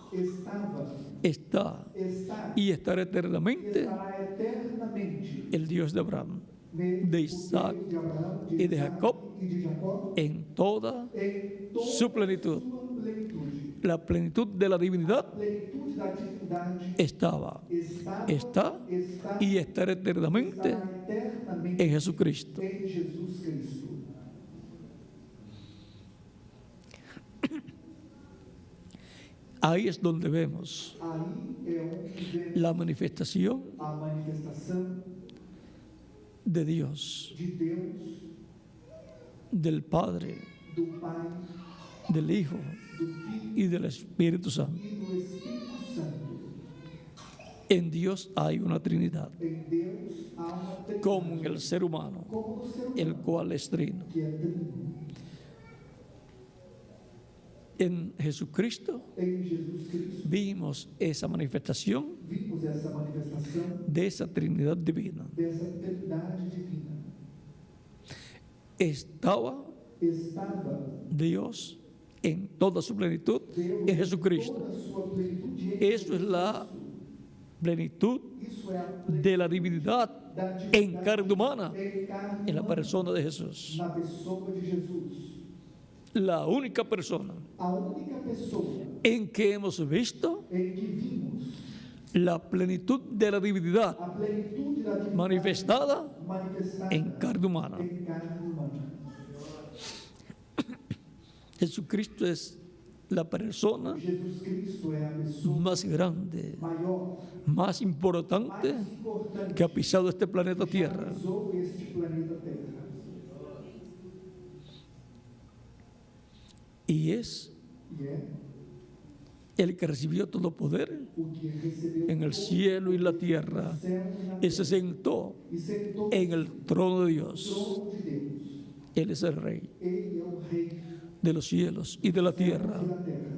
S2: está
S1: está y estará eternamente
S2: estará eternamente
S1: el Dios de Abraham,
S2: nele,
S1: de
S2: o
S1: Isaac
S2: Deus de Abraão, de
S1: y de
S2: Isaac
S1: Jacob
S2: e de Jacó,
S1: en toda
S2: em toda
S1: su plenitud.
S2: sua plenitude.
S1: La plenitud de la divinidad
S2: Plenitude da divindade
S1: estaba,
S2: estava,
S1: está
S2: está
S1: y estará eternamente
S2: estará eternamente
S1: en Jesucristo.
S2: em Jesus Cristo.
S1: Ahí es donde vemos
S2: Aí é onde vem
S1: la manifestación
S2: a manifestação
S1: de Dios,
S2: de Deus,
S1: del Padre,
S2: do Pai,
S1: del Hijo
S2: do Filho
S1: y del Espíritu Santo.
S2: e do Espírito Santo.
S1: En Dios hay una Trinidad,
S2: Em Deus há uma trindade,
S1: como en el ser humano,
S2: como no ser humano,
S1: el cual es trino.
S2: que é trino.
S1: En Jesucristo
S2: Em Jesus Cristo
S1: vimos esa manifestación
S2: vimos essa manifestação
S1: de esa Trinidad divina.
S2: dessa trindade divina.
S1: Estaba
S2: Estava
S1: Dios en toda su plenitud
S2: Deus
S1: en Jesucristo.
S2: toda a sua plenitude em
S1: Eso es
S2: Jesus
S1: la plenitud
S2: Cristo. Isso é a plenitude
S1: de la divinidad
S2: da
S1: en
S2: divindade
S1: carne humana,
S2: em carne
S1: en la
S2: humana,
S1: persona de Jesús.
S2: na pessoa de Jesus.
S1: La única persona
S2: A única pessoa
S1: en que hemos visto
S2: em que vimos
S1: la plenitud de la divinidad
S2: a plenitude da divindade
S1: manifestada
S2: manifestada
S1: en carne humana.
S2: em carne humana.
S1: Jesucristo es la persona
S2: Jesus Cristo é a pessoa
S1: más grande,
S2: maior,
S1: más importante
S2: mais importante
S1: que ha pisado este planeta
S2: que já
S1: Tierra.
S2: pisou este planeta Terra.
S1: Y es
S2: E é
S1: el que recibió todo poder
S2: o que recebeu
S1: en el
S2: todo
S1: cielo y la tierra
S2: o céu e na
S1: y se
S2: terra,
S1: sentó
S2: e sentou
S1: en el trono de
S2: no
S1: Dios.
S2: trono de Deus.
S1: Él es el rey
S2: Ele é o rei
S1: de los cielos y de la
S2: dos
S1: tierra.
S2: céus e da terra.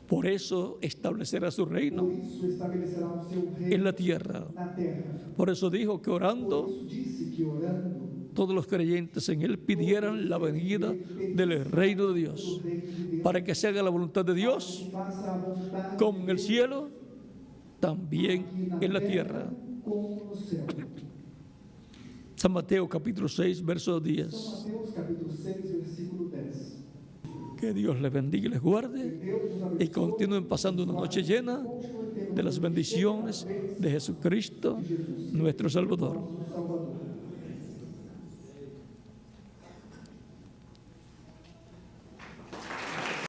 S1: Por eso establecerá su reino
S2: Por isso estabelecerá o seu
S1: en
S2: reino
S1: la tierra.
S2: na terra.
S1: Por eso dijo que
S2: Por
S1: orando
S2: isso disse que orando
S1: todos los creyentes en él pidieran la venida del reino de Dios,
S2: o reino de Deus,
S1: para que se haga la voluntad de Dios,
S2: que faça a vontade
S1: como
S2: de
S1: en el
S2: Deus,
S1: cielo, también
S2: aqui
S1: en la tierra.
S2: como no céu.
S1: San Mateo capítulo 6, verso
S2: São
S1: 10.
S2: Mateus capítulo 6, versículo 10.
S1: Que Dios les bendiga y les guarde
S2: Deus nos
S1: y
S2: abençoe,
S1: continúen pasando una noche llena
S2: continue tendo
S1: de las bendiciones de Jesucristo, nuestro Salvador.
S2: nosso Salvador.